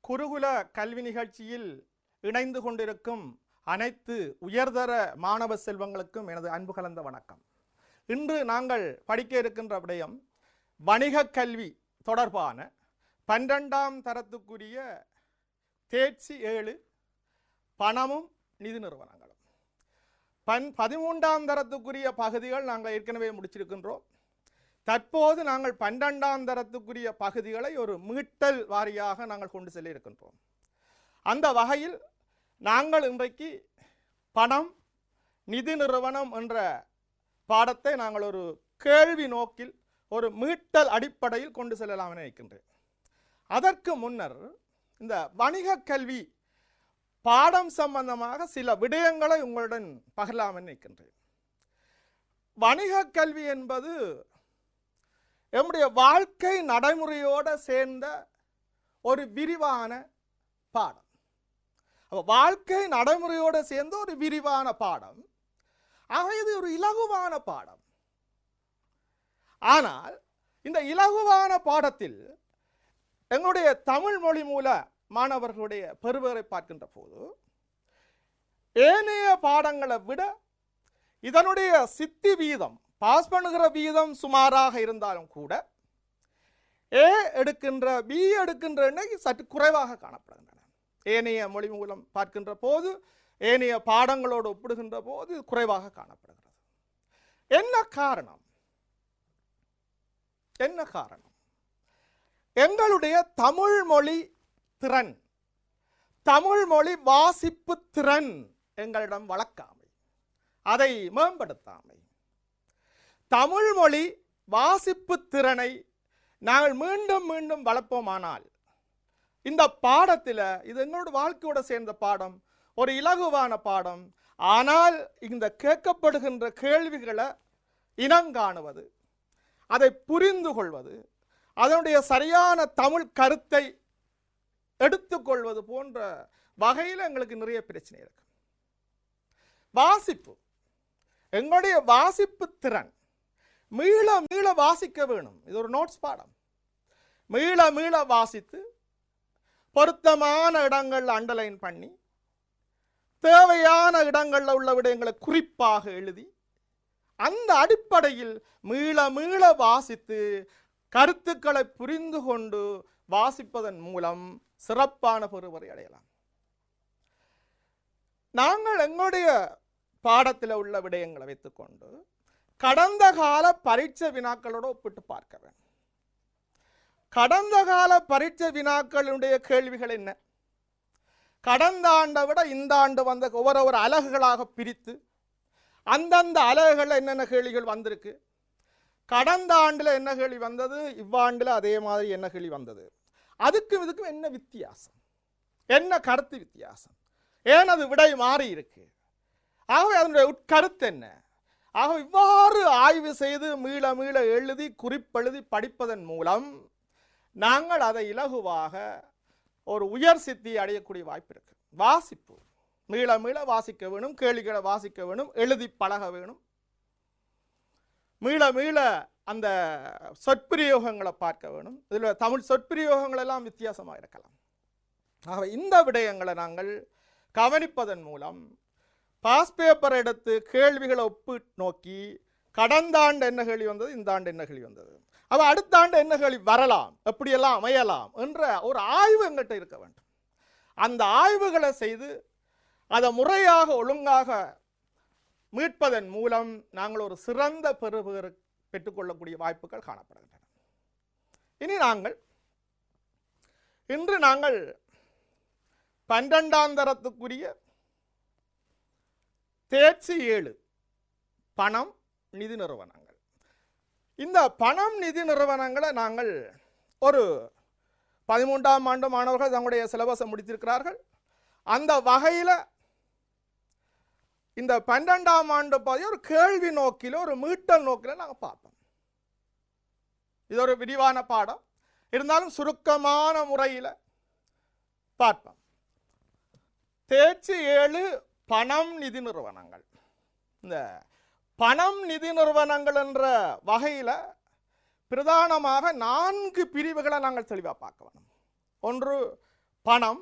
குருகுல கல்வி நிகழ்ச்சியில் இணைந்து கொண்டிருக்கும் அனைத்து உயர்தர மாணவ செல்வங்களுக்கும் எனது அன்பு கலந்த வணக்கம். இன்று நாங்கள் படிக்க இருக்கின்ற விடயம் வணிக கல்வி தொடர்பான 12ஆம் தரத்துக்குரிய தேர்ச்சி 7 பணமும் நிதி நிறுவனங்களும். 13ஆம் தரத்துக்குரிய பகுதிகள் நாங்கள் ஏற்கனவே முடிச்சிருக்கின்றோம். தற்போது நாங்கள் 12ஆம் தரத்துக்குரிய பகுதிகளை ஒரு மீட்டல் வாரியாக நாங்கள் கொண்டு செல்ல இருக்கின்றோம். அந்த வகையில் நாங்கள் இன்றைக்கு பணம் நிதி நிறுவனம் என்ற பாடத்தை நாங்கள் ஒரு கேள்வி நோக்கில் ஒரு மீட்டல் அடிப்படையில் கொண்டு செல்லலாம் என நினைக்கின்றேன். அதற்கு முன்னர் இந்த வணிக கல்வி பாடம் சம்பந்தமாக சில விடயங்களை உங்களுடன் பகிரலாம் என நினைக்கின்றேன். வணிக கல்வி என்பது நம்முடைய வாழ்க்கை நடைமுறையோடு சேர்ந்த ஒரு விரிவான பாடம். வாழ்க்கை நடைமுறையோடு சேர்ந்த ஒரு விரிவான பாடம். ஆக இது ஒரு இலகுவான பாடம். ஆனால் இந்த இலகுவான பாடத்தில் எங்களுடைய தமிழ் மொழி மூல மாணவர்களுடைய பெறுவரை பார்க்கின்ற போது ஏனைய பாடங்களை விட இதனுடைய சித்தி வீதம், பாஸ் பண்ணுகிற வீதம் சுமாராக இருந்தாலும் கூட ஏ எடுக்கின்ற பி எடுக்கின்ற எண்ணெய் சற்று குறைவாக காணப்படுகின்றன. ஏனைய மொழி மூலம் பார்க்கின்ற போது ஏனைய பாடங்களோடு ஒப்பிடுகின்ற போது குறைவாக காணப்படுகிறது. என்ன காரணம்? என்ன காரணம்? எங்களுடைய தமிழ் மொழி திறன், தமிழ் மொழி வாசிப்பு திறன் எங்களிடம் வளர்க்காமை, அதை மேம்படுத்தாமை. தமிழ் மொழி வாசிப்பு திறனை நாங்கள் மீண்டும் மீண்டும் வளர்ப்போமானால் இந்த பாடத்தில், இது எங்களோட வாழ்க்கையோட சேர்ந்த பாடம், ஒரு இலகுவான பாடம். ஆனால் இந்த கேட்கப்படுகின்ற கேள்விகளை இனங்காணுவது, அதை புரிந்து கொள்வது, அதனுடைய சரியான தமிழ் கருத்தை எடுத்துக்கொள்வது போன்ற வகையில் எங்களுக்கு நிறைய பிரச்சனை இருக்கு. வாசிப்பு, எங்களுடைய வாசிப்பு திறன் மீள மீள வாசிக்க வேணும். இது ஒரு நோட்ஸ் பாடம். மீள மீள வாசித்து பொருத்தமான இடங்கள் அண்டர்லைன் பண்ணி தேவையான இடங்களில் உள்ள விடயங்களை குறிப்பாக எழுதி அந்த அடிப்படையில் மீள மீள வாசித்து கருத்துக்களை புரிந்து கொண்டு வாசிப்பதன் மூலம் சிறப்பான பெறுவரை அடையலாம். நாங்கள் எங்களுடைய பாடத்தில் உள்ள விடயங்களை வைத்துக்கொண்டு கடந்த கால பரீட்சை வினாக்களோடு ஒப்பிட்டு பார்க்க வேண்டும். கடந்த கால பரீட்சை வினாக்களுடைய கேள்விகள் என்ன? கடந்த ஆண்டை விட இந்த ஆண்டு வந்த ஒவ்வொரு அலகுகளாக பிரித்து அந்தந்த அலகுகளில் என்னென்ன கேள்விகள் வந்திருக்கு, கடந்த ஆண்டில் என்ன கேள்வி வந்தது, இவ்வாண்டில் அதே மாதிரி என்ன கேள்வி வந்தது, அதுக்கும் இதுக்கும் என்ன வித்தியாசம், என்ன கருத்து வித்தியாசம், ஏன் அது விடை மாறி இருக்கு, ஆகவே அதனுடைய உட்கருத்து என்ன. ஆக இவ்வாறு ஆய்வு செய்து மீள மீள எழுதி குறிப்பெழுதி படிப்பதன் மூலம் நாங்கள் அதை இலகுவாக ஒரு உயர் சித்தி அடையக்கூடிய வாய்ப்பு இருக்கு. வாசிப்பு மீள மீள வாசிக்க வேணும், கேள்விகளை வாசிக்க வேணும், எழுதி பழக வேணும், மீள மீள அந்த சொற்பிரயோகங்களை பார்க்க வேணும். இதில் தமிழ் சொற்பிரயோகங்கள் எல்லாம் வித்தியாசமாக இருக்கலாம். ஆகவே இந்த விடயங்களை நாங்கள் கவனிப்பதன் மூலம் பாஸ் பேப்பர் எடுத்து கேள்விகளை ஒப்பு நோக்கி கடந்த ஆண்டு என்ன கேள்வி வந்தது, இந்த ஆண்டு என்ன கேள்வி வந்தது, அப்போ அடுத்த ஆண்டு என்ன கேள்வி வரலாம், எப்படியெல்லாம் அமையலாம் என்ற ஒரு ஆய்வு எங்கிட்ட இருக்க வேண்டும். அந்த ஆய்வுகளை செய்து அதை முறையாக ஒழுங்காக மீட்பதன் மூலம் நாங்கள் ஒரு சிறந்த பெறுபேறு பெற்றுக்கொள்ளக்கூடிய வாய்ப்புகள் காணப்படுகின்றன. இனி இன்று நாங்கள் 12ஆம் தரத்துக்குரிய தேர்ச்சி 7 பணம் நிதி நிறுவனங்கள். இந்த பணம் நிதி நிறுவனங்களை நாங்கள் ஒரு 13ஆம் ஆண்டு மாணவர்கள் தங்களுடைய சிலபஸை முடித்திருக்கிறார்கள். அந்த வகையில் இந்த 12ஆம் ஆண்டு ஒரு கேள்வி நோக்கில், ஒரு மீட்டல் நோக்கில் நாங்கள் பார்ப்போம். இது ஒரு விரிவான பாடம் இருந்தாலும் சுருக்கமான முறையில் பார்ப்போம். தேர்ச்சி 7 பணம் நிதி நிறுவனங்கள். இந்த பணம் நிதி நிறுவனங்கள் என்ற வகையில் பிரதானமாக 4 பிரிவுகளை நாங்கள் தெளிவாக பார்க்க வேண்டும். ஒன்று பணம்,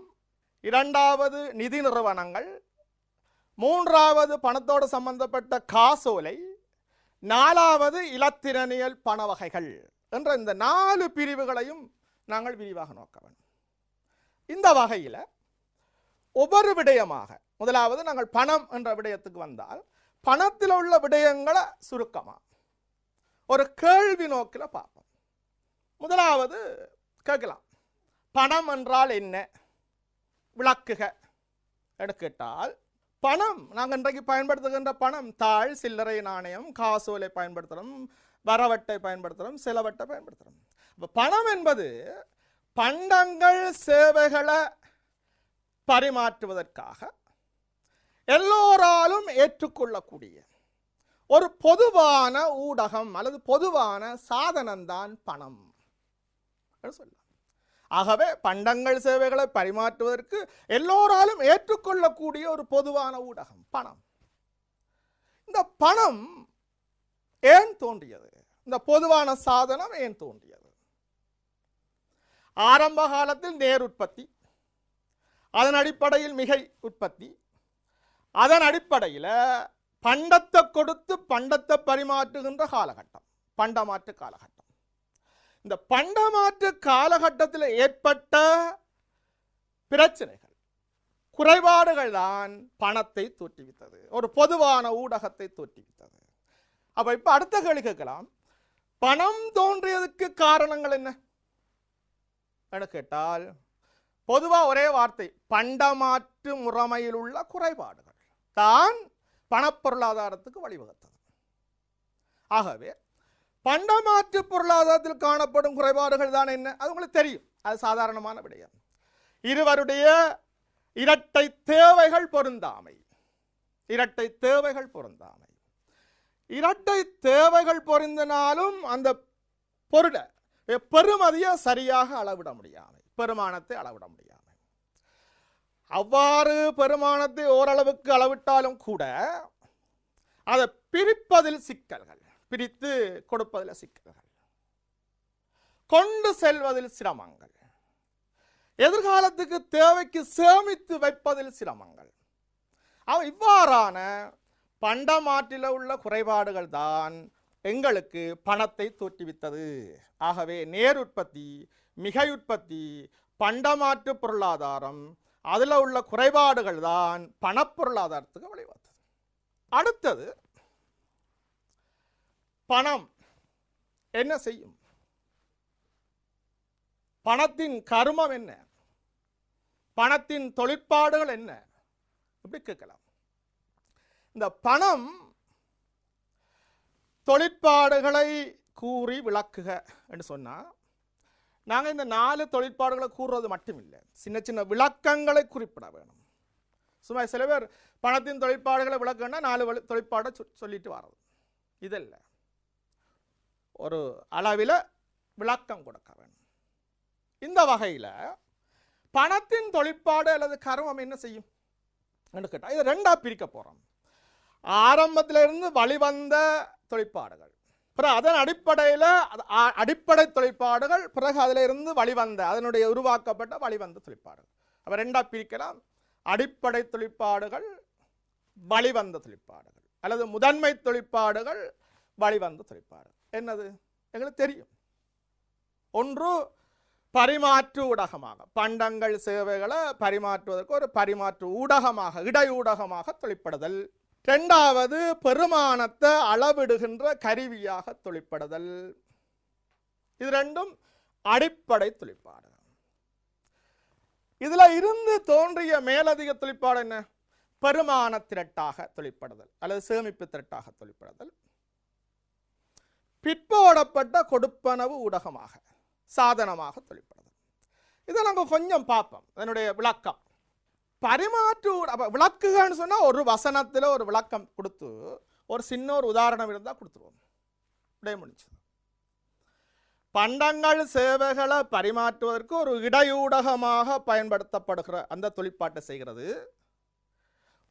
இரண்டாவது நிதி நிறுவனங்கள், மூன்றாவது பணத்தோடு சம்பந்தப்பட்ட காசோலை, நாலாவது இலத்திரனியல் பண வகைகள் என்ற இந்த 4 பிரிவுகளையும் நாங்கள் விரிவாக நோக்க வேண்டும். இந்த வகையில் ஒவ்வொரு விடயமாக முதலாவது நாங்கள் பணம் என்ற விடயத்துக்கு வந்தால் பணத்தில் உள்ள விடயங்களை சுருக்கமாக ஒரு கேள்வி நோக்கில் பார்ப்போம். முதலாவது கேட்கலாம், பணம் என்றால் என்ன, விளக்குக என்று கேட்டால், பணம் நாங்கள் இன்றைக்கு பயன்படுத்துகின்ற பணம் தாள், சில்லறை நாணயம், காசோலை பயன்படுத்துகிறோம், வரவட்டை பயன்படுத்துகிறோம், செலவட்டை பயன்படுத்துகிறோம். இப்போ பணம் என்பது பண்டங்கள் சேவைகளை பரிமாற்றுவதற்காக எல்லோராலும் ஏற்றுக்கொள்ளக்கூடிய ஒரு பொதுவான ஊடகம் அல்லது பொதுவான சாதனம்தான் பணம் சொல்லலாம். ஆகவே பண்டங்கள் சேவைகளை பரிமாற்றுவதற்கு எல்லோராலும் ஏற்றுக்கொள்ளக்கூடிய ஒரு பொதுவான ஊடகம் பணம். இந்த பணம் ஏன் தோன்றியது? இந்த பொதுவான சாதனம் ஏன் தோன்றியது? ஆரம்ப காலத்தில் நேர் உற்பத்தி, அதன் அடிப்படையில் மிகை உற்பத்தி, அதன் அடிப்படையில் பண்டத்தை கொடுத்து பண்டத்தை பரிமாற்றுகின்ற காலகட்டம் பண்டமாற்று காலகட்டம். இந்த பண்டமாற்று காலகட்டத்தில் ஏற்பட்ட பிரச்சனைகள், குறைபாடுகள் தான் பணத்தை தோற்றுவித்தது, ஒரு பொதுவான ஊடகத்தை தோற்றுவித்தது. அப்ப இப்ப அடுத்த கேள்வி கேட்கலாம், பணம் தோன்றியதுக்கு காரணங்கள் என்ன கேட்டால், பொதுவா ஒரே வார்த்தை, பண்டமாற்று முறைமையில் உள்ள குறைபாடுகள் தான் பணப்பொருளாதாரத்துக்கு வழிவகுத்தது. ஆகவே பண்டமாற்று பொருளாதாரத்தில் காணப்படும் குறைபாடுகள் தான் என்ன, அது உங்களுக்கு தெரியும், அது சாதாரணமான விடயம். இருவருடைய இரட்டை தேவைகள் பொருந்தாமை, இரட்டை தேவைகள் பொருந்தாமை, இரட்டை தேவைகள் பொருந்தினாலும் அந்த பொருளை பெருமதியை சரியாக அளவிட முடியாமை, பெருமானத்தை அளவிட முடியாமை. அவ்வாறு பெருமானத்தை ஓரளவுக்கு அளவிட்டாலும் கூட அதை பிரிப்பதில் சிக்கல்கள், பிரித்து கொடுப்பதில் சிக்கல்கள், கொண்டு செல்வதில் சிரமங்கள், எதிர்காலத்துக்கு தேவைக்கு சேமித்து வைப்பதில் சிரமங்கள். இவ்வாறான பண்டமாற்றில் உள்ள குறைபாடுகள் தான் எங்களுக்கு பணத்தை தோற்றுவித்தது. ஆகவே நேர் உற்பத்தி, மிகை உற்பத்தி, பண்டமாற்று பொருளாதாரம், அதில் உள்ள குறைபாடுகள் தான் பணப்பொருளாதாரத்துக்கு வழிவகுத்தது. அடுத்தது, பணம் என்ன செய்யும்? பணத்தின் கருமம் என்ன? பணத்தின் தொழிற்பாடுகள் என்ன? இப்படி கேட்கலாம். இந்த பணம் தொழிற்பாடுகளை கூறி விளக்குக என்று சொன்னால், நாங்கள் இந்த 4 தொழிற்பாடுகளை கூறுறது மட்டுமில்லை, சின்ன சின்ன விளக்கங்களை குறிப்பிட வேணும். சும்மா சில பேர் பணத்தின் தொழிற்பாடுகளை விளக்கன்னா 4 தொழிற்பாடை சொல்லிட்டு வர்றது, இதல்ல, ஒரு அளவில் விளக்கம் கொடுக்க வேணும். இந்த வகையில் பணத்தின் தொழிற்பாடு அல்லது கருமம் என்ன செய்யும் என்று கேட்டால், இதை 2ஆக பிரிக்க போகிறோம். ஆரம்பத்திலிருந்து வழிவந்த தொழிற்பாடுகள், பிறகு அதன் அடிப்படையில் அடிப்படை தொழிற்பாடுகள், பிறகு அதில் இருந்து வழிவந்த அதனுடைய உருவாக்கப்பட்ட வழிவந்த தொழிற்பாடுகள். அப்போ 2ஆக பிரிக்கலாம். அடிப்படை தொழிற்பாடுகள், வழிவந்த தொழிற்பாடுகள், அல்லது முதன்மை தொழிற்பாடுகள், வழிவந்த தொழிற்பாடு. என்னது எங்களுக்கு தெரியும். ஒன்று பரிமாற்று ஊடகமாக, பண்டங்கள் சேவைகளை பரிமாற்றுவதற்கு ஒரு பரிமாற்று ஊடகமாக, இடையூடகமாக தொழிற்படுதல். 2வது பெருமானத்தை அளவிடுகின்ற கருவியாக தொழிற்படுதல். இது 2ம் அடிப்படை தொழிற்பாடு. இதுல இருந்து தோன்றிய மேலதிக தொழிற்பாடு என்ன? பெருமான திரட்டாக தொழிற்படுதல் அல்லது சேமிப்பு திரட்டாக தொழிற்படுதல். பிற்போடப்பட்ட கொடுப்பனவு ஊடகமாக, சாதனமாக தொழிற்படுதல். இதை நாங்கள் கொஞ்சம் பார்ப்போம், அதனுடைய விளக்கம். பரிமாற்று விளக்குகன்னு சொன்னா ஒரு வசனத்தில் ஒரு விளக்கம் கொடுத்து ஒரு சின்ன ஒரு உதாரணம் இருந்தால் கொடுத்துருவோம், விடைய முடிச்சு. பண்டங்கள் சேவைகளை பரிமாற்றுவதற்கு ஒரு இடையூடகமாக பயன்படுத்தப்படுகிற அந்த தொழிற்பாட்டை செய்கிறது.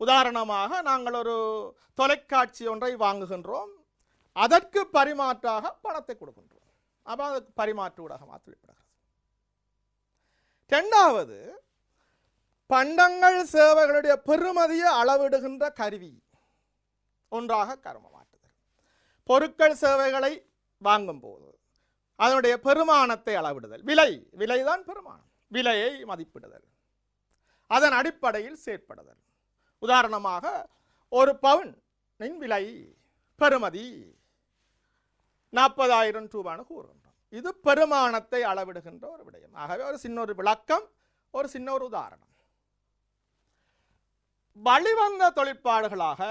உதாரணமாக நாங்கள் ஒரு தொலைக்காட்சி ஒன்றை வாங்குகின்றோம், அதற்கு பரிமாற்றாக பணத்தை கொடுக்கின்றோம். அப்போ அதுக்கு பரிமாற்று ஊடகமாக தொழிற்படுகிறது. 2வது பண்டங்கள் சேவைகளுடைய பெறுமதியை அளவிடுகின்ற கருவி ஒன்றாக கருமமாற்றுதல். பொருட்கள் சேவைகளை வாங்கும் போது அதனுடைய பெருமானத்தை அளவிடுதல். விலைதான் பெருமானம். விலையை மதிப்பிடுதல், அதன் அடிப்படையில் செயற்படுதல். உதாரணமாக ஒரு பவுனின் விலை பெறுமதி 40,000 ரூபான்னு கூறுகின்றோம். இது பெருமானத்தை அளவிடுகின்ற ஒரு விடயம். ஆகவே ஒரு சின்ன ஒரு விளக்கம், ஒரு சின்ன ஒரு உதாரணம். வழிவந்த தொழிற்பாடுகளாக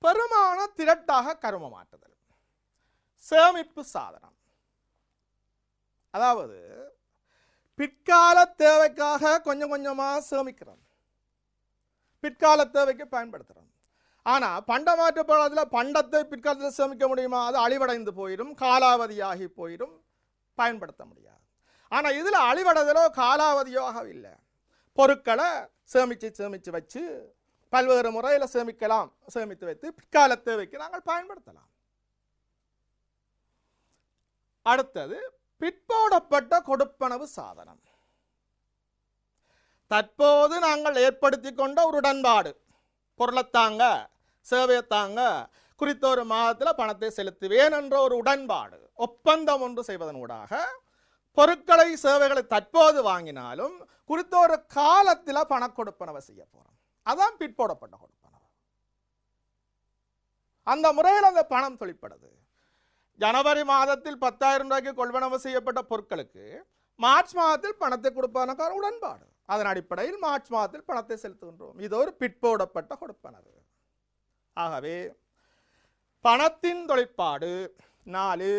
பெருமான திரட்டாக கருமமாற்றுதல். சேமிப்பு சாதனம், அதாவது பிற்கால தேவைக்காக கொஞ்சம் கொஞ்சமாக சேமிக்கிறோம், பிற்கால தேவைக்கு பயன்படுத்துகிறோம். ஆனால் பண்டமாற்று பாடத்தில் பண்டத்தை பிற்காலத்தில் சேமிக்க முடியுமா? அது அழிவடைந்து போயிடும், காலாவதியாகி போயிடும், பயன்படுத்த முடியாது. ஆனால் இதில் அழிவடைதலோ காலாவதியோ ஆகவில்லை. பொருட்களை சேமித்து வச்சு பல்வேறு முறையில் சேமிக்கலாம், சேமித்து வைத்து பிற்கால தேவைக்கு நாங்கள் பயன்படுத்தலாம். அடுத்தது பிற்போடப்பட்ட கொடுப்பனவு சாதனம். தற்போது நாங்கள் ஏற்படுத்தி கொண்ட ஒரு உடன்பாடு, பொருளைத்தாங்க சேவையத்தாங்க குறித்த ஒரு மாதத்தில் பணத்தை செலுத்துவேன் என்ற ஒரு உடன்பாடு, ஒப்பந்தம் ஒன்று செய்வதனூடாக பொருட்களை சேவைகளை தற்போது வாங்கினாலும் குறித்த ஒரு காலத்தில் பண கொடுப்பனவை செய்ய போகிறோம். அதான் பிற்போடப்பட்ட கொடுப்பனவு. அந்த முறையில் அந்த பணம் தொழிற்படுது. ஜனவரி மாதத்தில் 10,000 ரூபாய்க்கு கொள்வனவு செய்யப்பட்ட பொருட்களுக்கு மார்ச் மாதத்தில் பணத்தை கொடுப்பதற்கான உடன்பாடு. அதன் அடிப்படையில் மார்ச் மாதத்தில் பணத்தை செலுத்துகின்றோம். இது ஒரு பிற்போடப்பட்ட கொடுப்பனவு. ஆகவே பணத்தின் தொழிற்பாடு 4,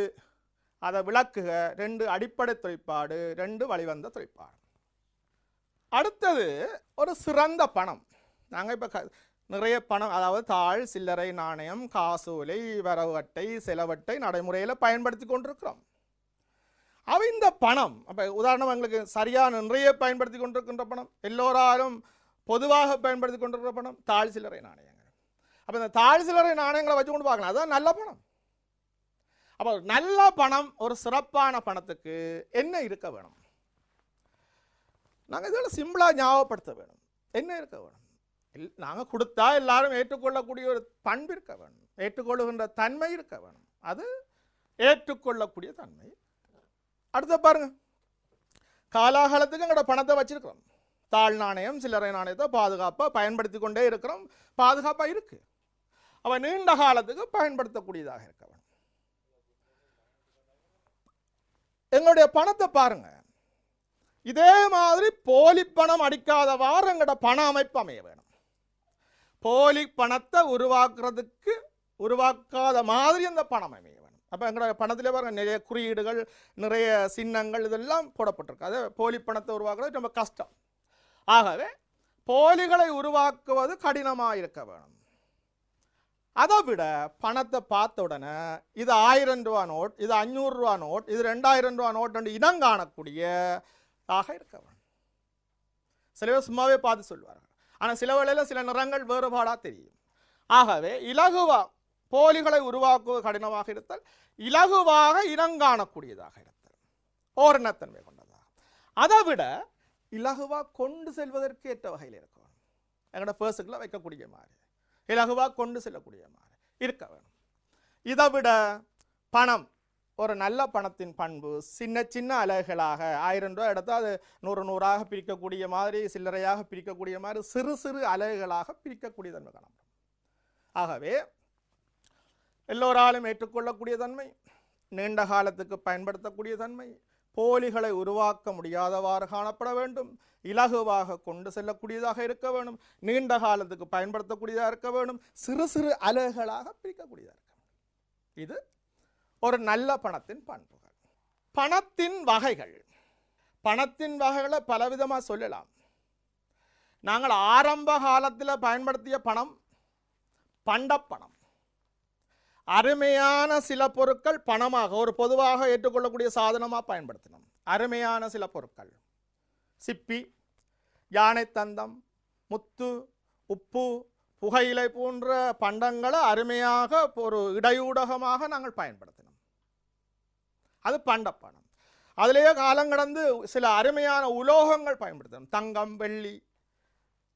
அதை விளக்குக 2 அடிப்படை தொழிற்பாடு, 2 வழிவந்த தொழிற்பாடு. அடுத்தது ஒரு சிறந்த பணம். நாங்கள் இப்போ நிறைய பணம், அதாவது தாள், சில்லறை நாணயம், காசோலை, வரவு அட்டை, செலவட்டை நடைமுறையில் பயன்படுத்தி கொண்டிருக்கிறோம். அவ இந்த பணம் அப்போ உதாரணம் எங்களுக்கு சரியான நிறைய பயன்படுத்தி கொண்டிருக்கின்ற பணம், எல்லோராலும் பொதுவாக பயன்படுத்தி கொண்டிருக்கிற பணம் தாள், சில்லறை நாணயங்கள். அப்போ இந்த தாள், சில்லறை நாணயங்களை வச்சு கொண்டு பார்க்கலாம், அதுதான் நல்ல பணம். அப்போ நல்ல பணம், ஒரு சிறப்பான பணத்துக்கு என்ன இருக்க வேணும்? நாங்கள் இதில் சிம்பிளாக ஞாபகப்படுத்த வேணும். என்ன இருக்க வேணும்? நாங்கள் கொடுத்தா எல்லாரும் ஏற்றுக்கொள்ளக்கூடிய ஒரு பண்பு இருக்க வேணும், ஏற்றுக்கொள்ளுகின்ற தன்மை இருக்க வேணும். அது ஏற்றுக்கொள்ளக்கூடிய தன்மை. அடுத்த பாருங்க, காலாகாலத்துக்கு எங்களோட பணத்தை வச்சிருக்கிறோம். தாழ் நாணயம், சில்லறை நாணயத்தை பாதுகாப்பாக பயன்படுத்தி கொண்டே இருக்கிறோம், பாதுகாப்பாக இருக்கு. அவ நீண்ட காலத்துக்கு பயன்படுத்தக்கூடியதாக இருக்க வேணும். எங்களுடைய பணத்தை பாருங்க, இதே மாதிரி போலி பணம் அடிக்காதவாறு எங்களோட பண அமைப்பு அமைய வேணும். போலி பணத்தை உருவாக்காத மாதிரி அந்த பணம் அமைய வேணும். அப்போ எங்களோட பணத்தில் பாருங்க நிறைய குறியீடுகள், நிறைய சின்னங்கள் இதெல்லாம் போடப்பட்டிருக்கு. அது போலி பணத்தை உருவாக்குறது ரொம்ப கஷ்டம். ஆகவே போலிகளை உருவாக்குவது கடினமாக இருக்க வேணும். அதை விட பணத்தை பார்த்த உடனே இது 1000 ரூபா நோட், இது 500 ரூபா நோட், இது 2000 ரூபா நோட் என்று இனம் காணக்கூடியதாக இருக்க வேணும். சில பேர் சும்மாவே பார்த்து சொல்வார்கள், ஆனால் சில வேளையில் சில நிறங்கள் வேறுபாடாக தெரியும். ஆகவே இலகுவா போலிகளை உருவாக்குவது கடினமாக இருத்தல், இலகுவாக இனங்காணக்கூடியதாக இருத்தல், ஓரணத்தன்மை கொண்டதாக. அதை விட இலகுவாக கொண்டு செல்வதற்கு ஏற்ற வகையில் இருக்கணும். எங்களோட பர்ஸுக்குள்ள வைக்கக்கூடிய மாதிரி இலகுவாக கொண்டு செல்லக்கூடிய மாதிரி இருக்க வேணும். இதை விட பணம், ஒரு நல்ல பணத்தின் பண்பு சின்ன சின்ன அலகுகளாக 1000 ரூபா எடுத்து அது 100 பிரிக்கக்கூடிய மாதிரி, சில்லறையாக பிரிக்கக்கூடிய மாதிரி சிறு சிறு அலகுகளாக பிரிக்கக்கூடிய தன்மை காணப்படும். ஆகவே எல்லோராலும் ஏற்றுக்கொள்ளக்கூடிய தன்மை, நீண்ட காலத்துக்கு பயன்படுத்தக்கூடிய தன்மை, போலிகளை உருவாக்க முடியாதவாறு காணப்பட வேண்டும், இலகுவாக கொண்டு செல்லக்கூடியதாக இருக்க வேண்டும், நீண்ட காலத்துக்கு பயன்படுத்தக்கூடியதாக இருக்க வேண்டும், சிறு சிறு அலகுகளாக பிரிக்கக்கூடியதாக இருக்க வேண்டும். இது ஒரு நல்ல பணத்தின் பண்புகள். பணத்தின் வகைகள், பணத்தின் வகைகளை பலவிதமாக சொல்லலாம். நாங்கள் ஆரம்ப காலத்தில் பயன்படுத்திய பணம் பண்டப்பணம். அருமையான சில பொருட்கள் பணமாக ஒரு பொதுவாக ஏற்றுக்கொள்ளக்கூடிய சாதனமாக பயன்படுத்தினோம். அருமையான சில பொருட்கள், சிப்பி, யானை தந்தம், முத்து, உப்பு, புகையிலை போன்ற பண்டங்களை அருமையாக ஒரு இடையூடகமாக நாங்கள் பயன்படுத்தினோம். அது பண்டப்பணம். அதிலேயே காலம் கடந்து சில அருமையான உலோகங்கள் பயன்படுத்தணும். தங்கம், வெள்ளி,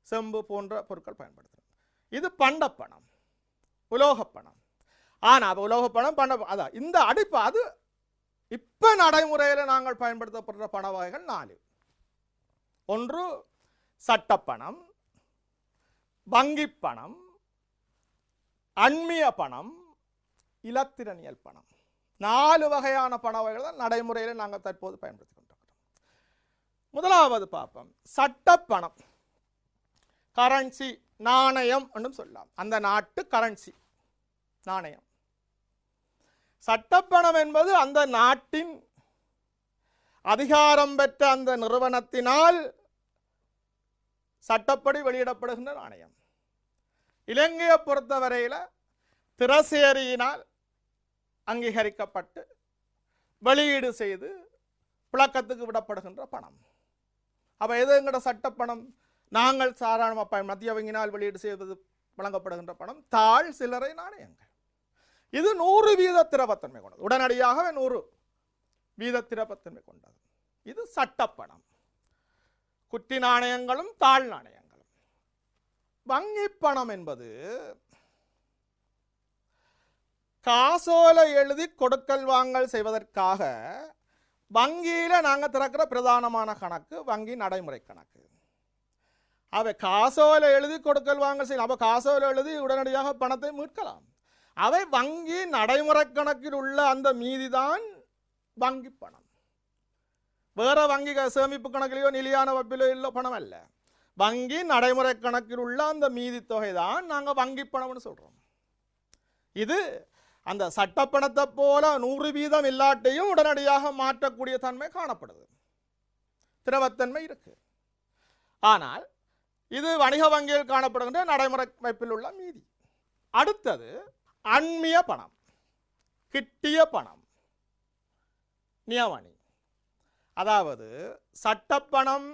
செம்பு போன்ற பொருட்கள் பயன்படுத்தணும். இது பண்டப்பணம், உலோகப்பணம். ஆனால் உலோகப்பணம் அதான் இந்த அடிப்பு. அது இப்போ நடைமுறையில் நாங்கள் பயன்படுத்தப்படுற பண வகைகள் 4. ஒன்று சட்டப்பணம், வங்கிப்பணம், அண்மிய பணம், இலத்திரனியல் பணம். 4 வகையான பண வகைகள் தான் நடைமுறையில் நாங்கள் தற்போது பயன்படுத்தி கொண்டிருக்கிறோம். முதலாவது பார்ப்போம் சட்டப்பணம். கரன்சி, நாணயம் என்றும் சொல்லலாம். அந்த நாட்டு கரன்சி, நாணயம். சட்டப்பணம் என்பது அந்த நாட்டின் அதிகாரம் பெற்ற அந்த நிறுவனத்தினால் சட்டப்படி வெளியிடப்படுகின்ற நாணயம். இலங்கையை பொறுத்தவரையில் திரசேரியினால் அங்கீகரிக்கப்பட்டு வெளியீடு செய்து புழக்கத்துக்கு விடப்படுகின்ற பணம். அப்போ எது எங்கட சட்டப்பணம்? நாங்கள் சாதாரண மத்திய வங்கியினால் வெளியீடு செய்வது வழங்கப்படுகின்ற பணம் தாழ் சில்லறை நாணயங்கள். இது 100% திரவத்தன்மை கொண்டது, உடனடியாக 100% திரவத்தன்மை கொண்டது. இது சட்டப்பணம். குட்டி நாணயங்களும் தாழ் நாணயங்களும். வங்கி பணம் என்பது காசோலை எழுதி கொடுக்கல் வாங்கல் செய்வதற்காக வங்கியில நாங்கள் திறக்கிற பிரதானமான கணக்கு வங்கி நடைமுறை கணக்கு. அவை காசோலை எழுதி கொடுக்கல் வாங்கல் செய்யலாம். அப்போ காசோலை எழுதி உடனடியாக பணத்தை மீட்கலாம். அவை வங்கி நடைமுறை கணக்கில் உள்ள அந்த மீதிதான் வங்கி பணம். வேற வங்கி சேமிப்பு கணக்கிலேயோ நிலையான வப்பிலோ இல்லை பணம் அல்ல. வங்கி நடைமுறை கணக்கில் உள்ள அந்த மீதி தொகை தான் நாங்கள் வங்கி பணம்னு சொல்றோம். இது அந்த சட்டப்பணத்தை போல 100% இல்லாட்டையும் உடனடியாக மாற்றக்கூடிய தன்மை காணப்படுது, திரவத்தன்மை இருக்கு. ஆனால் இது வணிக வங்கியில் காணப்படுகின்ற நடைமுறை வைப்பில் உள்ள மீதி. அடுத்தது அண்மிய பணம், கிட்டிய பணம், நியமனி. அதாவது சட்டப்பணம்,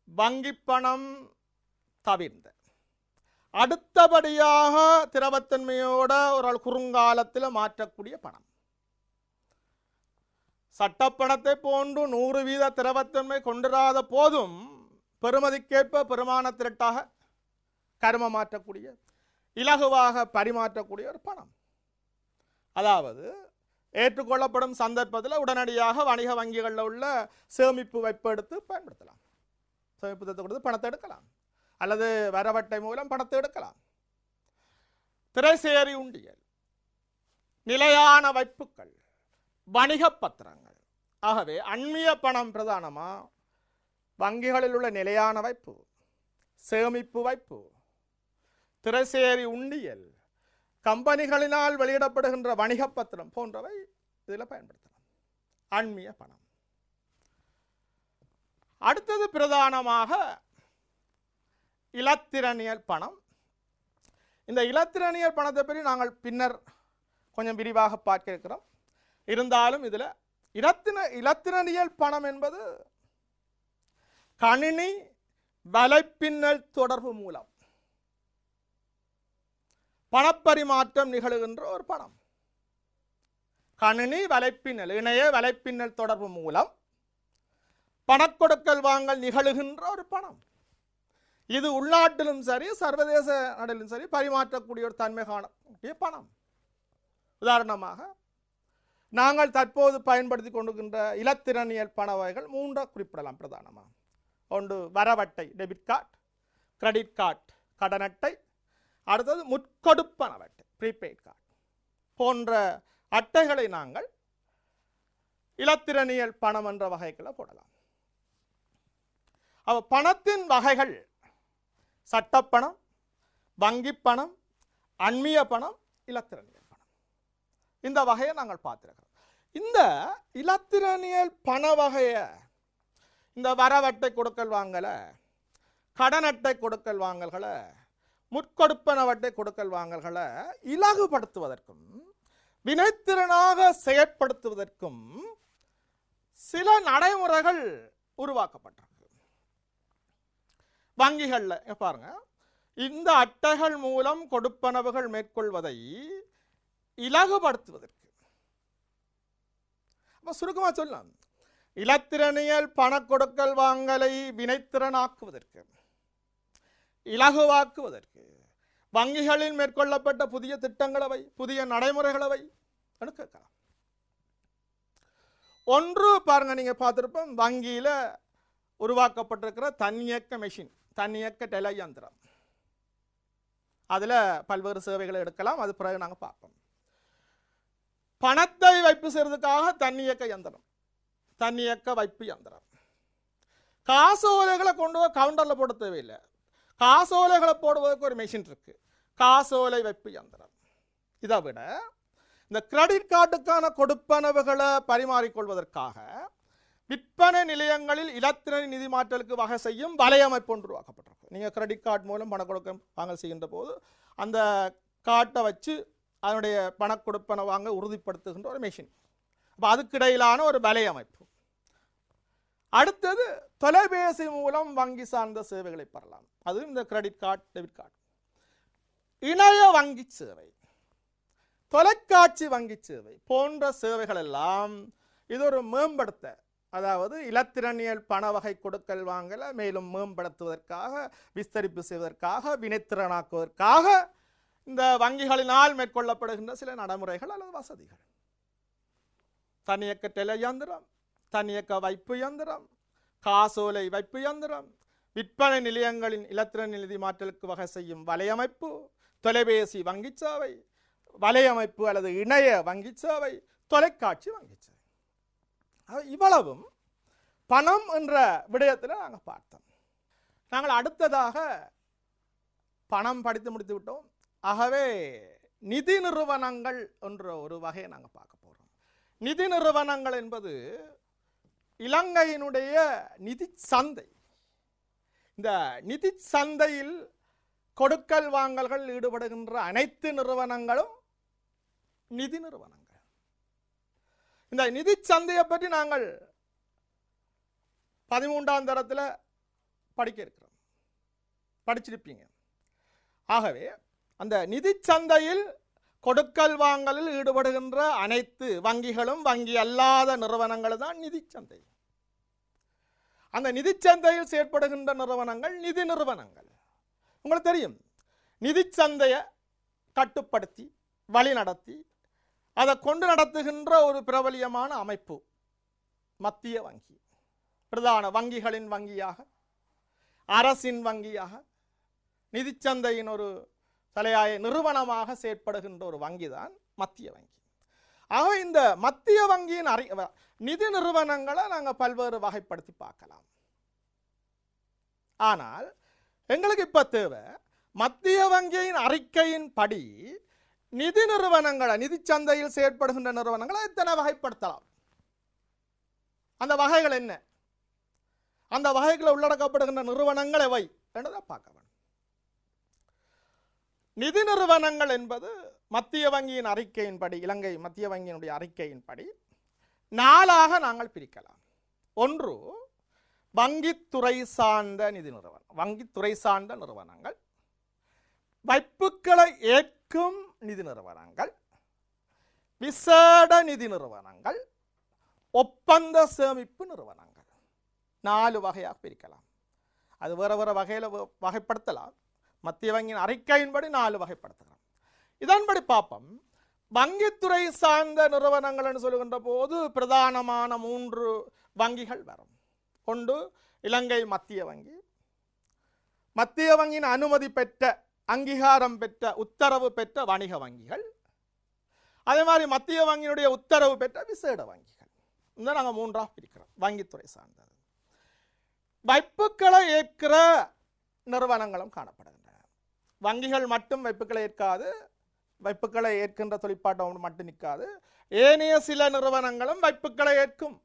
வங்கிப்பணம் தவிர்ந்த அடுத்தபடியாக திரவத்தன்மையோட ஒரு குறுங்காலத்தில் மாற்றக்கூடிய பணம். சட்டப்பணத்தை போன்று 100% திரவத்தன்மை கொண்டிராத போதும் பெறுமதிக்கேற்ப பெருமான திரட்டாக கரும மாற்றக்கூடிய, இலகுவாக பரிமாற்றக்கூடிய ஒரு பணம். அதாவது ஏற்றுக்கொள்ளப்படும் சந்தர்ப்பத்தில் உடனடியாக வணிக வங்கிகளில் உள்ள சேமிப்பு வைப்பு எடுத்து பயன்படுத்தலாம். சேமிப்பு கொடுத்து பணத்தை எடுக்கலாம், அல்லது வரவட்டை மூலம் பணத்தை எடுக்கலாம். திரைசேரி உண்டியல், நிலையான வைப்புகள், வணிக பத்திரங்கள். ஆகவே அண்மிய பணம் பிரதானமா வங்கிகளில் உள்ள நிலையான வைப்பு, சேமிப்பு வைப்பு, திரைசேரி உண்டியல், கம்பெனிகளினால் வெளியிடப்படுகின்ற வணிக பத்திரம் போன்றவை இதில் பயன்படுத்தலாம். அண்மிய பணம். அடுத்தது பிரதானமாக இலத்திரனியல் பணம். இந்த இலத்திரனியல் பணத்தை பற்றி நாங்கள் பின்னர் கொஞ்சம் விரிவாக பார்க்க இருக்கிறோம். இருந்தாலும் இதில் இலத்திரனியல் பணம் என்பது கணினி வலைப்பின்னல் தொடர்பு மூலம் பணப்பரிமாற்றம் நிகழுகின்ற ஒரு பணம். கணினி வலைப்பின்னல், இணைய வலைப்பின்னல் தொடர்பு மூலம் பணக்கொடுக்கல் வாங்கல் நிகழுகின்ற ஒரு பணம். இது உள்நாட்டிலும் சரி சர்வதேச நாட்டிலும் சரி பரிமாற்றக்கூடிய ஒரு தன்மை காணக்கூடிய பணம். உதாரணமாக நாங்கள் தற்போது பயன்படுத்தி கொண்டிருக்கின்ற இலத்திரனியல் பண வகைகள் 3 குறிப்பிடலாம் பிரதானமாக. ஒன்று வரவட்டை, டெபிட் கார்டு, கிரெடிட் கார்டு, கடன் அட்டை. அடுத்தது முற்கொடுப்பன அட்டை, ப்ரீபெய்ட் கார்டு போன்ற அட்டைகளை நாங்கள் இலத்திரனியல் பணம் என்ற வகைகளை போடலாம். அவ பணத்தின் வகைகள் சட்டப்பணம், வங்கிப்பணம், அண்மிய பணம், இலத்திரனியல் பணம். இந்த வகையை நாங்கள் பார்த்திருக்கிறோம். இந்த இலத்திரனியல் பண வகையை, இந்த வரவட்டை கொடுக்கல் வாங்கல, கடன் அட்டை கொடுக்கல் வாங்கல்களை, முற்கொடுப்பனவட்டை கொடுக்கல் வாங்கல்களை இலகுபடுத்துவதற்கும் வினைத்திறனாக செயற்படுத்துவதற்கும் சில நடைமுறைகள் உருவாக்கப்பட்டிருக்கு வங்கிகளில். பாருங்க, இந்த அட்டைகள் மூலம் கொடுப்பனவுகள் மேற்கொள்வதை இலகுபடுத்துவதற்கு, அப்ப சுருக்கமாக சொல்லலாம், இலத்திரனியல் பண கொடுக்கல் வாங்கலை வினைத்திறனாக்குவதற்கு, இலகுவாக்குவதற்கு வங்கிகளில் மேற்கொள்ளப்பட்ட புதிய திட்டங்களவை, புதிய நடைமுறைகளவை கேட்கலாம். ஒன்று பாருங்க, நீங்க பார்த்திருப்போம், வங்கியில உருவாக்கப்பட்டிருக்கிற தன்னியக்க மெஷின், தன்னியக்க டெலை யந்திரம். அதுல பல்வேறு சேவைகளை எடுக்கலாம், அது பிறகு நாங்க பார்ப்போம். பணத்தை வைப்பு செய்யறதுக்காக தன்னியக்க யந்திரம், தன்னியக்க வைப்பு யந்திரம். காசோலைகளை கொண்டு போய் கவுண்டர்ல போட தேவையில்லை, காசோலைகளை போடுவதற்கு ஒரு மெஷின் இருக்கு, காசோலை வைப்பு யந்திரம். இதை விட இந்த கிரெடிட் கார்டுக்கான கொடுப்பனவுகளை பரிமாறிக்கொள்வதற்காக விற்பனை நிலையங்களில் இலத்திரனி நிதி மாற்றலுக்கு வகை செய்யும் வலையமைப்பு ஒன்று உருவாக்கப்பட்டிருக்கு. நீங்கள் கிரெடிட் கார்டு மூலம் பண கொடுக்க வாங்கல் செய்கின்ற போது அந்த கார்டை வச்சு அதனுடைய பண கொடுப்பனை வாங்க உறுதிப்படுத்துகின்ற ஒரு மெஷின். அப்போ அதுக்கிடையிலான ஒரு வலையமைப்பு. அடுத்தது தொலைபேசி மூலம் வங்கி சார்ந்த சேவைகளை பெறலாம், அது இந்த கிரெடிட் கார்டு, டெபிட் கார்டு. இணைய வங்கி சேவை, தொலைக்காட்சி வங்கி சேவை போன்ற சேவைகள் எல்லாம் இது ஒரு மேம்படுத்த, அதாவது இலத்திரனியல் பண வகை கொடுக்கல் வாங்கல மேலும் மேம்படுத்துவதற்காக, விஸ்தரிப்பு செய்வதற்காக, வினைத்திறனாக்குவதற்காக இந்த வங்கிகளினால் மேற்கொள்ளப்படுகின்ற சில நடைமுறைகள் அல்லது வசதிகள். தன்னியக்க டெலை யந்திரம், தன்னியக்க வைப்பு யந்திரம், காசோலை வைப்பு யந்திரம், விற்பனை நிலையங்களின் இலத்திரனி நிதி மாற்றலுக்கு வகை செய்யும் வலையமைப்பு, தொலைபேசி வங்கி சேவை, வலையமைப்பு அல்லது இணைய வங்கி சேவை, தொலைக்காட்சி வங்கி சேவை. இவ்வளவும் பணம் என்ற விடயத்தில் நாங்கள் பார்த்தோம். நாங்கள் அடுத்ததாக பணம் படித்து முடித்து விட்டோம். ஆகவே நிதி நிறுவனங்கள் என்ற ஒரு வகையை நாங்கள் பார்க்க போகிறோம். நிதி நிறுவனங்கள் என்பது இலங்கையினுடைய நிதி சந்தை. இந்த நிதி சந்தையில் கொடுக்கல் வாங்கல்கள் ஈடுபடுகின்ற அனைத்து நிறுவனங்களும் நிதி நிறுவனங்கள். இந்த நிதி சந்தையை பற்றி நாங்கள் 13ஆம் தரத்தில் படிக்க இருக்கிறோம், படிச்சிருப்பீங்க. ஆகவே அந்த நிதி சந்தையில் கொடுக்கல் வாங்கலில் ஈடுபடுகின்ற அனைத்து வங்கிகளும் வங்கி அல்லாத நிறுவனங்கள் தான் நிதி சந்தை. அந்த நிதி சந்தையில் செயற்படுகின்ற நிறுவனங்கள் நிதி நிறுவனங்கள். உங்களுக்கு தெரியும், நிதி சந்தையை கட்டுப்படுத்தி வழி நடத்தி அதை கொண்டு நடத்துகின்ற ஒரு பிரபலியமான அமைப்பு மத்திய வங்கி. பிரதான வங்கிகளின் வங்கியாக, அரசின் வங்கியாக, நிதிச்சந்தையின் ஒரு தலையாய நிறுவனமாக செயற்படுகின்ற ஒரு வங்கி தான் மத்திய வங்கி. ஆக இந்த மத்திய வங்கியின் நிதி நிறுவனங்களை நாங்கள் பல்வேறு வகைப்படுத்தி பார்க்கலாம். ஆனால் எங்களுக்கு இப்ப தேவை, மத்திய வங்கியின் அறிக்கையின் படி நிதி நிறுவனங்களை, நிதி சந்தையில் செயற்படுகின்ற நிறுவனங்களை எத்தனை வகைப்படுத்தலாம், அந்த வகைகள் என்ன, அந்த வகைகளை உள்ளடக்கப்படுகின்ற நிறுவனங்கள் எவை என்றதை பார்க்க வேண்டும். நிதி நிறுவனங்கள் என்பது மத்திய வங்கியின் அறிக்கையின்படி, இலங்கை மத்திய வங்கியினுடைய அறிக்கையின்படி 4ஆக நாங்கள் பிரிக்கலாம். ஒன்று வங்கித்துறை சார்ந்த நிதி நிறுவனம், வங்கித்துறை சார்ந்த நிறுவனங்கள், வைப்புக்களை ஏற்கும் நிதி நிறுவனங்கள், விசேட நிதி நிறுவனங்கள், ஒப்பந்த சேமிப்பு நிறுவனங்கள். 4 வகையாக பிரிக்கலாம். அது வேற வேற வகையில் வகைப்படுத்தலாம். மத்திய வங்கியின் அறிக்கையின்படி 4 வகைப்படுத்தலாம். இதன்படி பார்ப்போம். வங்கித்துறை சார்ந்த நிறுவனங்கள் சொல்லுகின்ற போது பிரதானமான 3 வங்கிகள் வரும். ஒன்று இலங்கை மத்திய வங்கி, மத்திய வங்கியின் அனுமதி பெற்ற, அங்கீகாரம் பெற்ற, உத்தரவு பெற்ற வணிக வங்கிகள், அதே மாதிரி மத்திய வங்கியினுடைய உத்தரவு பெற்ற விசேட வங்கிகள். இந்த நாங்கள் 3ஆக பிரிக்கிறோம். வங்கித்துறை சார்ந்தது. வைப்புக்களை ஏற்கிற நிறுவனங்களும் காணப்படுகின்றன. வங்கிகள் மட்டும் வைப்புக்களை ஏற்காது, வைப்புக்களை ஏற்கின்ற தொழிற்பாட்டம் மட்டும் நிற்காது. ஏனைய சில நிறுவனங்களும் வைப்புக்களை ஏற்கும்.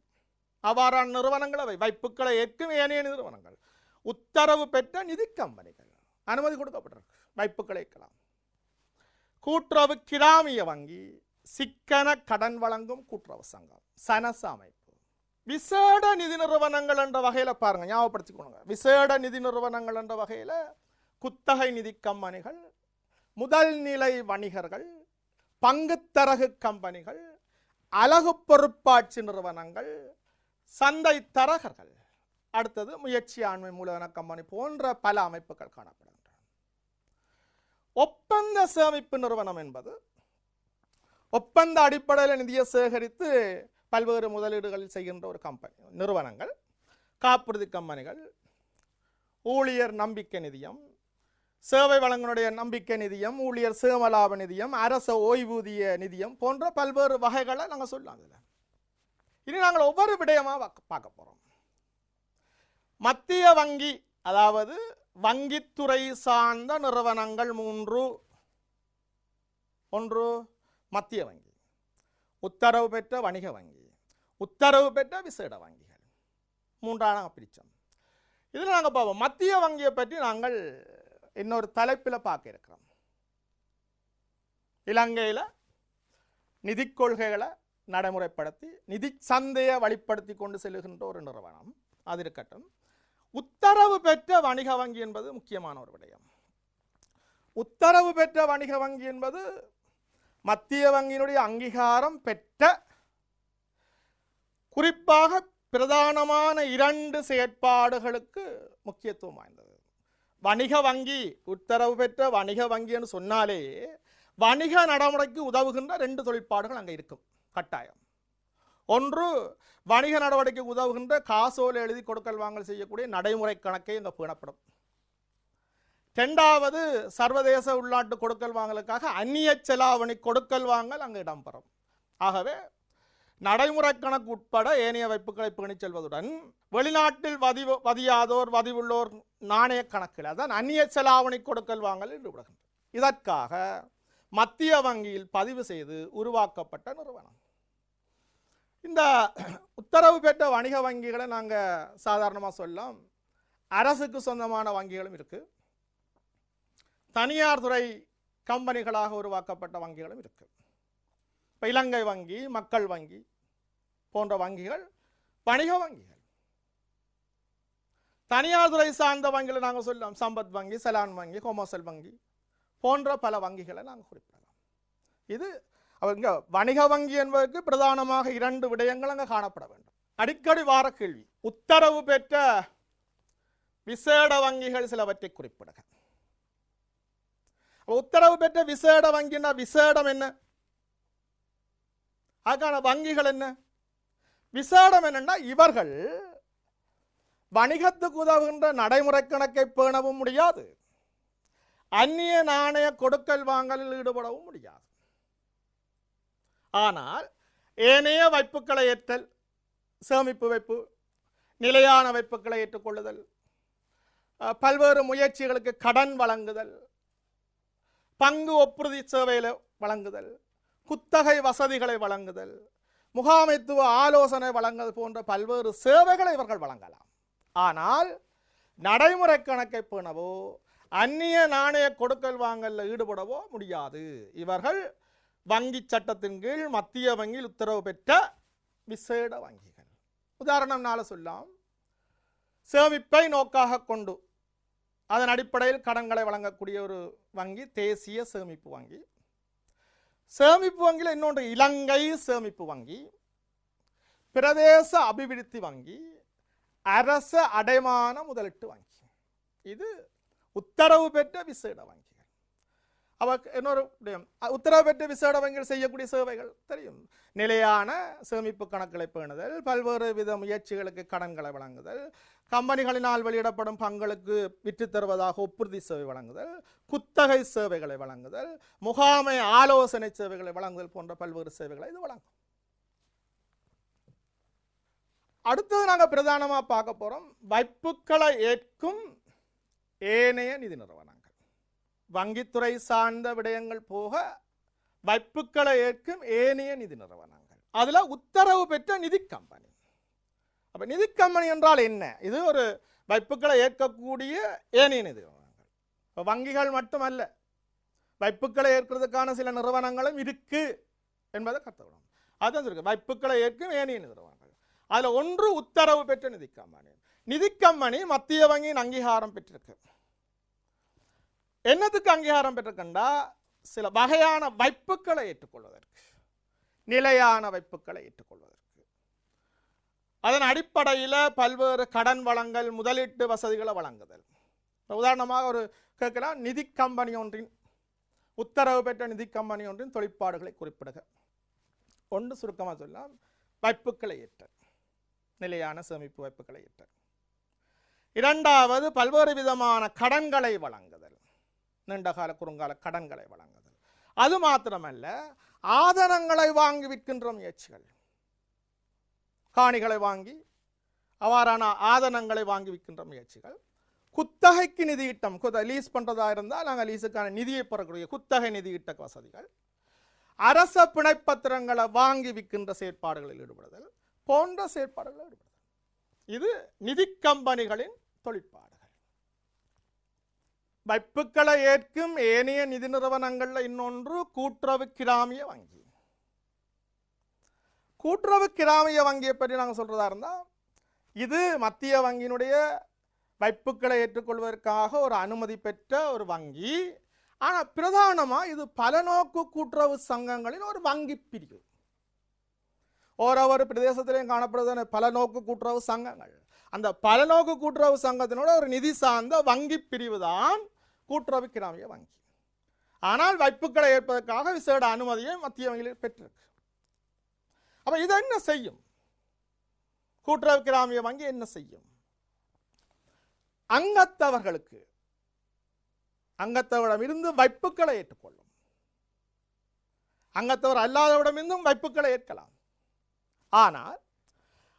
அவ்வாறான நிறுவனங்கள் அவை வைப்புக்களை ஏற்கும் ஏனைய நிறுவனங்கள். உத்தரவு பெற்ற நிதி கம்பெனிகள், அனுமதி கொடுக்கப்பட்டிருக்கு, வைப்புக்களை ஏற்கலாம். கூட்டுறவு கிராமிய வங்கி, சிக்கன கடன் வழங்கும் கூட்டுறவு சங்கம், சனச அமைப்பு. விசேட நிதி நிறுவனங்கள் என்ற வகையில் பாருங்க, ஞாபகப்படுத்திக்கொள்ளுங்க. விசேட நிதி நிறுவனங்கள் என்ற வகையில் குத்தகை நிதி கம்பெனிகள், முதல் நிலை வணிகர்கள், பங்குத்தரகு கம்பெனிகள், அலகு பொறுப்பாட்சி நிறுவனங்கள், சந்தை தரகர்கள், அடுத்தது முயற்சி ஆண்மை மூலதன கம்பெனி போன்ற பல அமைப்புகள் காணப்படுகின்றன. ஒப்பந்த சேமிப்பு நிறுவனம் என்பது ஒப்பந்த அடிப்படையில் நிதியை சேகரித்து பல்வேறு முதலீடுகளில் செய்கின்ற ஒரு கம்பெனி, நிறுவனங்கள், காப்புறுதி கம்பெனிகள், ஊழியர் நம்பிக்கை நிதியம், சேவை வழங்குனுடைய நம்பிக்கை நிதியம், ஊழியர் சேமலாப நிதியம், அரச ஓய்வூதிய நிதியம் போன்ற பல்வேறு வகைகளை நாங்கள் சொல்லலாம். இனி நாங்கள் ஒவ்வொரு விடயமாக பார்க்க போகிறோம். மத்திய வங்கி, அதாவது வங்கித்துறை சார்ந்த நிறுவனங்கள் 3. ஒன்று மத்திய வங்கி, உத்தரவு பெற்ற வணிக வங்கி, உத்தரவு பெற்ற விசேட வங்கிகள், 3ஆக பிரித்தோம். இதில் நாங்கள் பார்ப்போம். மத்திய வங்கியை பற்றி நாங்கள் இன்னொரு தலைப்பில் பார்க்க இருக்கிறோம். இலங்கையில் நிதி கொள்கைகளை நடைமுறைப்படுத்தி நிதி சந்தையை வழிப்படுத்தி கொண்டு செல்லுகின்ற ஒரு நிறுவனம், அது இருக்கட்டும். உத்தரவு பெற்ற வணிக வங்கி என்பது முக்கியமான ஒரு விடயம். உத்தரவு பெற்ற வணிக வங்கி என்பது மத்திய வங்கியினுடைய அங்கீகாரம் பெற்ற, குறிப்பாக பிரதானமான 2 செயற்பாடுகளுக்கு முக்கியத்துவம் வாய்ந்தது. வணிக வங்கி, உத்தரவு பெற்ற வணிக வங்கி என்று சொன்னாலே வணிக நடைமுறைக்கு உதவுகின்ற 2 தொழிற்பாடுகள் அங்கே இருக்கும் கட்டாயம். ஒன்று, வணிக நடவடிக்கை உதவுகின்ற காசோலை எழுதி கொடுக்கல் வாங்கல் செய்யக்கூடிய நடைமுறை கணக்கை இங்கே பேணப்படும். 2வது, சர்வதேச உள்நாட்டு கொடுக்கல் வாங்கலுக்காக அந்நிய செலாவணி கொடுக்கல் வாங்கல் அங்கு இடம்பெறும். ஆகவே நடைமுறை கணக்கு உட்பட ஏனைய வைப்புகளை பேணிச் செல்வதுடன் வெளிநாட்டில் வதியாதோர் வதிவுள்ளோர் நாணய கணக்கில், அதான் அந்நிய செலாவணி கொடுக்கல் வாங்கல் ஈடுபடுகின்றன. இதற்காக மத்திய வங்கியில் பதிவு செய்து உருவாக்கப்பட்ட நிறுவனம். இந்த உத்தரவு பெற்ற வணிக வங்கிகளை நாங்கள் சாதாரணமாக சொல்லலாம். அரசுக்கு சொந்தமான வங்கிகளும் இருக்குது, தனியார் துறை கம்பெனிகளாக உருவாக்கப்பட்ட வங்கிகளும் இருக்குது. இப்போ இலங்கை வங்கி, மக்கள் வங்கி போன்ற வங்கிகள் வணிக வங்கிகள். தனியார் துறை சார்ந்த வங்கிகளை நாங்கள் சொல்லலாம். சம்பத் வங்கி, செலான் வங்கி, கொமர்சல் வங்கி போன்ற பல வங்கிகளை நாங்கள் குறிப்பிடலாம். இது அவங்க வணிக வங்கி என்பதற்கு பிரதானமாக 2 விடயங்கள் அங்கே காணப்பட வேண்டும். அடிக்கடி வார கேள்வி, உத்தரவு பெற்ற விசேட வங்கிகள் சிலவற்றை குறிப்பிடுக. உத்தரவு பெற்ற விசேட வங்கினா விசேடம் என்ன, அதுக்கான வங்கிகள் என்ன? விசேடம் என்னன்னா, இவர்கள் வணிகத்துக்கு உதவுகின்ற நடைமுறை கணக்கை பேணவும் முடியாது, அந்நிய நாணய கொடுக்கல் வாங்கலில் ஈடுபடவும் முடியாது. ஆனால் ஏனைய வைப்புக்களை ஏற்றல், சேமிப்பு வைப்பு, நிலையான வைப்புக்களை ஏற்றுக்கொள்ளுதல், பல்வேறு முயற்சிகளுக்கு கடன் வழங்குதல், பங்கு ஒப்புறுதி சேவைகளை வழங்குதல், குத்தகை வசதிகளை வழங்குதல், முகாமைத்துவ ஆலோசனை வழங்குதல் போன்ற பல்வேறு சேவைகளை இவர்கள் வழங்கலாம். ஆனால் நடைமுறை கணக்கை பேணவோ அந்நிய நாணய கொடுக்கல் வாங்கல்ல ஈடுபடவோ முடியாது. இவர்கள் வங்கி சட்டத்தின் கீழ் மத்திய வங்கியில் உத்தரவு பெற்ற விசேட வங்கிகள். உதாரணம் சொல்லலாம். சேமிப்பை நோக்காக கொண்டு அதன் அடிப்படையில் கடன்களை வழங்கக்கூடிய ஒரு வங்கி தேசிய சேமிப்பு வங்கி. சேமிப்பு வங்கியில் இன்னொன்று இலங்கை சேமிப்பு வங்கி, பிரதேச அபிவிருத்தி வங்கி, அரச அடைமான முதலீட்டு வங்கி. இது உத்தரவு பெற்ற விசேட வங்கிகள். இன்னொரு உத்தரவு பெற்ற விசேட வங்கிகள் செய்யக்கூடிய சேவைகள் தெரியும். நிலையான சேமிப்பு கணக்குகளை பேணுதல், பல்வேறு வித முயற்சிகளுக்கு கடன்களை வழங்குதல், கம்பெனிகளினால் வெளியிடப்படும் பங்களுக்கு விற்று தருவதாக ஒப்புறுதி சேவை வழங்குதல், குத்தகை சேவைகளை வழங்குதல், முகாமை ஆலோசனை சேவைகளை வழங்குதல் போன்ற பல்வேறு சேவைகளை இது வழங்கும். அடுத்தது நாங்கள் பிரதானமாக பார்க்க போகிறோம் வைப்புக்களை ஏற்கும் ஏனைய நிதி நிறுவனங்கள். வங்கித்துறை சார்ந்த விடயங்கள் போக வைப்புக்களை ஏற்கும் ஏனைய நிதி நிறுவனங்கள். அதில் உத்தரவு பெற்ற நிதி கம்பெனி. அப்போ நிதி கம்பெனி என்றால் என்ன? இது ஒரு வைப்புக்களை ஏற்கக்கூடிய ஏனைய நிதி நிறுவனங்கள். இப்போ வங்கிகள் மட்டுமல்ல, வைப்புக்களை ஏற்கிறதுக்கான சில நிறுவனங்களும் இருக்கு என்பதை கற்றுக்கணும். அதுதான் சொல்லுங்க, வைப்புக்களை ஏற்கும் ஏனைய நிறுவனங்கள். அதில் ஒன்று உத்தரவு பெற்ற நிதி கம்பெனி. நிதி கம்பெனி மத்திய வங்கியின் அங்கீகாரம் பெற்றிருக்கு. என்னத்துக்கு அங்கீகாரம் பெற்றிருக்கண்டா, சில வகையான வைப்புக்களை ஏற்றுக்கொள்வதற்கு, நிலையான வைப்புக்களை ஏற்றுக்கொள்வதற்கு, அதன் அடிப்படையில் பல்வேறு கடன் வழங்கல், முதலீட்டு வசதிகளை வழங்குதல். உதாரணமாக ஒரு கேட்கலாம், நிதி கம்பெனி ஒன்றின் உத்தரவு பெற்ற நிதி கம்பெனி ஒன்றின் தொழிற்பாடுகளை குறிப்பிடுக. ஒன்று சுருக்கமாக சொல்லலாம், வைப்புக்களை ஏற்றல், நிலையான சேமிப்பு வைப்புக்களை ஏற்றல். இரண்டாவது, பல்வேறு விதமான கடன்களை வழங்குதல், நீண்டகால குறுங்கால கடன்களை வழங்குதல். அது மாத்திரமல்ல, ஆதனங்களை வாங்கி விற்கின்ற முயற்சிகள், காணிகளை வாங்கி அவ்வாறான ஆதனங்களை வாங்கி விற்கின்ற முயற்சிகள். குத்தகைக்கு நிதியிட்டம், லீஸ் பண்ணுறதா இருந்தால் நாங்கள் லீஸுக்கான நிதியை பெறக்கூடிய குத்தகை நிதியிட்ட வசதிகள், அரச பிணைப்பத்திரங்களை வாங்கி விற்கின்ற செயற்பாடுகளில் ஈடுபடுதல் போன்ற செயற்பாடுகளில் ஈடுபடுதல். இது நிதி கம்பெனிகளின் தொழிற்பாடுகள். வைப்புக்களை ஏற்கும் ஏனைய நிதி நிறுவனங்களில் இன்னொன்று கூட்டுறவு கிராமிய வங்கி. கூட்டுறவு கிராமிய வங்கியை பற்றி நாங்கள் சொல்றதா இருந்தால், இது மத்திய வங்கியினுடைய வைப்புக்களை ஏற்றுக்கொள்வதற்காக ஒரு அனுமதி பெற்ற ஒரு வங்கி. ஆனால் பிரதானமாக இது பலநோக்கு கூட்டுறவு சங்கங்களின் ஒரு வங்கி பிரிவு. ஒவ்வொரு பிரதேசத்திலையும் காணப்படுவதான பலநோக்கு கூட்டுறவு சங்கங்கள். அந்த பலநோக்கு கூட்டுறவு சங்கத்தினோட ஒரு நிதி சார்ந்த வங்கி பிரிவு தான் கூட்டுறவு கிராமிய வங்கி. ஆனால் வைப்புக்களை ஏற்பதற்காக விசேட அனுமதியை மத்திய வங்கியில் பெற்றிருக்கு. அப்ப இது என்ன செய்யும்? கூட்டுறவு கிராமிய வங்கி என்ன செய்யும்? அங்கத்தவரிடமிருந்து வைப்புக்களை ஏற்றுக்கொள்ளும். அங்கத்தவர் அல்லாதவரிடமிருந்தும் வைப்புக்களை ஏற்கலாம். ஆனால்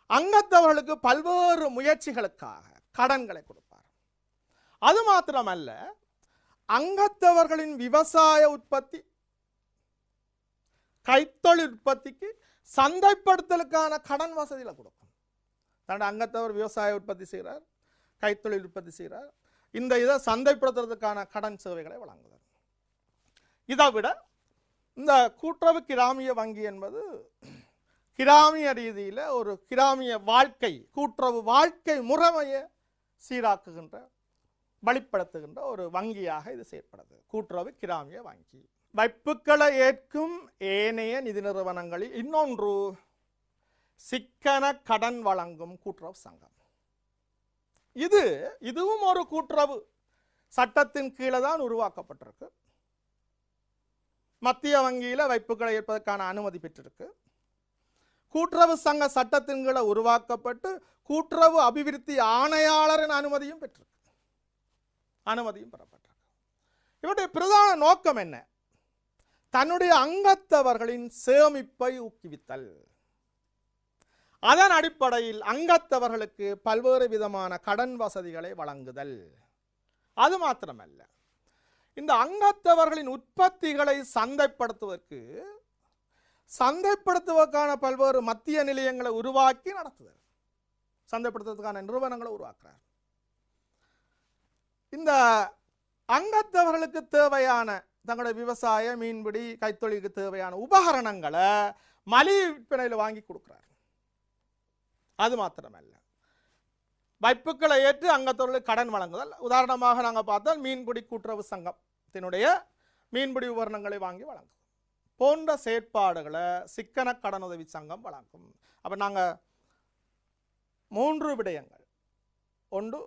அங்கத்தவர்களுக்கு பல்வேறு முயற்சிகளுக்காக கடன்களை கொடுப்பார். அது மாத்திரமல்ல, அங்கத்தவர்களின் விவசாய உற்பத்தி, கைத்தொழில் உற்பத்திக்கு சந்தைப்படுத்தலுக்கான கடன் வசதிகளை கொடுக்கும். தன்னுடைய அங்கத்தவர் விவசாய உற்பத்தி செய்கிறார், கைத்தொழில் உற்பத்தி செய்கிறார், இந்த இதை சந்தைப்படுத்துறதுக்கான கடன் சேவைகளை வழங்குகிறார். இதை விட இந்த கூட்டுறவு கிராமிய வங்கி என்பது கிராமிய ரீதியில் ஒரு கிராமிய வாழ்க்கை, கூட்டுறவு வாழ்க்கை முறைமையை சீராக்குகின்ற, வழிப்படுத்துகின்ற ஒரு வங்கியாக இது செயற்படுது. கூட்டுறவு கிராமிய வங்கி. வைப்புக்களை ஏற்கும் ஏனைய நிதி நிறுவனங்களில் இன்னொன்று சிக்கன கடன் வழங்கும் கூட்டுறவு சங்கம். இதுவும் ஒரு கூட்டுறவு சட்டத்தின் கீழே தான் உருவாக்கப்பட்டிருக்கு. மத்திய வங்கியில் வைப்புக்களை ஏற்பதற்கான அனுமதி பெற்றிருக்கு. கூட்டுறவு சங்க சட்டத்தின் கீழே உருவாக்கப்பட்டு கூட்டுறவு அபிவிருத்தி ஆணையாளரின் அனுமதியும் பெற்றிருக்கு, அனுமதியும் பெறப்பட்டிருக்கு. இவருடைய பிரதான நோக்கம் என்ன? தன்னுடைய அங்கத்தவர்களின் சேமிப்பை ஊக்குவித்தல். அதன் அடிப்படையில் அங்கத்தவர்களுக்கு பல்வேறு விதமான கடன் வசதிகளை வழங்குதல். அது மாத்திரமல்ல, இந்த அங்கத்தவர்களின் உற்பத்திகளை சந்தைப்படுத்துவதற்கான பல்வேறு மத்திய நிலையங்களை உருவாக்கி நடத்துதல், சந்தைப்படுத்துவதற்கான நிறுவனங்களை உருவாக்குறார். இந்த அங்கத்தவர்களுக்கு தேவையான தங்களுடைய விவசாய, மீன்பிடி, கைத்தொழிலுக்கு தேவையான உபகரணங்களை மலிவு விற்பனையில் வாங்கி கொடுக்கிறார். அது மாத்திரமல்ல, வைப்புக்களை ஏற்று அங்கத்தவர்களுக்கு கடன் வழங்குதல். உதாரணமாக நாங்கள் பார்த்தால் மீன்பிடி கூட்டுறவு சங்கத்தினுடைய மீன்பிடி உபகரணங்களை வாங்கி வழங்கும் போன்ற செயற்பாடுகளை சிக்கன கடன் உதவி சங்கம் வழங்கும். அப்போ நாங்கள் 3 விடயங்கள். ஒன்று,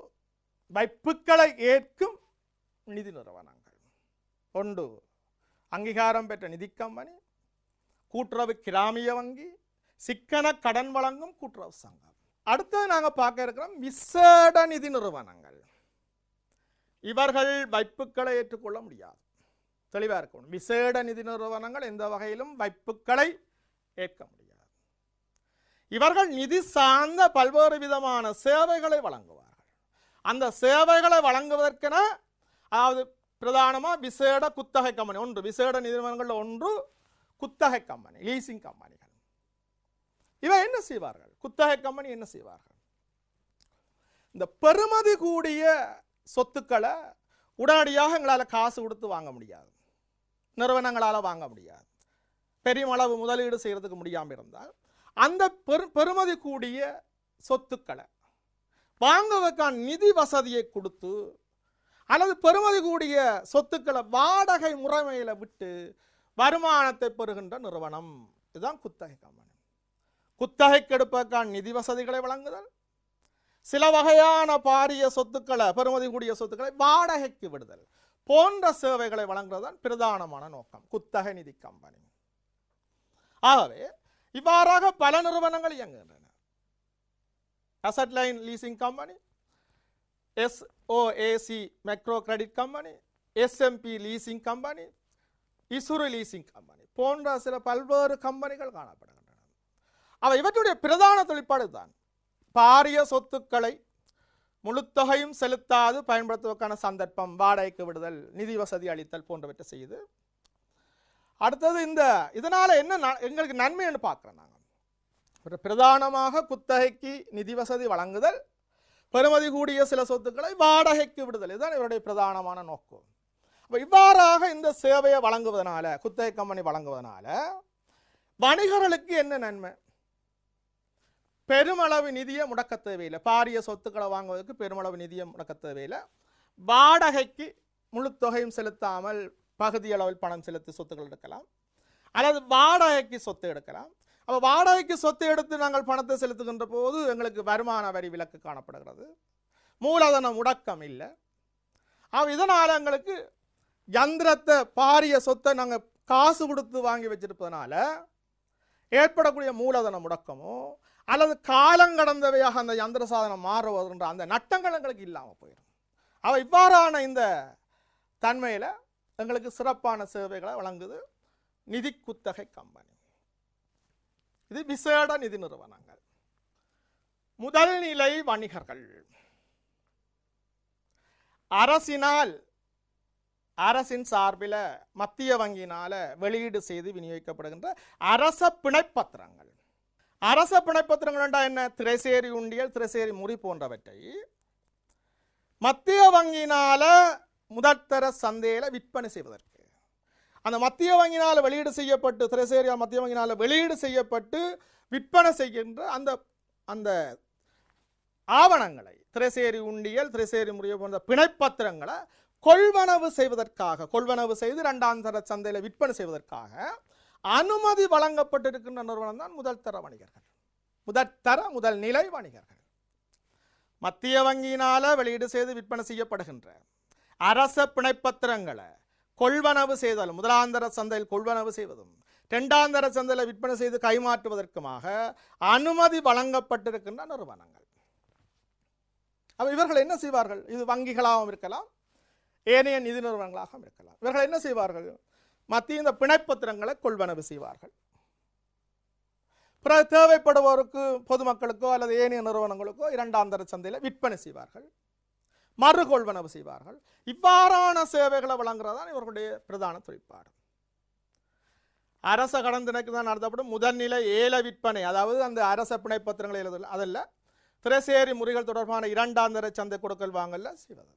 வைப்புக்களை ஏற்கும் நிதி நிறுவனங்கள். ஒன்று, அங்கீகாரம் பெற்ற நிதி கம்பெனி, கூட்டுறவு கிராமிய வங்கி, சிக்கன கடன் வழங்கும் கூட்டுறவு சங்கம். அடுத்தது நாங்கள் பார்க்க இருக்கிறோம் விசேட நிதி நிறுவனங்கள். இவர்கள் வைப்புக்களை ஏற்றுக்கொள்ள முடியாது, தெளிவாக இருக்கணும். விசேட நிதி நிறுவனங்கள் எந்த வகையிலும் வைப்புக்களை ஏற்க முடியாது. இவர்கள் நிதி சார்ந்த பல்வேறு விதமான சேவைகளை வழங்குவார்கள். அந்த சேவைகளை வழங்குவதற்கென, அதாவது பிரதானமாக விசேட குத்தகை கம்பெனி ஒன்று, விசேட நிறுவனங்கள் ஒன்று குத்தகை கம்பெனி, லீசிங் கம்பெனிகள். இவ என்ன செய்வார்கள்? குத்தகை கம்பெனி என்ன செய்வார்கள்? இந்த பெறுமதி கூடிய சொத்துக்களை உடனடியாக எங்களால் காசு கொடுத்து வாங்க முடியாது, நிறுவனங்களால் வாங்க முடியாது, பெருமளவு முதலீடு செய்யறதுக்கு முடியாமல் இருந்தால் அந்த பெறுமதி கூடிய சொத்துக்களை வாங்குவதற்கான நிதி வசதியை கொடுத்து, அல்லது பெறுமதி கூடிய சொத்துக்களை வாடகை முறைமையில் விட்டு வருமானத்தை பெறுகின்ற நிறுவனம், இதுதான் குத்தகை கம்பெனி. குத்தகைக்கு எடுப்பதற்கான நிதி வசதிகளை வழங்குதல், சில வகையான பாரிய சொத்துக்களை, பெறுமதி கூடிய சொத்துக்களை வாடகைக்கு விடுதல் போன்ற சேவைகளை வழங்குவதுதான் பிரதானமான நோக்கம் குத்தகை நிதி கம்பெனி. ஆகவே இவ்வாறாக பல நிறுவனங்கள் இயங்குகின்றன. Asset line leasing company, SOAC micro credit company, SMP leasing company, Isuru leasing company போன்ற சில பல்வேறு கம்பெனிகள் காணப்படுகின்றன. அவை இவற்றுடைய பிரதான தொழிற்பாடு தான் பாரிய சொத்துக்களை முழுத்தொகையும் செலுத்தாது பயன்படுத்துவதற்கான சந்தர்ப்பம், வாடகைக்கு விடுதல், நிதி வசதி அளித்தல் போன்றவற்றை செய்து. அடுத்தது இதனால என்ன எங்களுக்கு நன்மை என்று பார்க்கிறோம். நாங்கள் பிரதானமாக குத்தகைக்கு நிதி வசதி வழங்குதல், பெறுமதி கூடிய சில சொத்துக்களை வாடகைக்கு விடுதல், இதுதான் இவருடைய பிரதானமான நோக்கம். அப்போ இவ்வாறாக இந்த சேவையை வழங்குவதனால, குத்தகை கம்பெனி வழங்குவதனால வணிகர்களுக்கு என்ன நன்மை? பெருமளவு நிதியை முடக்க தேவையில்லை. பாரிய சொத்துக்களை வாங்குவதற்கு பெருமளவு நிதியை முடக்க தேவையில்லை. வாடகைக்கு முழு தொகையும் செலுத்தாமல் பகுதி அளவில் பணம் செலுத்தி சொத்துக்கள் எடுக்கலாம், அல்லது வாடகைக்கு சொத்து எடுக்கலாம். அப்போ வாடகைக்கு சொத்து எடுத்து நாங்கள் பணத்தை செலுத்துகின்ற போது எங்களுக்கு வருமான வரி விலக்கு காணப்படுகிறது, மூலதன முடக்கம் இல்லை. இதனால் எங்களுக்கு யந்திரத்தை, பாரிய சொத்தை நாங்கள் காசு கொடுத்து வாங்கி வச்சிருப்பதனால ஏற்படக்கூடிய மூலதன முடக்கமோ அல்லது காலங்கடந்தவையாக அந்த யந்திர சாதனம் மாறுவதுன்ற அந்த நட்டங்கள் எங்களுக்கு இல்லாமல் போயிடும். இவ்வாறான இந்த தன்மையில் எங்களுக்கு சிறப்பான சேவைகளை வழங்குது நிதி குத்தகை கம்பெனி. இது விசேட நிதி நிறுவனங்கள். முதல் நிலை வணிகர்கள் அரசின் சார்பில் மத்திய வங்கியினால வெளியீடு செய்து விநியோகிக்கப்படுகின்ற அரச பிணைப்பத்திரங்கள். அரச பிணைப்பத்திரங்கள் என்றால் என்ன? திரைசேரி உண்டியல், திரைசேரி முறி போன்றவற்றை மத்திய வங்கியினால முதற்தர சந்தையில் விற்பனை செய்வதற்கு, அந்த மத்திய வங்கியினால் வெளியீடு செய்யப்பட்டு, திரைசேரியா மத்திய வங்கியினால் வெளியீடு செய்யப்பட்டு விற்பனை செய்கின்ற அந்த ஆவணங்களை, திரைசேரி உண்டியல், திரைசேரி முறிய போன்ற பிணைப்பத்திரங்களை கொள்வனவு செய்வதற்காக, கொள்வனவு செய்து இரண்டாம் தர சந்தையில் விற்பனை செய்வதற்காக அனுமதி வழங்கப்பட்டிருக்கின்ற நிறுவனம் தான் முதல்தர வணிகர்கள், முதல் நிலை வணிகர்கள். மத்திய வங்கியினால வெளியீடு செய்து விற்பனை செய்யப்படுகின்ற அரச பிணைப்பத்திரங்களை கொள்வனவு செய்தலும், முதலாந்தர சந்தையில் கொள்வனவு செய்வதும் இரண்டாந்தர சந்தையில் விற்பனை செய்து கைமாற்றுவதற்குமாக அனுமதி வழங்கப்பட்டிருக்கின்ற நிறுவனங்கள். இவர்கள் என்ன செய்வார்கள்? இது வங்கிகளாகவும் இருக்கலாம், ஏனைய நிதி நிறுவனங்களாகவும் இருக்கலாம். இவர்கள் என்ன செய்வார்கள்? மத்திய இந்த பிணைப்பத்திரங்களை கொள்வனவு செய்வார்கள். பிறகு தேவைப்படுவோருக்கு, பொதுமக்களுக்கோ அல்லது ஏனைய நிறுவனங்களுக்கோ இரண்டாம் தர சந்தையில் விற்பனை செய்வார்கள், மறு கொள்வனவு செய்வார்கள். இவ்வாறான சேவைகளை வழங்குறதான் இவர்களுடைய பிரதான தொழிற்பாடு. அரச கடன் திணைக்கு தான் நடத்தப்படும் முதல்நிலை ஏல விற்பனை, அதாவது அந்த அரச பிணைப்பத்திரங்களை எழுதல, அதல்ல திரைசேரி முறைகள் தொடர்பான இரண்டாம் தர சந்தை கொடுக்கல் வாங்கல செய்வது,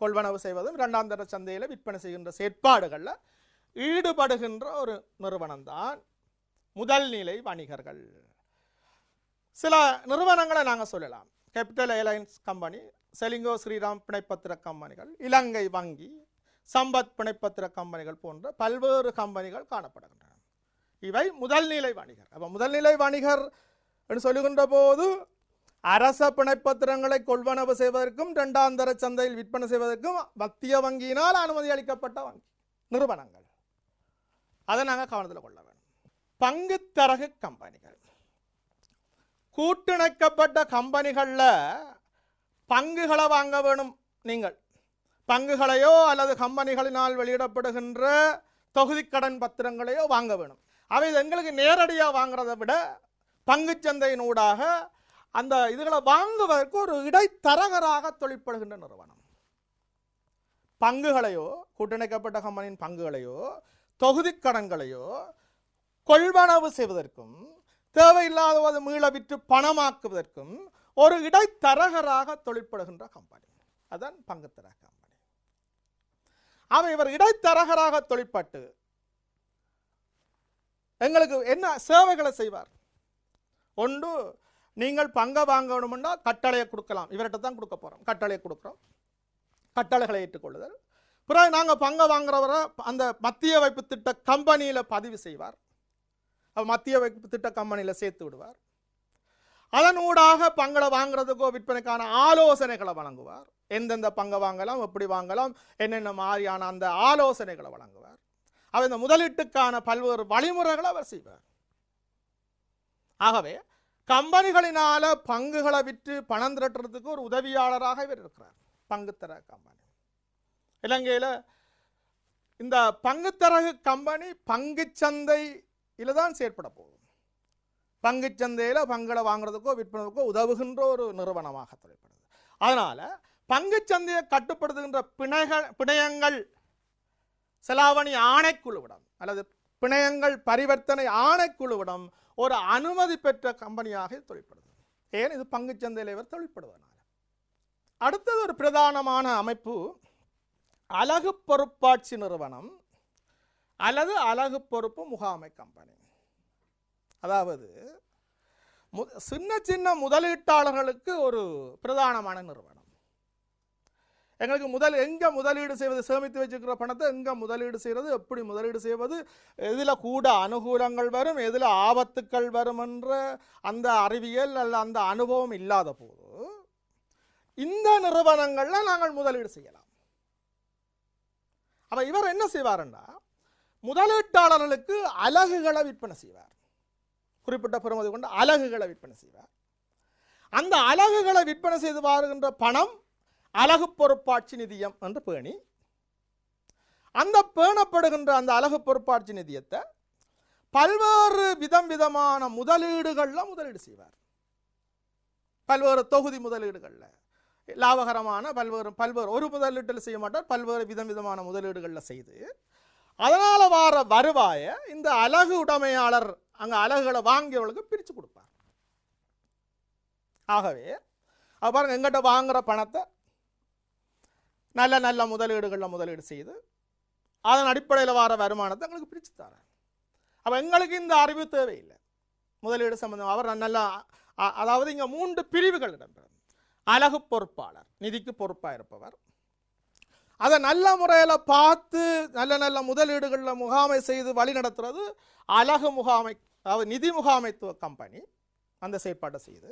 கொள்வனவு செய்வதும் இரண்டாம் தர சந்தையில் விற்பனை செய்கின்ற செயற்பாடுகளில் ஈடுபடுகின்ற ஒரு நிறுவனம் தான் முதல் நிலை வணிகர்கள். சில நிறுவனங்களை நாங்கள் சொல்லலாம். Capital airlines company, Ceylinco Sriram பிணைப்பத்திர கம்பெனிகள், இலங்கை வங்கி, சம்பத் பிணைப்பத்திர கம்பெனிகள் போன்ற பல்வேறு கம்பெனிகள் காணப்படுகின்றன. இவை முதல் நிலை வணிகர். அப்போ முதல் நிலை வணிகர் என்று சொல்லுகின்ற போது அரச பிணைப்பத்திரங்களை கொள்வனவு செய்வதற்கும் இரண்டாம் தர சந்தையில் விற்பனை செய்வதற்கும் மத்திய வங்கியினால் அனுமதி அளிக்கப்பட்ட வங்கி நிறுவனங்கள். அதை நாங்கள் கவனத்தில் கொள்ள வேண்டும். பங்குத்தரகு கம்பெனிகள், கூட்டிணைக்கப்பட்ட கம்பெனிகளில் பங்குகளை வாங்க வேணும். நீங்கள் பங்குகளையோ அல்லது கம்பெனிகளினால் வெளியிடப்படுகின்ற தொகுதி கடன் பத்திரங்களையோ வாங்க வேணும். அவை எங்களுக்கு நேரடியாக வாங்குறதை விட பங்குச்சந்தையினூடாக அந்த இதுகளை வாங்குவதற்கு ஒரு இடைத்தரகராக தொழிற்படுகின்ற நிறுவனம். பங்குகளையோ, கூட்டிணைக்கப்பட்ட கம்பெனியின் பங்குகளையோ தொகுதி கடன்களையோ கொள்வனவு செய்வதற்கும் தேவையில்லாத மீள விற்று பணமாக்குவதற்கும் ஒரு இடைத்தரகராக தொழிற்படுகின்ற கம்பெனி, அதுதான் பங்குத்தரக கம்பெனி. இவர் இடைத்தரகராக தொழிற்பட்டு எங்களுக்கு என்ன சேவைகளை செய்வார்? ஒன்று, நீங்கள் பங்கை வாங்கணும்னா கட்டளையை கொடுக்கலாம், இவர்கிட்ட தான் கொடுக்க போகிறோம், கட்டளையை கொடுக்குறோம், கட்டளைகளை ஏற்றுக்கொள்ளுதல். பிறகு நாங்கள் பங்கை வாங்குறவரை அந்த மத்திய வைப்பு திட்ட கம்பெனியில் பதிவு செய்வார், மத்திய வைப்பு திட்ட கம்பெனியில் சேர்த்து விடுவார். அதனூடாக பங்களை வாங்குறதுக்கோ விற்பனைக்கான ஆலோசனைகளை வழங்குவார். எந்தெந்த பங்கை வாங்கலாம், எப்படி வாங்கலாம், என்னென்ன மாதிரியான அந்த ஆலோசனைகளை வழங்குவார். அவர் இந்த முதலீட்டுக்கான பல்வேறு வழிமுறைகளை அவர் செய்வார். ஆகவே கம்பெனிகளினால பங்குகளை விற்று பணம் திரட்டுறதுக்கு ஒரு உதவியாளராக இவர் இருக்கிறார். பங்குத்தர கம்பெனி இலங்கையில் இந்த பங்குத்தரகு கம்பெனி பங்குச்சந்தையில் தான் செயற்பட போகுது. பங்குச்சந்தையில் பங்குகளை வாங்குறதுக்கோ விற்பனைக்கோ உதவுகின்ற ஒரு நிறுவனமாக தொழிற்படுது. அதனால பங்குச்சந்தையை கட்டுப்படுத்துகின்ற பிணையங்கள் செலாவணி ஆணைக்குழுவிடம் அல்லது பிணையங்கள் பரிவர்த்தனை ஆணைக்குழுவிடம் ஒரு அனுமதி பெற்ற கம்பெனியாக தொழிற்படுது. ஏன்? இது பங்குச்சந்தையில் இவர் தொழிற்படுவதனால. அடுத்தது ஒரு பிரதானமான அமைப்பு அலகு பொறுப்பாட்சி நிறுவனம் அல்லது அலகு பொறுப்பு முகாமை கம்பெனி. அதாவது சின்ன சின்ன முதலீட்டாளர்களுக்கு ஒரு பிரதானமான நிறுவனம். எங்களுக்கு எங்கே முதலீடு செய்வது, சேமித்து வச்சுக்கிற பணத்தை எங்கே முதலீடு செய்வது, எப்படி முதலீடு செய்வது, எதில் கூட அனுகூலங்கள் வரும், எதில் ஆபத்துக்கள் வரும் என்ற அந்த அறிவியல் அல்ல அந்த அனுபவம் இல்லாத போது இந்த நிறுவனங்களில் நாங்கள் முதலீடு செய்யலாம். அப்போ இவர் என்ன செய்வார்னா முதலீட்டாளர்களுக்கு அலகுகளை விற்பனை செய்வார். குறிப்பிட்ட பெறுமதி கொண்ட அலகுகளை விற்பனை செய்வார். அந்த அலகுகளை விற்பனை செய்து வருகின்ற பணம் அலகு பொறுப்பாட்சி நிதியம் என்று பேணி அந்த பேணப்படுகின்ற அந்த அலகு பொறுப்பாட்சி நிதியத்தை பல்வேறு விதமான முதலீடுகளில் முதலீடு செய்வார். பல்வேறு தொகுதி முதலீடுகளில் லாபகரமான பல்வேறு ஒரு முதலீட்டில் செய்ய மாட்டார், பல்வேறு விதமான முதலீடுகளில் செய்து அதனால் வர வருவாயை இந்த அலகு உடைமையாளர் அங்கே அலகுகளை வாங்கியவர்களுக்கு பிரித்து கொடுப்பார். ஆகவே பாருங்க, எங்கிட்ட வாங்குகிற பணத்தை நல்ல முதலீடுகளில் முதலீடு செய்து அதன் அடிப்படையில் வர வருமானத்தை எங்களுக்கு பிரித்து தரேன். அப்போ எங்களுக்கு இந்த அறிவு தேவையில்லை. முதலீடு சம்பந்தம் அவர் நல்லா, அதாவது இங்கே 3 பிரிவுகள் இடம்பெறும். அலகு பொறுப்பாளர், நிதிக்கு பொறுப்பாக இருப்பவர், அதை நல்ல முறையில் பார்த்து நல்ல முதலீடுகளில் முகாமை செய்து வழி நடத்துறது அலகு முகாமை, அதாவது நிதி முகாமைத்துவ கம்பெனி அந்த செயற்பாட்டை செய்து.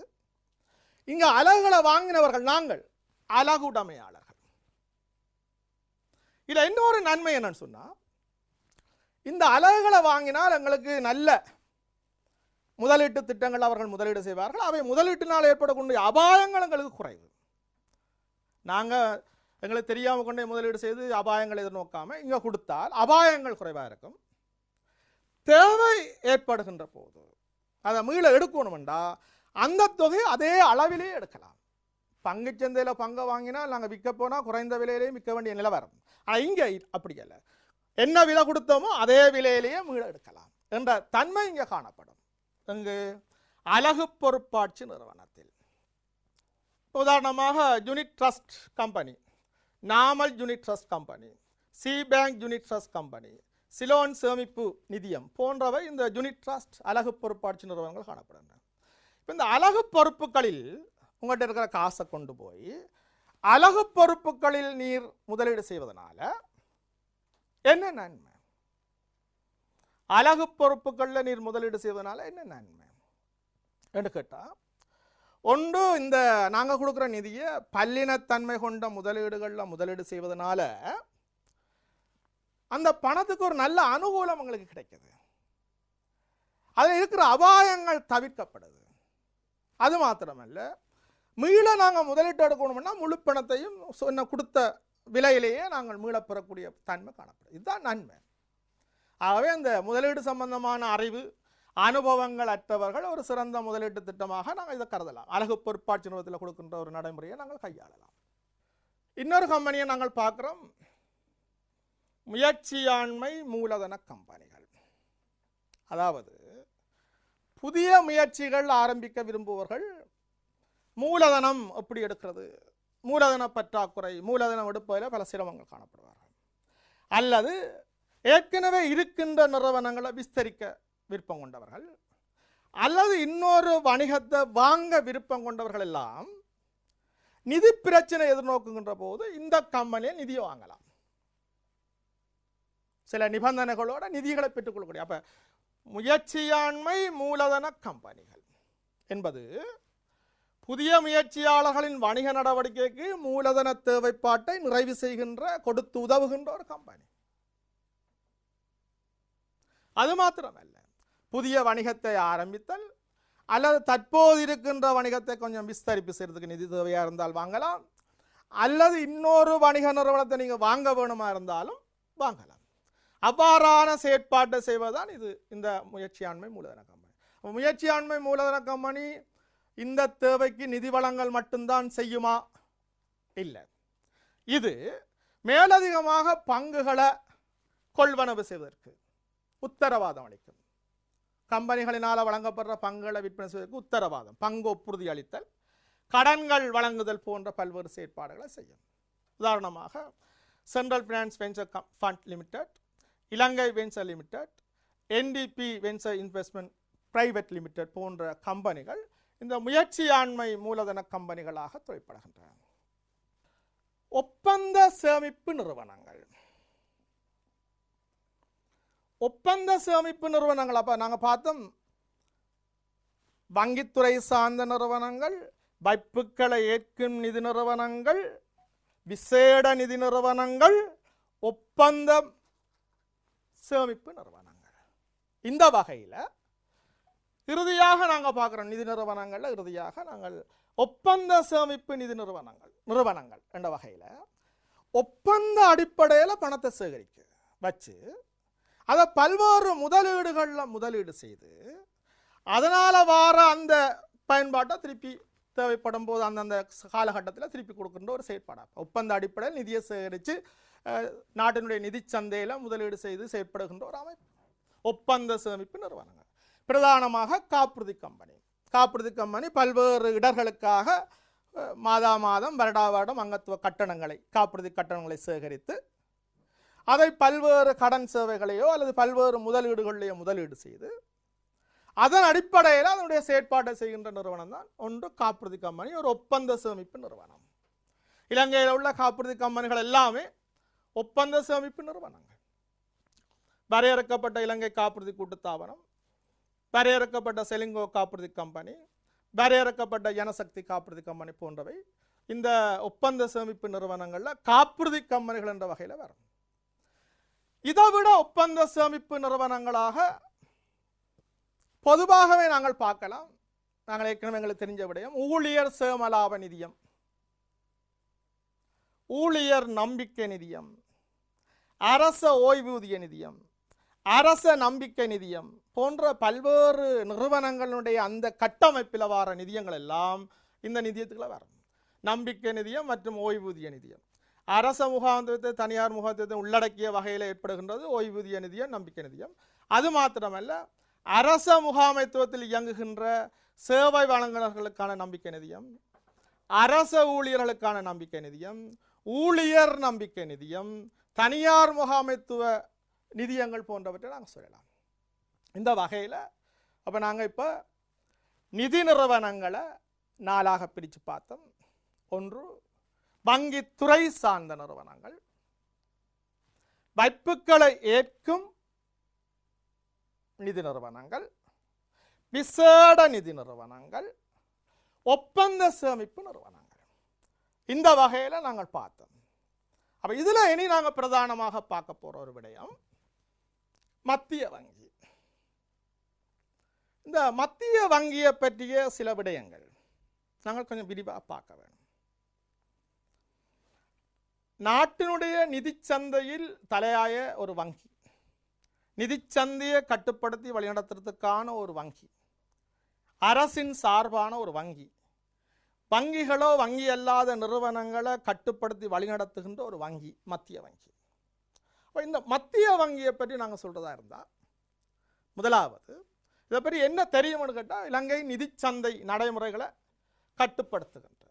இங்கே அலகுகளை வாங்கினவர்கள் நாங்கள் அலகுடைமையாளர்கள். இதில் இன்னொரு நன்மை என்னன்னு சொன்னால், இந்த அலகுகளை வாங்கினால் எங்களுக்கு நல்ல முதலீட்டு திட்டங்கள் அவர்கள் முதலீடு செய்வார்கள். அவை முதலீட்டினால் ஏற்படக்கூடிய அபாயங்கள் எங்களுக்கு குறைவு. நாங்கள் எங்களுக்கு தெரியாமல் கொண்டே முதலீடு செய்து அபாயங்களை எதிர்நோக்காமல் இங்கே கொடுத்தால் அபாயங்கள் குறைவாக இருக்கும். தேவை ஏற்படுகின்ற போது அதை மீள எடுக்கணுமெண்டா அந்த தொகை அதே அளவிலே எடுக்கலாம். பங்குச்சந்தையில் பங்கை வாங்கினால் நாங்கள் விற்க போனால் குறைந்த விலையிலேயே விற்க வேண்டிய நிலை வரும். ஆனால் இங்கே அப்படி இல்லை, என்ன விலை கொடுத்தோமோ அதே விலையிலேயே மீள எடுக்கலாம் என்ற தன்மை இங்கே காணப்படும். இங்கு அலகு பொறுப்பாட்சி நிறுவனத்தில் உதாரணமாக unit trust company, Namal unit trust company, C bank unit trust company, Ceylon சேமிப்பு நிதியம் போன்றவை இந்த யூனிட் ட்ரஸ்ட் அலகு பொறுப்பாட்சி நிறுவனங்கள் காணப்படுகின்றன. இப்போ இந்த அலகு பொறுப்புகளில் உங்கள்கிட்ட இருக்கிற காசை கொண்டு போய் அலகு பொறுப்புகளில் நீர் முதலீடு செய்வதனால என்ன நன்மை? அலகு பொறுப்புகளில் நீர் முதலீடு செய்வதனால என்ன நன்மை என்று கேட்டால், ஒன்று, இந்த நாங்கள் கொடுக்குற நிதியை பல்லினத்தன்மை கொண்ட முதலீடுகளில் முதலீடு செய்வதனால அந்த பணத்துக்கு ஒரு நல்ல அனுகூலம் எங்களுக்கு கிடைக்குது. அதில் இருக்கிற அபாயங்கள் தவிர்க்கப்படுது. அது மாத்திரமல்ல, மீள நாங்கள் முதலீட்டு எடுக்கணும்னா முழு பணத்தையும் சொன்ன கொடுத்த விலையிலேயே நாங்கள் மீள பெறக்கூடிய தன்மை காணப்படுது. இதுதான் நன்மை. ஆகவே இந்த முதலீடு சம்பந்தமான அறிவு அனுபவங்கள் அற்றவர்கள் ஒரு சிறந்த முதலீட்டு திட்டமாக நாங்கள் இதை கருதலாம். அலகு பொறுப்பாட்சி நிறுவனத்தில் கொடுக்கின்ற ஒரு நடைமுறையை நாங்கள் கையாளலாம். இன்னொரு கம்பெனியை நாங்கள் பார்க்குறோம், முயற்சியாண்மை மூலதன கம்பெனிகள். அதாவது புதிய முயற்சிகள் ஆரம்பிக்க விரும்புவர்கள் மூலதனம் எப்படி எடுக்கிறது, மூலதன பற்றாக்குறை, மூலதனம் எடுப்பதில் பல சிரமங்கள் காணப்படுவார்கள். அல்லது ஏற்கனவே இருக்கின்ற நிறுவனங்களை விஸ்தரிக்க விருப்பம் கொண்டவர்கள், அல்லது இன்னொரு வணிகத்தை வாங்க விருப்பம் கொண்டவர்கள் எல்லாம் நிதி பிரச்சனை எதிர்நோக்குகின்ற போது இந்த கம்பெனியை நிதியை வாங்கலாம். சில நிபந்தனைகளோட நிதிகளை பெற்றுக்கொள்ளக்கூடிய. அப்போ முயற்சியாண்மை மூலதன கம்பெனிகள் என்பது புதிய முயற்சியாளர்களின் வணிக நடவடிக்கைக்கு மூலதன தேவைப்பாட்டை நிறைவு செய்கின்ற கொடுத்து உதவுகின்ற ஒரு கம்பெனி. அது மாத்திரமல்ல, புதிய வணிகத்தை ஆரம்பித்தல் அல்லது தற்போது இருக்கின்ற வணிகத்தை கொஞ்சம் விஸ்தரிப்பு செய்யறதுக்கு நிதி தேவையா இருந்தால் வாங்கலாம், அல்லது இன்னொரு வணிக நிறுவனத்தை நீங்க வாங்க வேணுமா இருந்தாலும் வாங்கலாம். அவ்வாறான செயற்பாட்டை செய்வதுதான் இது இந்த முயற்சியாண்மை மூலதன கம்பெனி. முயற்சியாண்மை மூலதன கம்பெனி இந்த தேவைக்கு நிதி வழங்கல் மட்டும்தான் செய்யுமா? இல்லை. இது மேலதிகமாக பங்குகளை கொள்வனவு செய்வதற்கு உத்தரவாதம் அளிக்கும். கம்பெனிகளினால் வழங்கப்படுற பங்குகளை விற்பனை செய்வதற்கு உத்தரவாதம், பங்கு ஒப்புறுதி அளித்தல், கடன்கள் வழங்குதல் போன்ற பல்வேறு செயற்பாடுகளை செய்யும். உதாரணமாக central finance venture fund limited, Ilangai venture limited, NDB venture investment private limited போன்ற கம்பெனிகள் இந்த முயற்சியாண்மை மூலதன கம்பெனிகளாக தொழிற்படுகின்றன. ஒப்பந்த சேமிப்பு நிறுவனங்கள். ஒப்பந்த சேமிப்பு நிறுவனங்கள் அப்ப நாங்கள் பார்த்தோம், வங்கித்துறை சார்ந்த நிறுவனங்கள், வைப்புக்களை ஏற்கும் நிதி நிறுவனங்கள், விசேட நிதி நிறுவனங்கள், ஒப்பந்த சேமிப்பு நிறுவனங்கள். இந்த வகையில் இறுதியாக நாங்கள் பார்க்குறோம் நிதி நிறுவனங்களில் இறுதியாக நாங்கள் ஒப்பந்த சேமிப்பு நிதி நிறுவனங்கள் என்ற வகையில் ஒப்பந்த அடிப்படையில் பணத்தை சேகரிக்க வச்சு அதை பல்வேறு முதலீடுகளில் முதலீடு செய்து அதனால் வார அந்த பயன்பாட்டை திருப்பி தேவைப்படும் போது அந்தந்த காலகட்டத்தில் திருப்பி கொடுக்கின்ற ஒரு செயற்பாடாக ஒப்பந்த அடிப்படையில் நிதியை சேகரித்து நாட்டினுடைய நிதி சந்தையில் முதலீடு செய்து செயற்படுகின்ற ஒரு அமைப்பு ஒப்பந்த சேமிப்பு நிறுவனங்கள். பிரதானமாக காப்புறுதி கம்பெனி பல்வேறு இடர்களுக்காக மாதா மாதம் வருடா வருடம் அங்கத்துவ கட்டணங்களை காப்புறுதி கட்டணங்களை சேகரித்து அதை பல்வேறு கடன் சேவைகளையோ அல்லது பல்வேறு முதலீடுகளையோ முதலீடு செய்து அதன் அடிப்படையில் அதனுடைய செயற்பாட்டை செய்கின்ற நிறுவனம் தான் ஒன்று காப்புறுதி கம்பெனி, ஒரு ஒப்பந்த சேமிப்பு நிறுவனம். இலங்கையில் உள்ள காப்புறுதி கம்பெனிகள் எல்லாமே ஒப்பந்த சேமிப்பு நிறுவனங்கள். வரையறுக்கப்பட்ட இலங்கை காப்புறுதி கூட்டுத்தாபனம், வரையறுக்கப்பட்ட செலிங்கோ காப்புறுதி கம்பெனி, வரையறுக்கப்பட்ட ஜனசக்தி காப்புறுதி கம்பெனி போன்றவை இந்த ஒப்பந்த சேமிப்பு நிறுவனங்களில் காப்புறுதி கம்பெனிகள் என்ற வகையில் வரும். இதை விட ஒப்பந்த சேமிப்பு நிறுவனங்களாக பொதுவாகவே நாங்கள் பார்க்கலாம். நாங்கள் ஏற்கனவே எங்களுக்கு தெரிஞ்ச விடயம் ஊழியர் சேமலாப நிதியம், ஊழியர் நம்பிக்கை நிதியம், அரச ஓய்வூதிய நிதியம், அரச நம்பிக்கை நிதியம் போன்ற பல்வேறு நிறுவனங்களுடைய அந்த கட்டமைப்பில் வர நிதியங்கள் எல்லாம் இந்த நிதியத்துக்குள்ள வரும். நம்பிக்கை நிதியம் மற்றும் ஓய்வூதிய நிதியம் அரச முகாந்திரத்தை தனியார் முகாந்திரத்தை உள்ளடக்கிய வகையில் ஏற்படுகின்றது ஓய்வூதிய நிதியம், நம்பிக்கை நிதியம். அது மாத்திரமல்ல, அரச முகாமைத்துவத்தில் இயங்குகின்ற சேவை வழங்குநர்களுக்கான நம்பிக்கை நிதியம், அரச ஊழியர்களுக்கான நம்பிக்கை நிதியம், ஊழியர் நம்பிக்கை நிதியம், தனியார் முகாமைத்துவ நிதியங்கள் போன்றவற்றை நாங்கள் சொல்லலாம். இந்த வகையில் அப்போ நாங்கள் இப்போ நிதி நிறுவனங்களை 4ஆக பிரித்து பார்த்தோம். ஒன்று வங்கித்துறை சார்ந்த நிறுவனங்கள், வைப்புக்களை ஏற்கும் நிதி நிறுவனங்கள், விசேட நிதி நிறுவனங்கள், ஒப்பந்த சேமிப்பு நிறுவனங்கள். இந்த வகையில் நாங்கள் பார்த்தோம். அப்போ இதில் இனி நாங்கள் பிரதானமாக பார்க்க போகிற ஒரு விடயம் மத்திய வங்கி. இந்த மத்திய வங்கியை பற்றிய சில விடயங்கள் நாங்கள் கொஞ்சம் விரிவாக பார்க்க வேண்டும். நாட்டினுடைய நிதிச்சந்தையில் தலையாய ஒரு வங்கி, நிதிச்சந்தையை கட்டுப்படுத்தி வழிநடத்துறதுக்கான ஒரு வங்கி, அரசின் சார்பான ஒரு வங்கி, வங்கிகளோ வங்கி அல்லாத நிறுவனங்களை கட்டுப்படுத்தி வழிநடத்துகின்ற ஒரு வங்கி மத்திய வங்கி. இந்த மத்திய வங்கியை பற்றி நாங்கள் சொல்றதா இருந்தால், முதலாவது இதை பற்றி என்ன தெரியும்னு கேட்டால், இலங்கை நிதிச்சந்தை நடைமுறைகளை கட்டுப்படுத்துகின்ற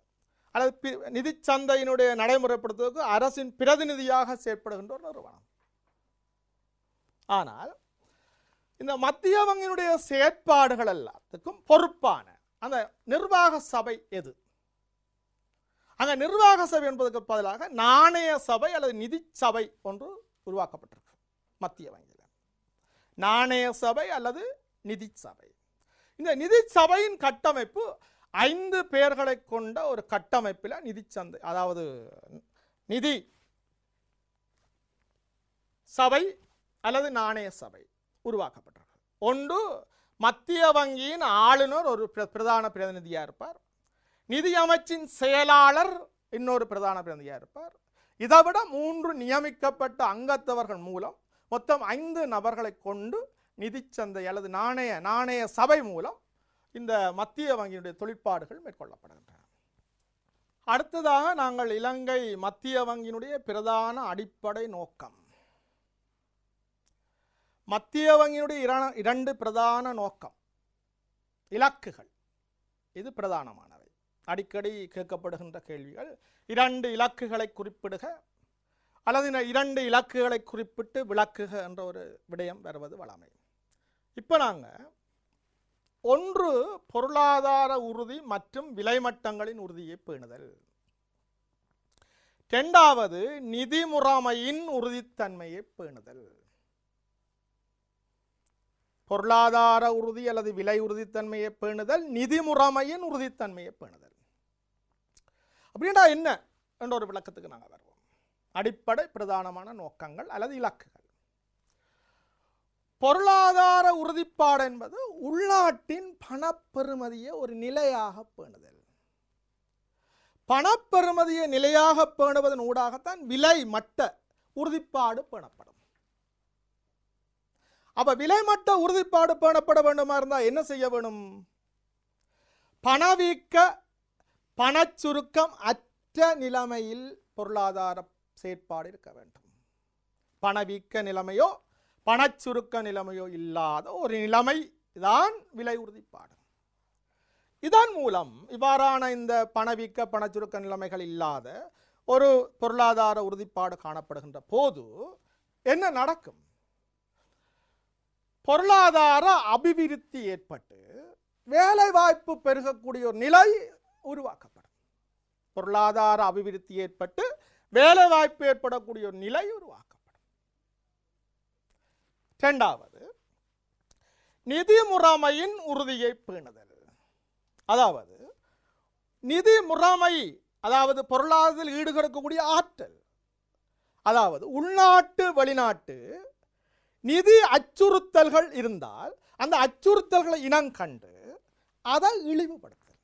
அல்லது நிதிச்சந்தையினுடைய நடைமுறைப்படுத்துவதற்கு அரசின் பிரதிநிதியாக செயற்படுகின்ற ஒரு நிறுவனம். ஆனால் இந்த மத்திய வங்கியினுடைய செயற்பாடுகள் எல்லாத்துக்கும் பொறுப்பான அந்த நிர்வாக சபை எது? அந்த நிர்வாக சபை என்பதற்கு பதிலாக நாணய சபை அல்லது நிதி சபை ஒன்று உருவாக்கப்பட்டிருக்கு மத்திய வங்கியில். நாணய சபை அல்லது நிதி சபை. இந்த நிதி சபையின் கட்டமைப்பு 5 பேர்களை கொண்ட ஒரு கட்டமைப்பில் நிதிச்சந்தை, அதாவது நிதி சபை அல்லது நாணய சபை உருவாக்கப்பட்டது. ஒன்று மத்திய வங்கியின் ஆளுநர் ஒரு பிரதான பிரதிநிதியாக இருப்பார், நிதி அமைச்சின் செயலாளர் இன்னொரு பிரதான பிரதிநிதியாக இருப்பார். இதைவிட 3 நியமிக்கப்பட்ட அங்கத்தவர்கள் மூலம் மொத்தம் 5 நபர்களை கொண்டு நிதிச்சந்தை அல்லது நாணய சபை மூலம் இந்த மத்திய வங்கியினுடைய தொழிற்பாடுகள் மேற்கொள்ளப்படுகின்றன. அடுத்ததாக நாங்கள் இலங்கை மத்திய வங்கியினுடைய பிரதான அடிப்படை நோக்கம், மத்திய வங்கியினுடைய 2 பிரதான நோக்கம் இலக்குகள், இது பிரதானமானவை. அடிக்கடி கேட்கப்படுகின்ற கேள்விகள், 2 இலக்குகளை குறிப்பிடுக அல்லது 2 இலக்குகளை குறிப்பிட்டு விளக்குக என்ற ஒரு விடயம் வருவது வழமை. இப்போ நாங்கள் ஒன்று பொருளாதார உறுதி மற்றும் விலைமட்டங்களின் உறுதியை பேணுதல், 2வது நிதி முறைமையின் உறுதித்தன்மையை பேணுதல். பொருளாதார உறுதி அல்லது விலை உறுதித்தன்மையை பேணுதல், நிதி முறைமையின் உறுதித்தன்மையை பேணுதல். அப்படின்னா என்ன என்ற ஒரு விளக்கத்துக்கு நாங்கள் வருவோம். அடிப்படை பிரதானமான நோக்கங்கள் அல்லது இலக்குகள். பொருளாதார உறுதிப்பாடு என்பது உள்நாட்டின் பணப்பெறுமதியை ஒரு நிலையாக பேணுதல். பணப்பெறுமதியை நிலையாக பேணுவதன் ஊடாகத்தான் விலை மட்ட உறுதிப்பாடு பேணப்படும். அப்ப விலைமட்ட உறுதிப்பாடு பேணப்பட வேண்டுமா இருந்தால் என்ன செய்ய வேணும்? பணவீக்க பணச்சுருக்கம் அற்ற நிலைமையில் பொருளாதார செயற்பாடு இருக்க வேண்டும். பணவீக்க நிலைமையோ பணச்சுருக்க நிலைமையோ இல்லாத ஒரு நிலைமை தான் விலை உறுதிப்பாடு. இதன் மூலம் இவ்வாறான இந்த பணவீக்க பணச்சுருக்க நிலைமைகள் இல்லாத ஒரு பொருளாதார உறுதிப்பாடு காணப்படுகின்ற போது என்ன நடக்கும்? பொருளாதார அபிவிருத்தி ஏற்பட்டு வேலை வாய்ப்பு பெருகக்கூடிய ஒரு நிலை உருவாக்கப்படும். பொருளாதார அபிவிருத்தி ஏற்பட்டு வேலை வாய்ப்பு ஏற்படக்கூடிய ஒரு நிலை உருவாக்கப்படும். 2வது நிதி முறைமையின் உறுதியை பேணுதல். அதாவது நிதி முறைமை, அதாவது பொருளாதாரத்தில் ஈடுகொடுக்கக்கூடிய ஆற்றல், அதாவது உள்நாட்டு வெளிநாட்டு நிதி அச்சுறுத்தல்கள் இருந்தால் அந்த அச்சுறுத்தல்களை இனங்கண்டு அதை இழிவுபடுத்தல்.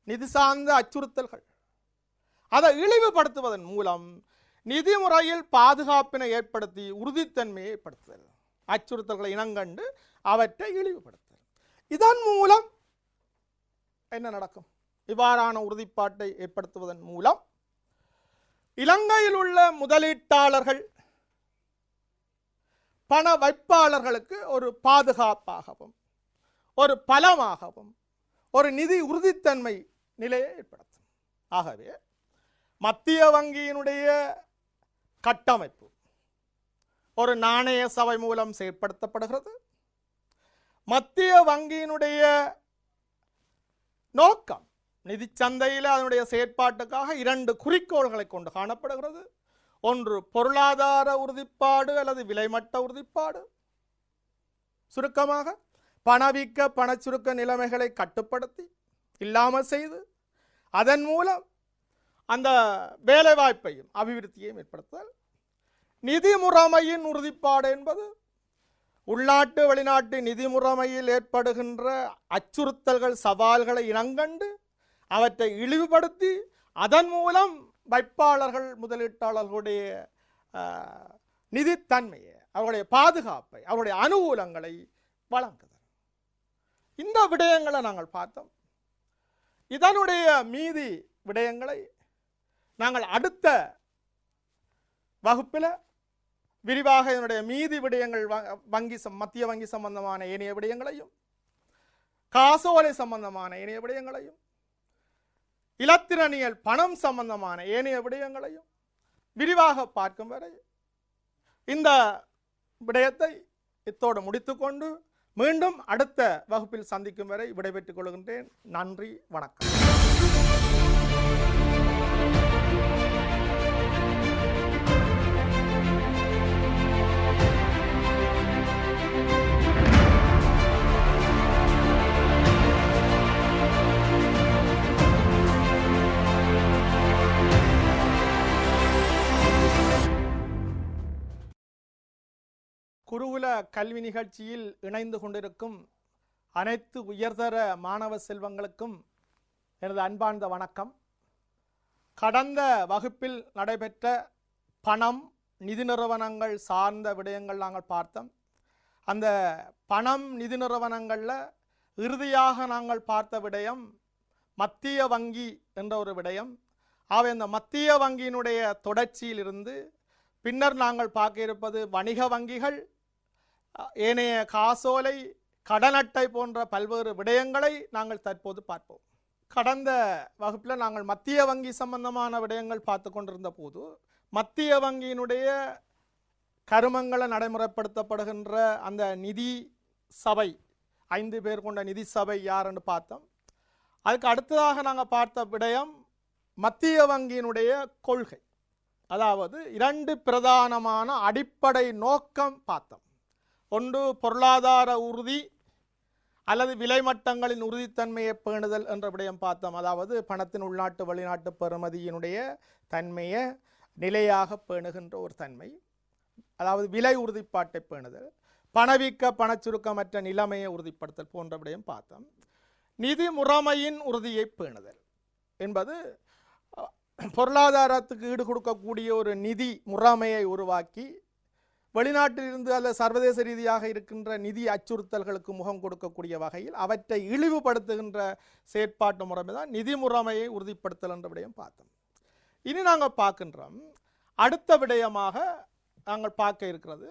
நிதி சார்ந்த அச்சுறுத்தல்கள் அதை இழிவுபடுத்துவதன் மூலம் நிதி முறையில் பாதுகாப்பினை ஏற்படுத்தி உறுதித்தன்மையை ஏற்படுத்துதல், அச்சுறுத்தல்களை இனங்கண்டு அவற்றை இழிவுபடுத்தல். இதன் மூலம் என்ன நடக்கும்? இவ்வாறான உறுதிப்பாட்டை ஏற்படுத்துவதன் மூலம் இலங்கையில் உள்ள முதலீட்டாளர்கள் பண வைப்பாளர்களுக்கு ஒரு பாதுகாப்பாகவும் ஒரு பலமாகவும் ஒரு நிதி உறுதித்தன்மை நிலையை ஏற்படுத்தும். ஆகவே மத்திய வங்கியினுடைய கட்டமைப்பு ஒரு நாணய சபை மூலம் செயற்படுத்தப்படுகிறது. மத்திய வங்கியினுடைய நோக்கம் நிதி சந்தையில் அதனுடைய செயற்பாட்டுக்காக 2 குறிக்கோள்களை கொண்டு காணப்படுகிறது. ஒன்று பொருளாதார உறுதிப்பாடு அல்லது விலைமட்ட உறுதிப்பாடு, சுருக்கமாக பணவீக்க பணச்சுருக்க நிலைமைகளை கட்டுப்படுத்தி இல்லாமல் செய்து அதன் மூலம் அந்த வேலை வாய்ப்பையும் அபிவிருத்தியையும் ஏற்படுத்துதல். நிதி முறைமையின் உறுதிப்பாடு என்பது உள்நாட்டு வெளிநாட்டு நிதி முறைமையில் ஏற்படுகின்ற அச்சுறுத்தல்கள் சவால்களை இனங்கண்டு அவற்றை இழிவுபடுத்தி அதன் மூலம் வைப்பாளர்கள் முதலீட்டாளர்களுடைய நிதித்தன்மையை, அவருடைய பாதுகாப்பை, அவருடைய அனுகூலங்களை வழங்குதல். இந்த விடயங்களை நாங்கள் பார்த்தோம். இதனுடைய மீதி விடயங்களை நாங்கள் அடுத்த வகுப்பில் விரிவாக இதனுடைய மீதி விடயங்கள் மத்திய வங்கி சம்பந்தமான ஏனைய விடயங்களையும் காசோலை சம்பந்தமான ஏனைய விடயங்களையும் இலத்திரனியல் பணம் சம்பந்தமான ஏனைய விடயங்களையும் விரிவாக பார்க்கும் வரை இந்த விடயத்தை இத்தோடு முடித்துக்கொண்டு மீண்டும் அடுத்த வகுப்பில் சந்திக்கும் வரை விடைபெற்றுக் கொள்கின்றேன். நன்றி, வணக்கம். கல்வி நிகழ்ச்சியில் இணைந்து கொண்டிருக்கும் அனைத்து உயர்தர மாணவ செல்வங்களுக்கும் எனது அன்பார்ந்த வணக்கம். கடந்த வகுப்பில் நடைபெற்ற பணம் நிதி நிறுவனங்கள் சார்ந்த விடயங்கள் நாங்கள் பார்த்தோம். அந்த பணம் நிதி நிறுவனங்களில் இறுதியாக நாங்கள் பார்த்த விடயம் மத்திய வங்கி என்ற ஒரு விடயம். ஆகவே இந்த மத்திய வங்கியினுடைய தொடர்ச்சியிலிருந்து பின்னர் நாங்கள் பார்க்க இருப்பது வணிக வங்கிகள், ஏனைய காசோலை, கடன் அட்டை போன்ற பல்வேறு விடயங்களை நாங்கள் தற்போது பார்ப்போம். கடந்த வகுப்பில் நாங்கள் மத்திய வங்கி சம்பந்தமான விடயங்கள் பார்த்து கொண்டிருந்த போது மத்திய வங்கியினுடைய கருமங்களை நடைமுறைப்படுத்தப்படுகின்ற அந்த நிதி சபை, 5 பேர் கொண்ட நிதி சபை யாருன்னு பார்த்தோம். அதுக்கு அடுத்ததாக நாங்கள் பார்த்த விடயம் மத்திய வங்கியினுடைய கொள்கை, அதாவது 2 பிரதானமான அடிப்படை நோக்கம் பார்த்தோம். ஒன்று பொருளாதார உறுதி அல்லது விலைமட்டங்களின் உறுதித்தன்மையை பேணுதல் என்ற விடயம் பார்த்தோம். அதாவது பணத்தின் உள்நாட்டு வெளிநாட்டு பெறுமதியினுடைய தன்மையை நிலையாக பேணுகின்ற ஒரு தன்மை, அதாவது விலை உறுதிப்பாட்டை பேணுதல், பணவீக்க பணச்சுருக்கமற்ற நிலைமையை உறுதிப்படுத்தல் போன்ற விடயம் பார்த்தோம். நிதி முறைமையின் உறுதியை பேணுதல் என்பது பொருளாதாரத்துக்கு ஈடு கொடுக்கக்கூடிய ஒரு நிதி முறைமையை உருவாக்கி வெளிநாட்டிலிருந்து அல்லது சர்வதேச ரீதியாக இருக்கின்ற நிதி அச்சுறுத்தல்களுக்கு முகம் கொடுக்கக்கூடிய வகையில் அவற்றை இழிவுபடுத்துகின்ற செயற்பாட்டு முறைமை தான் நிதி முறைமையை உறுதிப்படுத்தல் என்ற விடயம் பார்த்தோம். இனி நாங்கள் பார்க்கின்றோம், அடுத்த விடயமாக நாங்கள் பார்க்க இருக்கிறது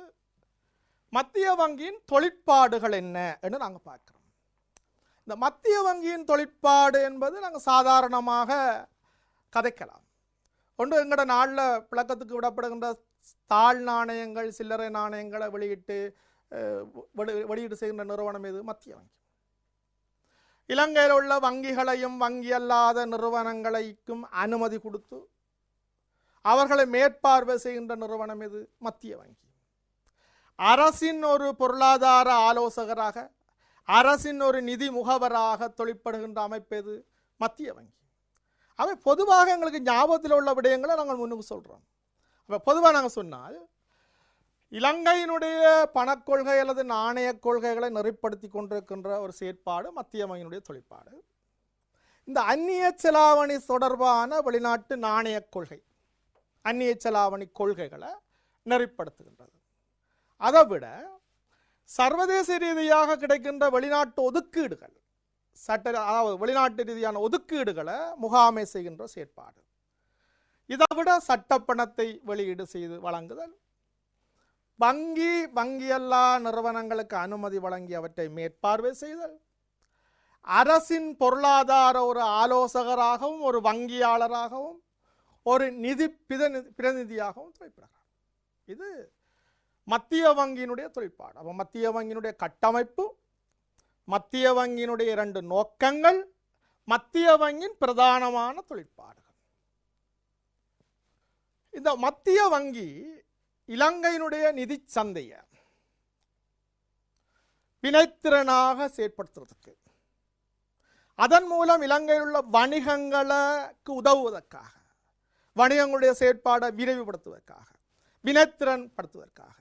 மத்திய வங்கியின் தொழிற்பாடுகள் என்ன என்று நாங்கள் பார்க்கிறோம். இந்த மத்திய வங்கியின் தொழிற்பாடு என்பது நாங்கள் சாதாரணமாக கதைக்கலாம். ஒன்று, எங்களோட நாளில் பிளக்கத்துக்கு விடப்படுகின்ற தாழ் நாணயங்கள், சில்லறை நாணயங்களை வெளியீடு செய்கின்ற நிறுவனம் எது? மத்திய வங்கி. இலங்கையில் உள்ள வங்கிகளையும் வங்கி அல்லாத நிறுவனங்களைக்கும் அனுமதி கொடுத்து அவர்களை மேற்பார்வை செய்கின்ற நிறுவனம் எது? மத்திய வங்கி. அரசின் ஒரு பொருளாதார ஆலோசகராக, அரசின் ஒரு நிதி முகவராக தொழிற்படுகின்ற அமைப்பு எது? மத்திய வங்கி. அவை பொதுவாக எங்களுக்கு ஞாபகத்தில் உள்ள விடயங்களை நாங்கள் முன்னுக்கு சொல்கிறோம். அப்போ பொதுவாக நாங்கள் சொன்னால் இலங்கையினுடைய பணக்கொள்கை அல்லது நாணய கொள்கைகளை நெறிப்படுத்தி கொண்டிருக்கின்ற ஒரு செயற்பாடு மத்திய வங்கியினுடைய தொழிற்பாடு. இந்த அந்நிய செலாவணி தொடர்பான வெளிநாட்டு நாணய கொள்கை, அந்நிய செலாவணி கொள்கைகளை நெறிப்படுத்துகின்றது. அதை விட சர்வதேச ரீதியாக கிடைக்கின்ற வெளிநாட்டு ஒதுக்கீடுகள், அதாவது வெளிநாட்டு ரீதியான ஒதுக்கீடுகளை முகாமை செய்கின்ற செயற்பாடு. இதை விட சட்டப்பணத்தை வெளியீடு செய்து வழங்குதல், வங்கியல்லா நிறுவனங்களுக்கு அனுமதி வழங்கி அவற்றை மேற்பார்வை செய்தல், அரசின் பொருளாதார ஒரு ஆலோசகராகவும் ஒரு வங்கியாளராகவும் ஒரு நிதி பிரதிநிதியாகவும் தொழிற்படுகிறார். இது மத்திய வங்கியினுடைய தொழிற்பாடு. அப்போ மத்திய வங்கியினுடைய கட்டமைப்பு, மத்திய வங்கியினுடைய 2 நோக்கங்கள், மத்திய வங்கியின் பிரதானமான தொழிற்பாடுகள். இந்த மத்திய வங்கி இலங்கையினுடைய நிதி சந்தையை வினைத்திறனாக செயற்படுத்துவதற்கு, அதன் மூலம் இலங்கையில் உள்ள வணிகங்களுக்கு உதவுவதற்காக, வணிகங்களுடைய செயற்பாடை விரைவுபடுத்துவதற்காக, வினைத்திறன் படுத்துவதற்காக,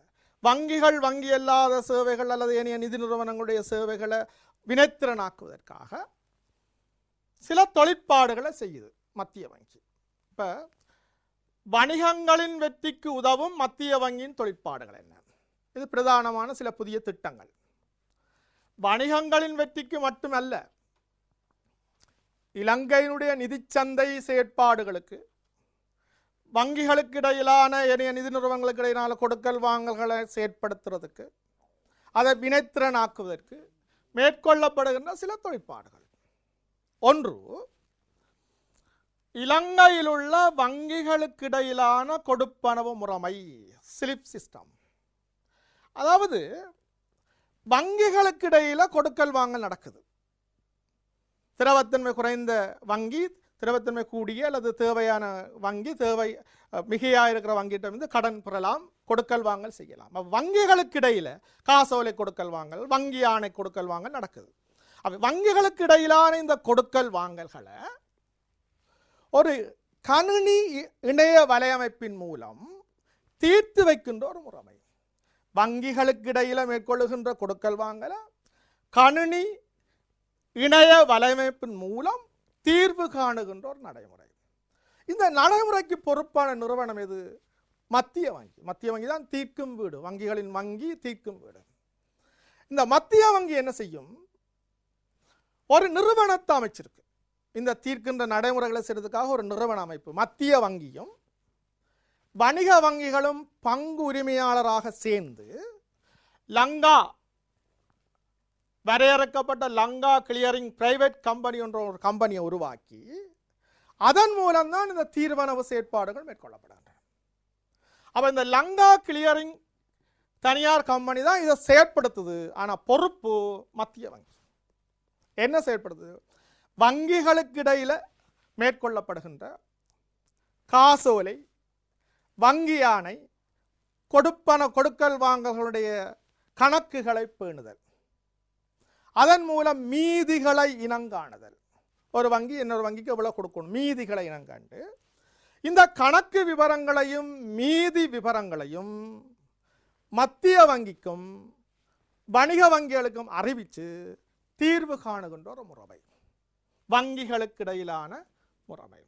வங்கிகள் வங்கி அல்லாத சேவைகள் அல்லது ஏனைய நிதி நிறுவனங்களுடைய சேவைகளை வினைத்திறனாக்குவதற்காக சில தொழிற்பாடுகளை செய்யுது மத்திய வங்கி. இப்போ வணிகங்களின் வெற்றிக்கு உதவும் மத்திய வங்கியின் தொழிற்பாடுகள் என்ன? இது பிரதானமான சில புதிய திட்டங்கள். வணிகங்களின் வெற்றிக்கு மட்டுமல்ல, இலங்கையினுடைய நிதிச்சந்தை செயற்பாடுகளுக்கு, வங்கிகளுக்கு இடையிலான ஏனைய நிதி நிறுவனங்களுக்கு இடையிலான கொடுக்கல் வாங்கல்களை செயற்படுத்துறதுக்கு, அதை வினைத்திறனாக்குவதற்கு மேற்கொள்ளப்படுகின்ற சில தொழிற்பாடுகள். ஒன்று, இலங்கையில் உள்ள வங்கிகளுக்கு இடையிலான கொடுப்பனவு முறைமை, ஸ்லிப் சிஸ்டம். அதாவது வங்கிகளுக்கு இடையில கொடுக்கல் வாங்கல் நடக்குது. திரவத்தன்மை குறைந்த வங்கி, திரவத்தன்மை கூடிய அல்லது தேவையான வங்கி, தேவை மிகையாக இருக்கிற வங்கியிட்ட கடன் பெறலாம், கொடுக்கல் வாங்கல் செய்யலாம். வங்கிகளுக்கு இடையில காசோலை கொடுக்கல் வாங்கல், வங்கி ஆணை கொடுக்கல் வாங்கல் நடக்குது. வங்கிகளுக்கு இடையிலான இந்த கொடுக்கல் வாங்கல்களை ஒரு கணினி இணைய வலையமைப்பின் மூலம் தீர்த்து வைக்கின்ற ஒரு முறைமை. வங்கிகளுக்கு இடையில மேற்கொள்ளுகின்ற கொடுக்கல் வாங்கல கணினி இணைய வலையமைப்பின் மூலம் தீர்வு காணுகின்ற ஒரு நடைமுறை. இந்த நடைமுறைக்கு பொறுப்பான நிறுவனம் எது? மத்திய வங்கி. மத்திய வங்கி தான் தீர்க்கும் வீடு, வங்கிகளின் வங்கி தீர்க்கும் வீடு. இந்த மத்திய வங்கி என்ன செய்யும்? ஒரு நிறுவனத்தை அமைச்சிருக்கு. இந்த தீர்க்கின்ற நடைமுறைகளை செய்வதற்காக ஒரு நிறுவன அமைப்பு. மத்திய வங்கியும் வணிக வங்கிகளும் பங்கு உரிமையாளராக சேர்ந்து லங்கா வரையறுக்கப்பட்ட லங்கா கிளியரிங் பிரைவேட் கம்பெனி என்ற ஒரு கம்பெனியை உருவாக்கி அதன் மூலம்தான் இந்த தீர்வனவு செயற்பாடுகள் மேற்கொள்ளப்படுகின்றன. அப்போ இந்த லங்கா கிளியரிங் தனியார் கம்பெனி தான் இதை செயற்படுத்துது. ஆனால் பொறுப்பு மத்திய வங்கி. என்ன செயற்படுத்துது? வங்கிகளுக்கு இடையில் மேற்கொள்ளப்படுகின்ற காசோலை, வங்கி ஆணை, கொடுக்கல் வாங்கல்களுடைய கணக்குகளை பேணுதல், அதன் மூலம் மீதிகளை இனங்காணுதல். ஒரு வங்கி இன்னொரு வங்கிக்கு எவ்வளவு கொடுக்கணும், மீதிகளை இனங்காண்டு இந்த கணக்கு விவரங்களையும் மீதி விவரங்களையும் மத்திய வங்கிக்கும் வணிக வங்கிகளுக்கும் அறிவித்து தீர்வு காணுகின்ற ஒரு முறை, வங்கிகளுக்கு இடையிலான முறை.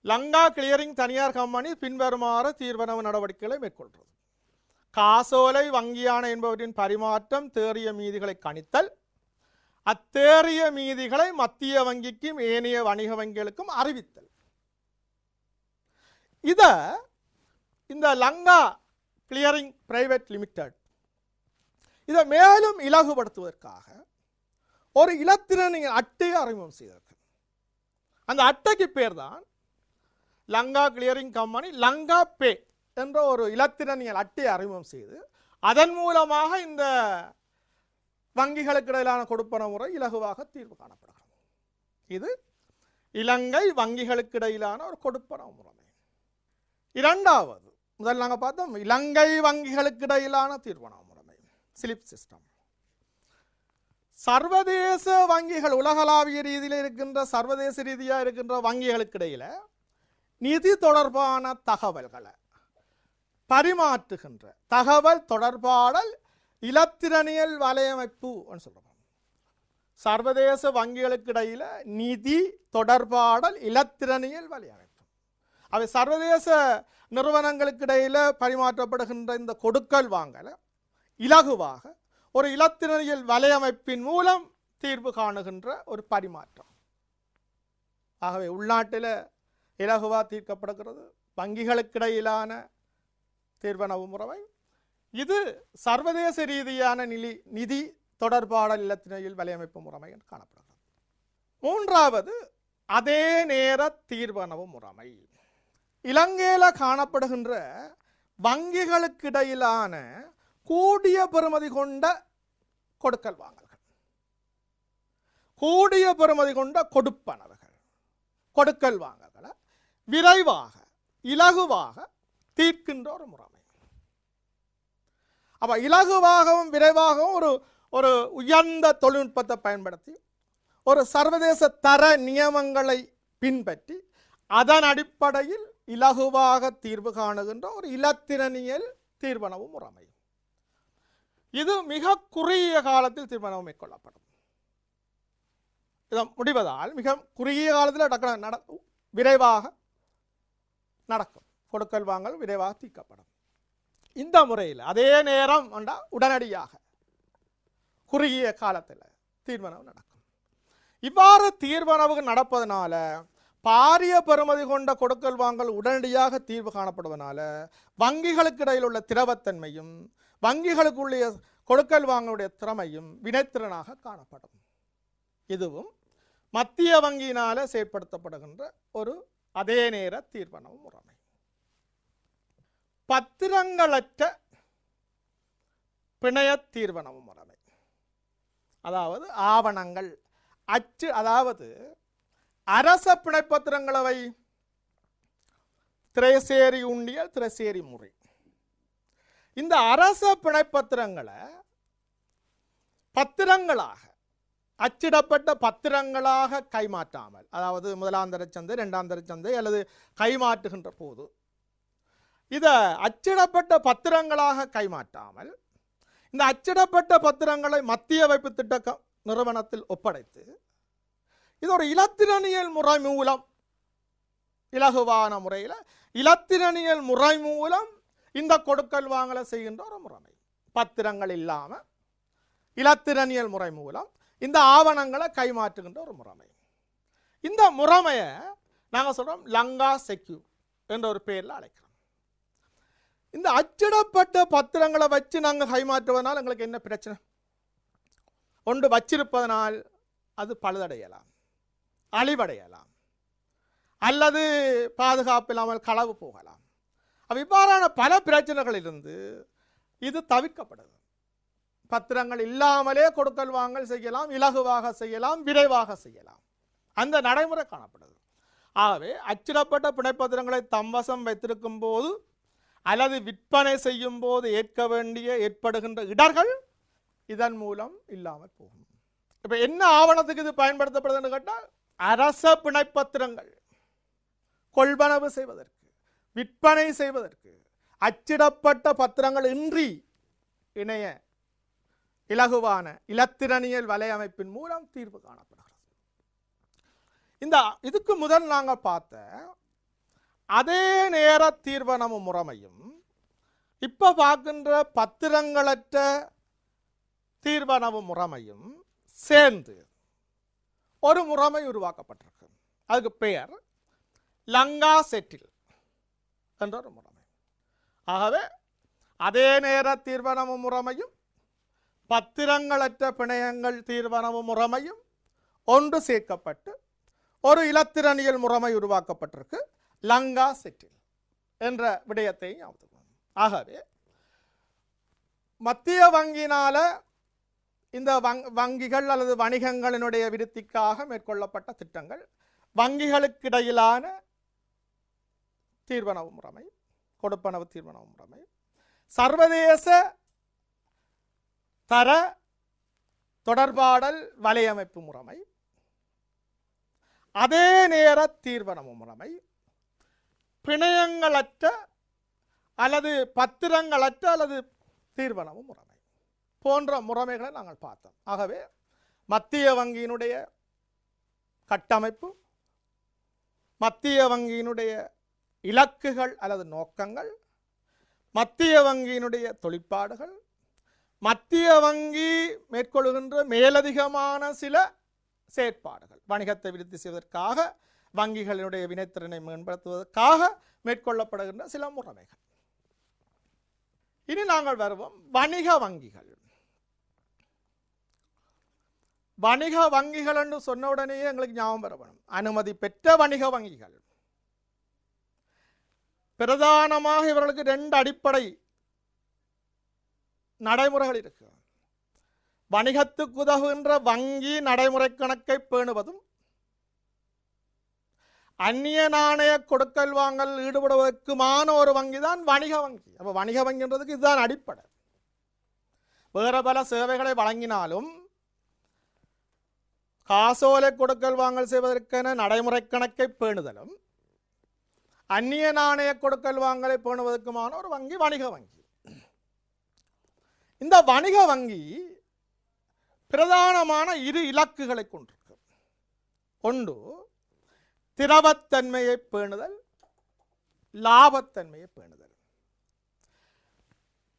லங்கா கிளியரிங் தனியார் கம்பெனி பின்வருமாறு தீர்வனவு நடவடிக்கைகளை மேற்கொள்கிறது. காசோலை, வங்கியான என்பவற்றின் பரிமாற்றம், தேறிய மீதிகளை கணித்தல், அத்தேறிய மீதிகளை மத்திய வங்கிக்கும் ஏனைய வணிக வங்கிகளுக்கும் அறிவித்தல். இத இந்த லங்கா கிளியரிங் பிரைவேட் லிமிடெட் இதை மேலும் இலகுபடுத்துவதற்காக ஒரு இலத்திரனிய அட்டையை அறிமுகம் செய்திருக்கு. அந்த அட்டைக்கு பேர் தான் லங்கா கிளியரிங் கம்பெனி லங்கா பே என்ற ஒரு இலத்திரனியல் அட்டையை அறிமுகம் செய்து அதன் மூலமாக இந்த வங்கிகளுக்கு இடையிலான கொடுப்பன முறை இலகுவாக தீர்வு காணப்படுகிறது. இது இலங்கை வங்கிகளுக்கு இடையிலான ஒரு கொடுப்பன முறை. இரண்டாவது, முதல் நாங்கள் பார்த்தோம் இலங்கை வங்கிகளுக்கு இடையிலான தீர்வன முறை, ஸ்லிப் சிஸ்டம். சர்வதேச வங்கிகள், உலகளாவிய ரீதியில் இருக்கின்ற சர்வதேச ரீதியாக இருக்கின்ற வங்கிகளுக்கு இடையில நிதி தொடர்பான தகவல்களை பரிமாற்றுகின்ற தகவல் தொடர்பாடல் இலத்திரனியல் வலையமைப்பு சொல்றோம். சர்வதேச வங்கிகளுக்கு இடையில நிதி தொடர்பாடல் இலத்திரனியல் வலையமைப்பு. அவை சர்வதேச நிறுவனங்களுக்கு இடையில பரிமாற்றப்படுகின்ற இந்த கொடுக்கல் வாங்கல இலகுவாக ஒரு இலத்திரனியல் வலையமைப்பின் மூலம் தீர்வு காணுகின்ற ஒரு பரிமாற்றம். ஆகவே உள்நாட்டில் இலகுவாக தீர்க்கப்படுகிறது வங்கிகளுக்கு இடையிலான தீர்வனவு முறை. இது சர்வதேச ரீதியான நிதி தொடர்பாடல் இலத்திரனியல் வலையமைப்பு முறை என்று காணப்படுகிறது. மூன்றாவது, அதே நேர தீர்வனவு முறை. இலங்கையில் காணப்படுகின்ற வங்கிகளுக்கு இடையிலான கூடிய பெறுமதி கொண்ட கொடுக்கல் வாங்கல்கள், கூடிய பெறுமதி கொண்ட கொடுப்பனவுகள், கொடுக்கல் வாங்கல்களை விரைவாக இலகுவாக தீர்க்கின்ற ஒரு முறை. அப்ப இலகுவாகவும் விரைவாகவும் ஒரு உயர்ந்த தொழில்நுட்பத்தை பயன்படுத்தி ஒரு சர்வதேச தர நியமங்களை பின்பற்றி அதன் அடிப்படையில் இலகுவாக தீர்வு காணுகின்ற ஒரு இலத்திரனியல் தீர்வனவு முறை. இது மிக குறுகிய காலத்தில் தீர்மானம் மேற்கொள்ளப்படும். இதை முடிவதால் மிக குறுகிய காலத்தில் விரைவாக நடக்கும். கொடுக்கல் வாங்கல் விரைவாக தீர்க்கப்படும். இந்த முறையில் அதே நேரம் உடனடியாக குறுகிய காலத்தில் தீர்மானம் நடக்கும். இவ்வாறு தீர்மானங்கள் நடப்பதனால பாரிய பெறுமதி கொண்ட கொடுக்கல் வாங்கல் உடனடியாக தீர்வு காணப்படுவதனால வங்கிகளுக்கு இடையில் உள்ள திரவத்தன்மையும் வங்கிகளுக்குள்ள கொடுக்கல் வாங்கலுடைய திறமையும் வினைத்திறனாக காணப்படும். இதுவும் மத்திய வங்கியினால செயற்படுத்தப்படுகின்ற ஒரு அதே நேர தீர்வனவு முறை. பத்திரங்களற்ற பிணைய தீர்வனவு முறை. அதாவது ஆவணங்கள் அச்சு, அதாவது அரச பிணைப்பத்திரங்களவை திரைசேரி உண்டியல், திரைசேரி முறை. இந்த அரச பிணைப்பத்திரங்களை பத்திரங்களாக அச்சிடப்பட்ட பத்திரங்களாக கைமாற்றாமல், அதாவது முதலாம் தர சந்தை, இரண்டாம் தர சந்தை அல்லது கைமாற்றுகின்ற போது இதை அச்சிடப்பட்ட பத்திரங்களாக கைமாற்றாமல் இந்த அச்சிடப்பட்ட பத்திரங்களை மத்திய வைப்பு திட்ட நிறுவனத்தில் ஒப்படைத்து இது ஒரு இலத்திரனியல் முறை மூலம் இலகுவான முறையில் இலத்திரனியல் முறை மூலம் இந்த கொடுக்கல் வாங்கலை செய்கின்ற ஒரு முறைமை. பத்திரங்கள் இல்லாமல் இலத்திரனியல் முறை மூலம் இந்த ஆவணங்களை கைமாற்றுகின்ற ஒரு முறைமை. இந்த முறைமையை நாங்கள் சொல்கிறோம் லங்கா செக்யூ என்ற ஒரு பேரில் அழைக்கிறோம். இந்த அச்சிடப்பட்ட பத்திரங்களை வச்சு நாங்கள் கைமாற்றுவதனால் எங்களுக்கு என்ன பிரச்சனை? ஒன்று வச்சிருப்பதனால் அது பழுதடையலாம், அழிவடையலாம், அல்லது பாதுகாப்பு இல்லாமல் களவு போகலாம். இவ்வாறான பல பிரச்சனைகளிலிருந்து இது தவிர்க்கப்படுது. பத்திரங்கள் இல்லாமலே கொடுக்கல் வாங்கல் செய்யலாம், இலகுவாக செய்யலாம், விரைவாக செய்யலாம். அந்த நடைமுறை காணப்படுது. ஆகவே அச்சிடப்பட்ட பிணைப்பத்திரங்களை தம்வசம் வைத்திருக்கும் போது அல்லது விற்பனை செய்யும் போது ஏற்க வேண்டிய ஏற்படுகின்ற இடர்கள் இதன் மூலம் இல்லாமல் போகும். இப்போ என்ன ஆவணத்துக்கு இது பயன்படுத்தப்படுதுன்னு கேட்டால், அரச பிணைப்பத்திரங்கள் கொள்வனவு செய்வதற்கு, விற்பனை செய்வதற்கு அச்சிடப்பட்ட பத்திரங்கள் இன்றி இணைய இலகுவான இலத்திரனியல் வலையமைப்பின் மூலம் தீர்வு காணப்படுகிறது. இதுக்கு முதல் நாங்கள் பார்த்த அதே நேர தீர்வனவு முறைமையும் இப்ப பார்க்கின்ற பத்திரங்களற்ற தீர்வனவு முறைமையும் சேர்ந்து ஒரு முறைமை உருவாக்கப்பட்டிருக்கு. அதுக்கு பெயர் லங்கா செட்டில் என்ற ஒரு முறைமை. ஆகவே அதே நேர தீர்வனவு முறைமையும் பத்திரங்களற்ற பிணையங்கள் தீர்வனவு முறைமையும் ஒன்று சேர்க்கப்பட்டு ஒரு இலத்திரனியல் முறைமை உருவாக்கப்பட்டிருக்கு, லங்கா செட்டில் என்ற விடயத்தை ஞாபகம். ஆகவே மத்திய வங்கியினால இந்த வங்கிகள் அல்லது வணிகங்களினுடைய விருத்திக்காக மேற்கொள்ளப்பட்ட திட்டங்கள், வங்கிகளுக்கு இடையிலான தீர்வனவு முறைமை, கொடுப்பனவு தீர்வனவு முறைமை, சர்வதேச தர தொடர்பாடல் வலையமைப்பு முறைமை, அதே நேர தீர்வனவு முறைமை, பிணையங்களற்ற அல்லது பத்திரங்களற்ற அல்லது தீர்வனவு முறைமை போன்ற முறைமைகளை நாங்கள் பார்த்தோம். ஆகவே மத்திய வங்கியினுடைய கட்டமைப்பு, மத்திய வங்கியினுடைய இலக்குகள் அல்லது நோக்கங்கள், மத்திய வங்கியினுடைய தொழிற்பாடுகள், மத்திய வங்கி மேற்கொள்கின்ற மேலதிகமான சில செயற்பாடுகள், வணிகத்தை விருத்தி செய்வதற்காக வங்கிகளினுடைய வினைத்திறனை மேம்படுத்துவதற்காக மேற்கொள்ளப்படுகின்ற சில முறைமைகள். இனி நாங்கள் வருவோம் வணிக வங்கிகள். வணிக வங்கிகள் என்று சொன்ன உடனேயே எங்களுக்கு ஞாபகம் வர வேணும் அனுமதி பெற்ற வணிக வங்கிகள். பிரதானமாக இவர்களுக்கு 2 அடிப்படை நடைமுறைகள் இருக்கு. வணிகத்துக்கு உதவுகின்ற வங்கி நடைமுறை கணக்கை பேணுவதும், அந்நிய நாணய கொடுக்கல் வாங்கல் ஈடுபடுவதற்குமான ஒரு வங்கி தான் வணிக வங்கி. அப்போ வணிக வங்கின்றதுக்கு இதுதான் அடிப்படை. வேறு பல சேவைகளை வழங்கினாலும் காசோலை கொடுக்கல் வாங்கல் செய்வதற்கான நடைமுறை கணக்கை பேணுதலும், அந்நிய நாணய கொடுக்கல் வாங்கலை பேணுவதற்குமான ஒரு வங்கி வணிக வங்கி. இந்த வணிக வங்கி பிரதானமான 2 இலக்குகளை கொண்டிருக்கு. ஒன்று திரவத்தன்மையை பேணுதல், லாபத்தன்மையை பேணுதல்.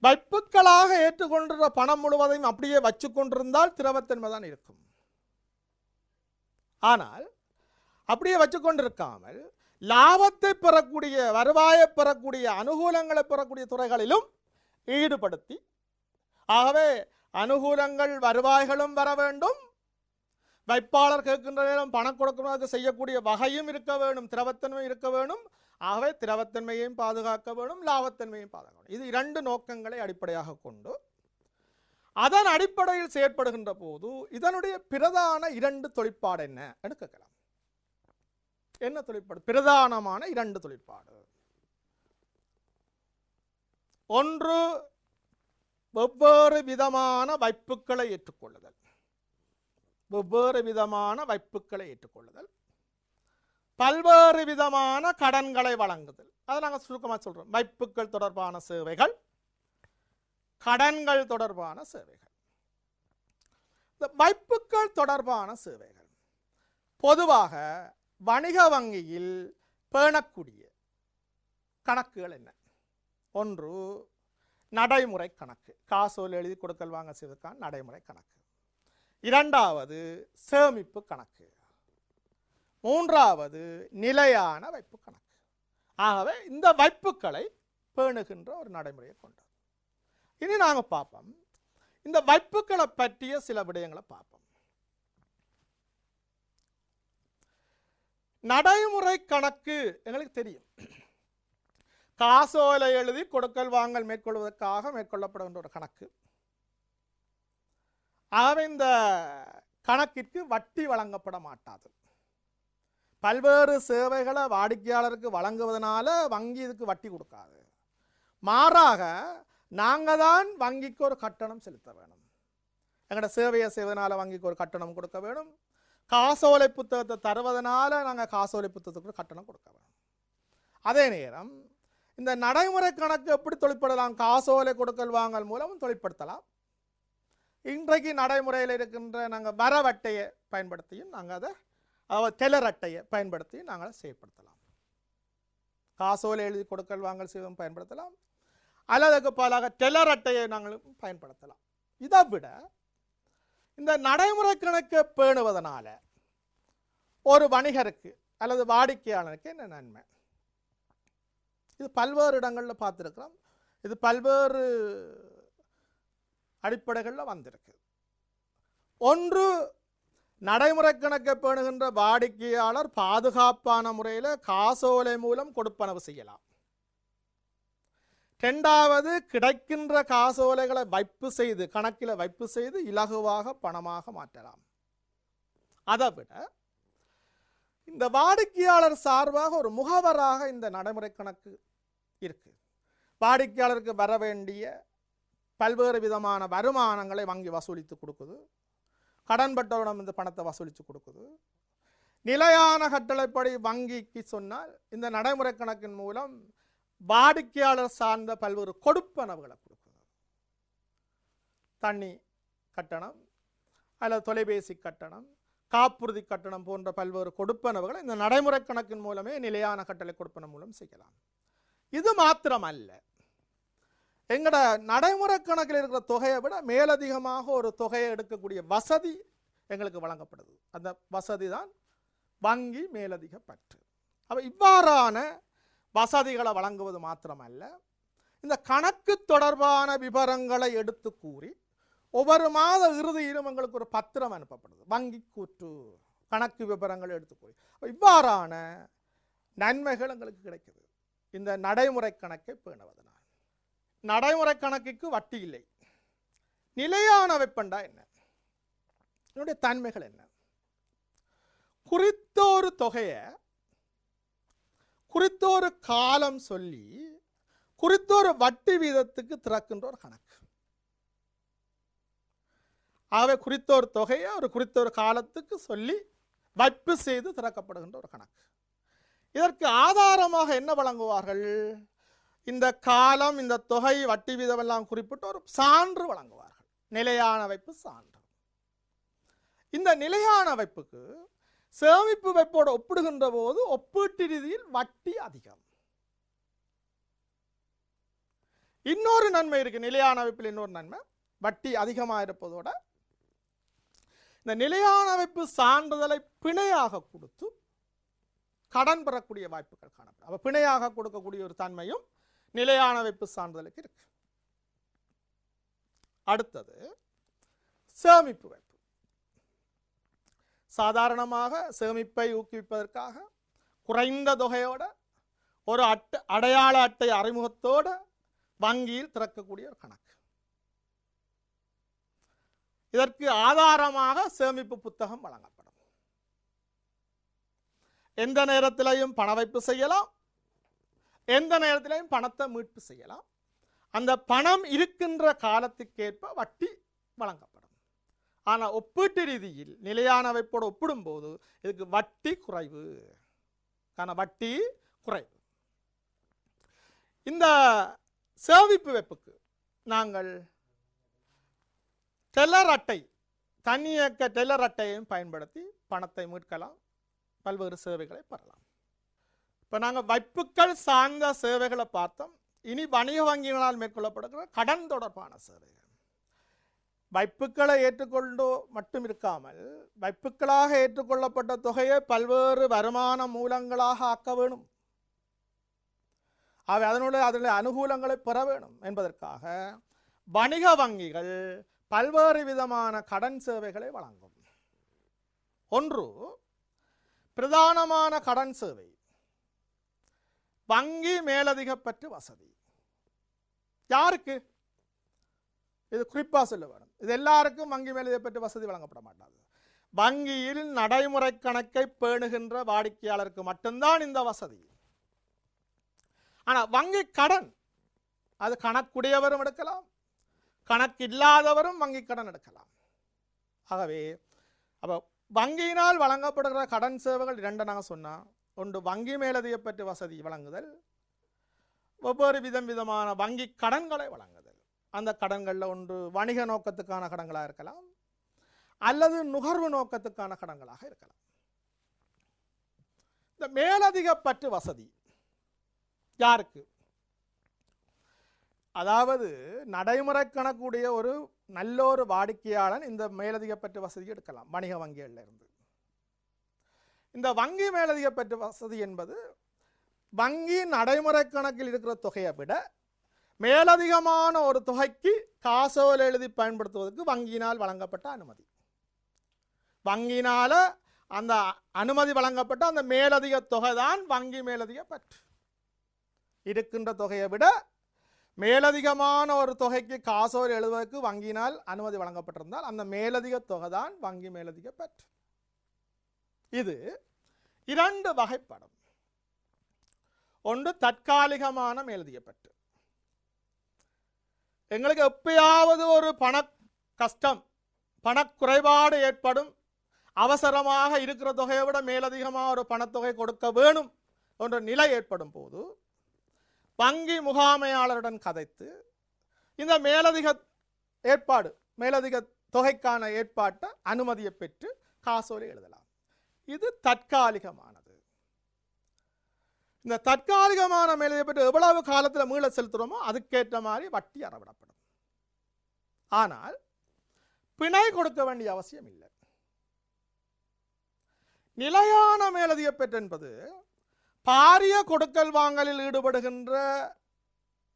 வைப்புக்களாக ஏற்றுக்கொண்டிருந்த பணம் முழுவதையும் அப்படியே வச்சு கொண்டிருந்தால் திரவத்தன்மை தான் இருக்கும். ஆனால் அப்படியே வச்சு கொண்டிருக்காமல் லாபத்தை பெறக்கூடிய, வருவாயை பெறக்கூடிய, அனுகூலங்களை பெறக்கூடிய துறைகளிலும் ஈடுபடுத்தி, ஆகவே அனுகூலங்கள் வருவாய்களும் வர வேண்டும், வைப்பாளர் கேட்கின்ற நேரம் பணம் கொடுக்கிறதுக்கு செய்யக்கூடிய வகையும் இருக்க வேண்டும், திரவத்தன்மை இருக்க வேண்டும். ஆகவே திரவத்தன்மையையும் பாதுகாக்க வேண்டும், லாபத்தன்மையும் பாதுகாக்க வேண்டும். இது 2 நோக்கங்களை அடிப்படையாக கொண்டு அதன் அடிப்படையில் செயற்படுகின்ற போது இதனுடைய பிரதான 2 தொழிற்பாடு என்ன கேட்கலாம். என்ன தொழிற்பாடு? பிரதானமான 2 தொழிற்பாடு. ஒன்று வெவ்வேறு விதமான வைப்புக்களை ஏற்றுக்கொள்ளுதல், வெவ்வேறு விதமான வைப்புக்களை ஏற்றுக்கொள்ளுதல், பல்வேறு விதமான கடன்களை வழங்குதல். அதை நாங்கள் சுருக்கமாக சொல்கிறோம். வைப்புக்கள் தொடர்பான சேவைகள், கடன்கள் தொடர்பான சேவைகள். இந்த வைப்புக்கள் தொடர்பான சேவைகள் பொதுவாக வணிக வங்கியில் பேணக்கூடிய கணக்குகள் என்ன? ஒன்று நடைமுறை கணக்கு, காசோல் எழுதி கொடுக்கல் வாங்க செய்வதற்கான நடைமுறை கணக்கு. இரண்டாவது சேமிப்பு கணக்கு. மூன்றாவது நிலையான வைப்பு கணக்கு. ஆகவே இந்த வைப்புக்களை பேணுகின்ற ஒரு நடைமுறையை கொண்டது. இனி நாங்கள் பார்ப்போம், இந்த வைப்புக்களை பற்றிய சில விடயங்களை பார்ப்போம். நடைமுறை கணக்கு எங்களுக்கு தெரியும், காசோலை எழுதி கொடுக்கல் வாங்கல் மேற்கொள்வதற்காக மேற்கொள்ளப்படுகின்ற ஒரு கணக்கு. ஆகவே இந்த கணக்கிற்கு வட்டி வழங்கப்பட மாட்டாது. பல்வேறு சேவைகளை வாடிக்கையாளருக்கு வழங்குவதனால வங்கி இதுக்கு வட்டி கொடுக்காது. மாறாக நாங்கள் தான் வங்கிக்கு ஒரு கட்டணம் செலுத்த வேணும். எங்களோட சேவையை செய்வதனால வங்கிக்கு ஒரு கட்டணம் கொடுக்க வேணும். காசோலை புத்தகத்தை தருவதனால நாங்கள் காசோலை புத்தகத்துக்கு ஒரு கட்டணம் கொடுக்க வேணும். அதே நேரம் இந்த நடைமுறை கணக்கு எப்படி தொழிற்படலாம்? காசோலை கொடுக்கல் வாங்கல் மூலம் தொழிற்படுத்தலாம். இன்றைக்கு நடைமுறையில் இருக்கின்ற நாங்கள் வரவட்டையை பயன்படுத்தியும் நாங்கள் அதை டெலர் அட்டையை பயன்படுத்தி நாங்கள் செயல்படுத்தலாம். காசோலை எழுதி கொடுக்கல் வாங்கல் செய்வதும் பயன்படுத்தலாம், அல்லது பல டெலர் அட்டையை நாங்கள் பயன்படுத்தலாம். இதை விட இந்த நடைமுறை கணக்கை பேணுவதனால ஒரு வணிகருக்கு அல்லது வாடிக்கையாளருக்கு என்ன நன்மை? இது பல்வேறு இடங்களில் பார்த்துருக்கிறோம். இது பல்வேறு அடிப்படைகளில் வந்திருக்கு. ஒன்று, நடைமுறை கணக்கை பேணுகின்ற வாடிக்கையாளர் பாதுகாப்பான முறையில் காசோலை மூலம் கொடுப்பனவு செய்யலாம். இரண்டாவது, கிடைக்கின்ற காசோலைகளை வைப்பு செய்து கணக்கில் வைப்பு செய்து இலகுவாக பணமாக மாற்றலாம். அதை விட இந்த வாடிக்கையாளர் சார்பாக ஒரு முகவராக இந்த நடைமுறை கணக்கு இருக்கு. வாடிக்கையாளருக்கு வர வேண்டிய பல்வேறு விதமான வருமானங்களை வங்கி வசூலித்து கொடுக்குது, கடன்பட்டவரிடம் இந்த பணத்தை வசூலித்து கொடுக்குது. நிலையான கட்டளைப்படி வங்கிக்கு சொன்னால் இந்த நடைமுறை கணக்கின் மூலம் வாடிக்கையாளர் சார்ந்த பல்வேறு கொடுப்பனவுகளை கொடுக்குது. தண்ணி கட்டணம் அல்லது தொலைபேசி கட்டணம், காப்புறுதி கட்டணம் போன்ற பல்வேறு கொடுப்பனவுகளை இந்த நடைமுறை கணக்கின் மூலமே நிலையான கட்டளை கொடுப்பன மூலம் செய்யலாம். இது மாத்திரமல்ல, எங்களோட நடைமுறை கணக்கில் இருக்கிற தொகையை விட மேலதிகமாக ஒரு தொகையை எடுக்கக்கூடிய வசதி எங்களுக்கு வழங்கப்படுது. அந்த வசதி தான் வங்கி மேலதிக பற்று. அப்போ இவ்வாறான வசதிகளை வழங்குவது மாத்திரமல்ல, இந்த கணக்கு தொடர்பான விவரங்களை எடுத்து கூறி ஒவ்வொரு மாத இறுதியிலும் எங்களுக்கு ஒரு பத்திரம் அனுப்பப்படுது, வங்கி கூற்று கணக்கு விவரங்களை எடுத்து கூறி. இவ்வாறான நன்மைகள் எங்களுக்கு கிடைக்குது இந்த நடைமுறை கணக்கை பேணுவதனால். நடைமுறை கணக்குக்கு வட்டி இல்லை. நிலையான வைப்பண்டா என்ன? இதனுடைய தன்மைகள் என்ன? குறித்தொரு தொகையை குறித்தொரு காலம் சொல்லி குறித்தொரு வட்டி வீதத்துக்கு திறக்கின்ற ஒரு கணக்கு. ஆகவே குறித்தொரு தொகையை ஒரு குறித்தொரு காலத்துக்கு சொல்லி வைப்பு செய்து திறக்கப்படுகின்ற ஒரு கணக்கு. இதற்கு ஆதாரமாக என்ன வழங்குவார்கள்? இந்த காலம், இந்த தொகை, வட்டி வீதம் எல்லாம் குறிப்பிட்டு ஒரு சான்று வழங்குவார்கள், நிலையான வைப்பு சான்று. இந்த நிலையான வைப்புக்கு சேமிப்பு வைப்போடு ஒப்பிடுகின்ற போது ஒப்பீட்டு ரீதியில் வட்டி அதிகம். இன்னொரு நன்மை இருக்கு நிலையான வைப்பில். இன்னொரு நன்மை, வட்டி அதிகமாக இருப்பதோட இந்த நிலையான வைப்பு சான்றிதழை பிணையாக கொடுத்து கடன் பெறக்கூடிய வாய்ப்புகள் காணப்படும். அப்ப பிணையாக கொடுக்கக்கூடிய ஒரு தன்மையும் நிலையான வைப்பு சான்றிதழுக்கு இருக்கு. அடுத்தது சேமிப்பு வைப்பு. சாதாரணமாக சேமிப்பை ஊக்குவிப்பதற்காக குறைந்த தொகையோட ஒரு அடையாள அட்டை அறிமுகத்தோடு வங்கியில் திறக்கக்கூடிய ஒரு கணக்கு. இதற்கு ஆதாரமாக சேமிப்பு புத்தகம் வழங்கப்படும். எந்த நேரத்திலையும் பண வைப்பு செய்யலாம், எந்த நேரத்திலையும் பணத்தை மீட்பு செய்யலாம். அந்த பணம் இருக்கின்ற காலத்துக்கேற்ப வட்டி வழங்கப்படும். ஆனால் ஒப்பீட்டு ரீதியில் நிலையான வைப்போடு ஒப்பிடும்போது இதுக்கு வட்டி குறைவு. வட்டி குறைவு. இந்த சேமிப்பு வைப்புக்கு நாங்கள் டெல்லர் அட்டை, தன்னியக்க டெல்லர் அட்டையையும் பயன்படுத்தி பணத்தை மீட்கலாம், பல்வேறு சேவைகளை பெறலாம். இப்போ நாங்கள் வைப்புக்கள் சார்ந்த சேவைகளை பார்த்தோம். இனி வணிக வங்கிகளால் மேற்கொள்ளப்படுகிற கடன் தொடர்பான சேவைகள். வைப்புக்களை ஏற்றுக்கொண்டோ மட்டும் இருக்காமல் வைப்புக்களாக ஏற்றுக்கொள்ளப்பட்ட தொகையை பல்வேறு வருமான மூலங்களாக ஆக்க வேணும், அவை அதனுடைய அனுகூலங்களை பெற வேணும் என்பதற்காக வணிக வங்கிகள் பல்வேறு விதமான கடன் சேவைகளை வழங்கும். ஒன்று பிரதானமான கடன் சேவை, வங்கி மேலதிக பற்று வசதி. யாருக்கு இது குறிப்பாக சொல்ல வேணும்? இது எல்லாருக்கும் வங்கி மேலதிக பற்று வசதி வழங்கப்பட மாட்டாது. வங்கியில் நடைமுறை கணக்கை பேணுகின்ற வாடிக்கையாளருக்கு மட்டும்தான் இந்த வசதி. ஆனால் வங்கி கடன் அது கணக்குடையவரும் எடுக்கலாம், கணக்கு இல்லாதவரும் வங்கி கடன் எடுக்கலாம். ஆகவே அப்போ வங்கியினால் வழங்கப்படுகிற கடன் சேவைகள் இரண்டு நாங்கள் சொன்னால், ஒன்று வங்கி மேலதிக பற்று வசதி வழங்குதல், ஒவ்வொரு விதமான வங்கி கடன்களை வழங்குதல். அந்த கடன்களில் ஒன்று வணிக நோக்கத்துக்கான கடன்களாக இருக்கலாம் அல்லது நுகர்வு நோக்கத்துக்கான கடன்களாக இருக்கலாம். இந்த மேலதிக பற்று வசதி யாருக்கு? அதாவது நடைமுறை கணக்குடைய ஒரு நல்ல ஒரு வாடிக்கையாளன் இந்த மேலதிக பற்று வசதி எடுக்கலாம் வணிக வங்கிகளில் இருந்து. இந்த வங்கி மேலதிக பற்று வசதி என்பது வங்கி நடைமுறை கணக்கில் இருக்கிற தொகையை விட மேலதிகமான ஒரு தொகைக்கு காசோலை எழுதி பயன்படுத்துவதற்கு வங்கியினால் வழங்கப்பட்ட அனுமதி. வங்கியினால அந்த அனுமதி வழங்கப்பட்ட அந்த மேலதிக தொகை தான் வங்கி மேலதிக பற்று. இருக்கின்ற தொகையை விட மேலதிகமான ஒரு தொகைக்கு காசோலை எழுதுவதற்கு வங்கியினால் அனுமதி வழங்கப்பட்டிருந்தால் அந்த மேலதிக தொகை தான் வங்கி மேலதிக பற்று. இது இரண்டு வகைப்படும். ஒன்று தற்காலிகமான மேலதிக பற்று. எங்களுக்கு எப்பயாவது ஒரு பண கஷ்டம், பணக்குறைபாடு ஏற்படும், அவசரமாக இருக்கிற தொகையை விட மேலதிகமாக ஒரு பணத்தொகை கொடுக்க வேணும் என்ற நிலை ஏற்படும் போது வங்கி முகாமையாளருடன் கதைத்து இந்த மேலதிக ஏற்பாடு, மேலதிக தொகைக்கான ஏற்பாட்டை அனுமதியை பெற்று காசோலை எழுதலாம். இது தற்காலிகமானது. இந்த தற்காலிகமான மேலதிக பற்று எவ்வளவு காலத்தில் மீள செலுத்துகிறோமோ அதுக்கேற்ற மாதிரி வட்டி அறவிடப்படும். ஆனால் பிணை கொடுக்க வேண்டிய அவசியம் இல்லை. நிலையான மேலதிக பற்று என்பது பாரிய கொடுக்கல் வாங்கலில் ஈடுபடுகின்ற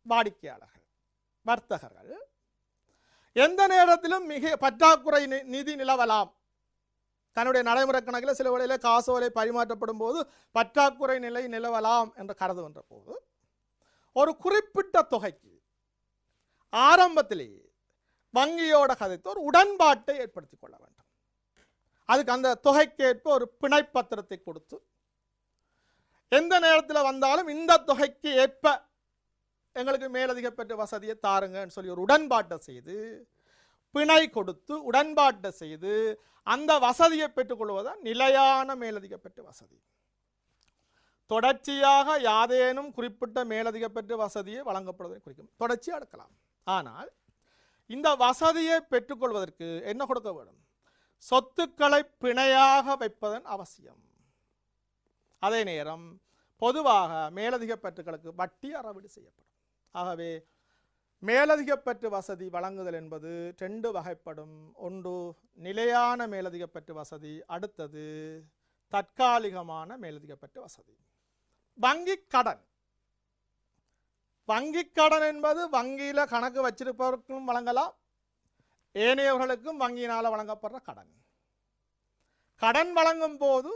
வாடிக்கையாளர்கள், வர்த்தகர்கள் எந்த நேரத்திலும் மிக பற்றாக்குறை நிதி நிலவலாம். தன்னுடைய நடைமுறை கணக்கில் சில வேளையில் காசோலை பரிமாற்றப்படும் போது பற்றாக்குறை நிலை நிலவலாம் என்று கருதுகின்ற போது ஒரு குறிப்பிட்ட தொகைக்கு ஆரம்பத்திலேயே வங்கியோட கதைத்து ஒரு உடன்பாட்டை ஏற்படுத்திக் கொள்ள வேண்டும். அதுக்கு அந்த தொகைக்கேற்ப ஒரு பிணைப்பத்திரத்தை கொடுத்து எந்த நேரத்தில் வந்தாலும் இந்த தொகைக்கு ஏற்ப எங்களுக்கு மேலதிக பற்று வசதியை தாருங்கன்னு சொல்லி ஒரு உடன்பாட்டை செய்து பிணை கொடுத்து உடன்பாட்டை செய்து அந்த வசதியை பெற்றுக்கொள்வதுதான் நிலையான மேலதிக பற்று வசதி. தொடர்ச்சியாக யாதேனும் குறிப்பிட்ட மேலதிக பற்று வசதியை வழங்கப்படுவதை குறிக்கும். தொடர்ச்சியாக எடுக்கலாம். ஆனால் இந்த வசதியை பெற்றுக்கொள்வதற்கு என்ன கொடுக்க வேண்டும்? சொத்துக்களை பிணையாக வைப்பதன் அவசியம். அதே நேரம் பொதுவாக மேலதிக பற்றுகளுக்கு வட்டி அறவீடு செய்யப்படும். ஆகவே மேலதிக பற்று வசதி வழங்குதல் என்பது ரெண்டு வகைப்படும். ஒன்று நிலையான மேலதிக பற்று வசதி, அடுத்தது தற்காலிகமான மேலதிக பற்று வசதி. வங்கி கடன். வங்கி கடன் என்பது வங்கியில் கணக்கு வச்சிருப்பவர்களுக்கும் வழங்கலாம், ஏனையவர்களுக்கும் வங்கியினால் வழங்கப்படுற கடன். கடன் வழங்கும் போது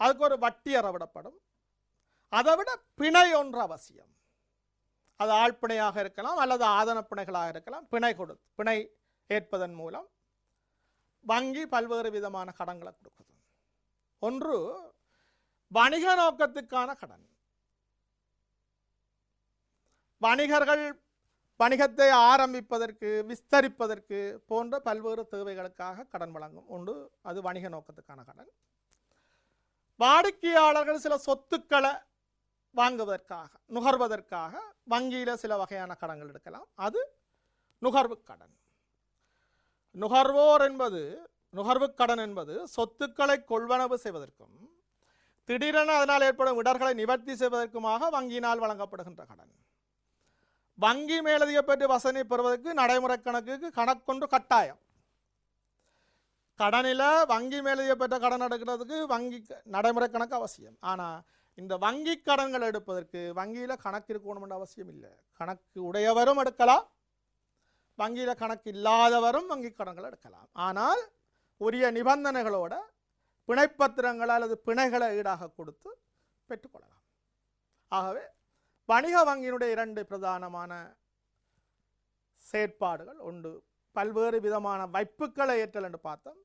அதுக்கு ஒரு வட்டி அறவிடப்படும். அதை விட பிணை ஒன்று அவசியம். அது ஆழ்பிணையாக இருக்கலாம் அல்லது ஆதன பிணைகளாக இருக்கலாம். பிணை ஏற்பதன் மூலம் வங்கி பல்வேறு விதமான கடன்களை கொடுக்குது. ஒன்று வணிக நோக்கத்துக்கான கடன். வணிகர்கள் வணிகத்தை ஆரம்பிப்பதற்கு, விஸ்தரிப்பதற்கு போன்ற பல்வேறு தேவைகளுக்காக கடன் வழங்கும் உண்டு. அது வணிக நோக்கத்துக்கான கடன். வாடிக்கையாளர்கள் சில சொத்துக்களை வாங்குவதற்காக நுகர்வதற்காக வங்கியில் சில வகையான கடன்கள் எடுக்கலாம். அது நுகர்வு கடன். நுகர்வு கடன் என்பது சொத்துக்களை கொள்வனவு செய்வதற்கும் திடீரென அதனால் ஏற்படும் இடர்களை நிவர்த்தி செய்வதற்குமாக வங்கியினால் வழங்கப்படுகின்ற கடன். வங்கி மேலதிக பெற்று வசதி பெறுவதற்கு நடைமுறை கணக்குக்கு கணக்கொன்று கட்டாயம். கடனில் வங்கி மேலதிக பெற்ற கடன் எடுக்கிறதுக்கு வங்கி நடைமுறை கணக்கு அவசியம். ஆனால் இந்த வங்கி கடன்கள் எடுப்பதற்கு வங்கியில் கணக்கு இருக்கணும்னு அவசியம் இல்லை. கணக்கு உடையவரும் எடுக்கலாம், வங்கியில் கணக்கு இல்லாதவரும் வங்கி கடன்கள் எடுக்கலாம். ஆனால் உரிய நிபந்தனைகளோட பிணைப்பத்திரங்கள் அல்லது பிணைகளை ஈடாக கொடுத்து பெற்றுக்கொள்ளலாம். ஆகவே வணிக வங்கியினுடைய 2 பிரதானமான செயற்பாடுகள் உண்டு. பல்வேறு விதமான வைப்புக்களை ஏற்றல் என்று பார்த்தோம்,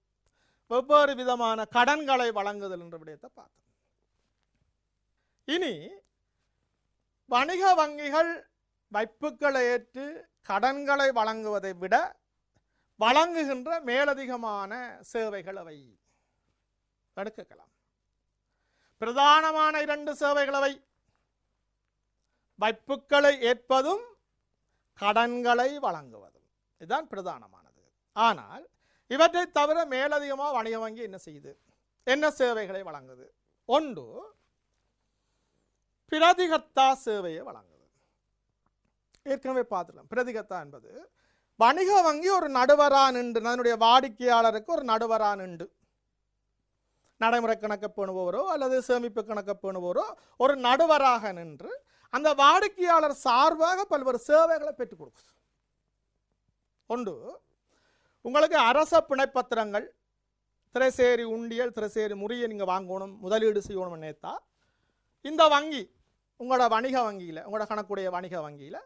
வெவ்வேறு விதமான கடன்களை வழங்குதல் என்ற விடயத்தை பார்த்தோம். இனி வணிக வங்கிகள் வைப்புக்களை ஏற்று கடன்களை வழங்குவதை விட வழங்குகின்ற மேலதிகமான சேவைகள் அவை எடுக்கலாம். பிரதானமான 2 சேவைகள் அவை வைப்புக்களை ஏற்பதும் கடன்களை வழங்குவதும். இதுதான் பிரதானமானது. ஆனால் இவற்றை தவிர மேலதிகமாக வணிக வங்கி என்ன செய்யுது, என்ன சேவைகளை வழங்குது? ஒன்று, பிரதிகர்த்தா சேவையை வழங்குது. ஏற்கனவே பார்த்துக்கலாம். பிரதிகர்த்தா என்பது வணிக வங்கி ஒரு நடுவரா நின்று அதனுடைய வாடிக்கையாளருக்கு ஒரு நடுவரா நின்று நடைமுறை கணக்கு பேணுபவரோ அல்லது சேமிப்பு கணக்கு பேணுபவரோ ஒரு நடுவராக நின்று அந்த வாடிக்கையாளர் சார்பாக பல்வேறு சேவைகளை பெற்றுக் கொடுக்குது. ஒன்று, உங்களுக்கு அரச பிணைப்பத்திரங்கள், திரைசேரி உண்டியல், திரைசேரி முறையை நீங்கள் வாங்கணும், முதலீடு செய்யணும் நினைத்தா இந்த வங்கி உங்களோட வணிக வங்கியில், உங்களோட கணக்குடைய வணிக வங்கியில்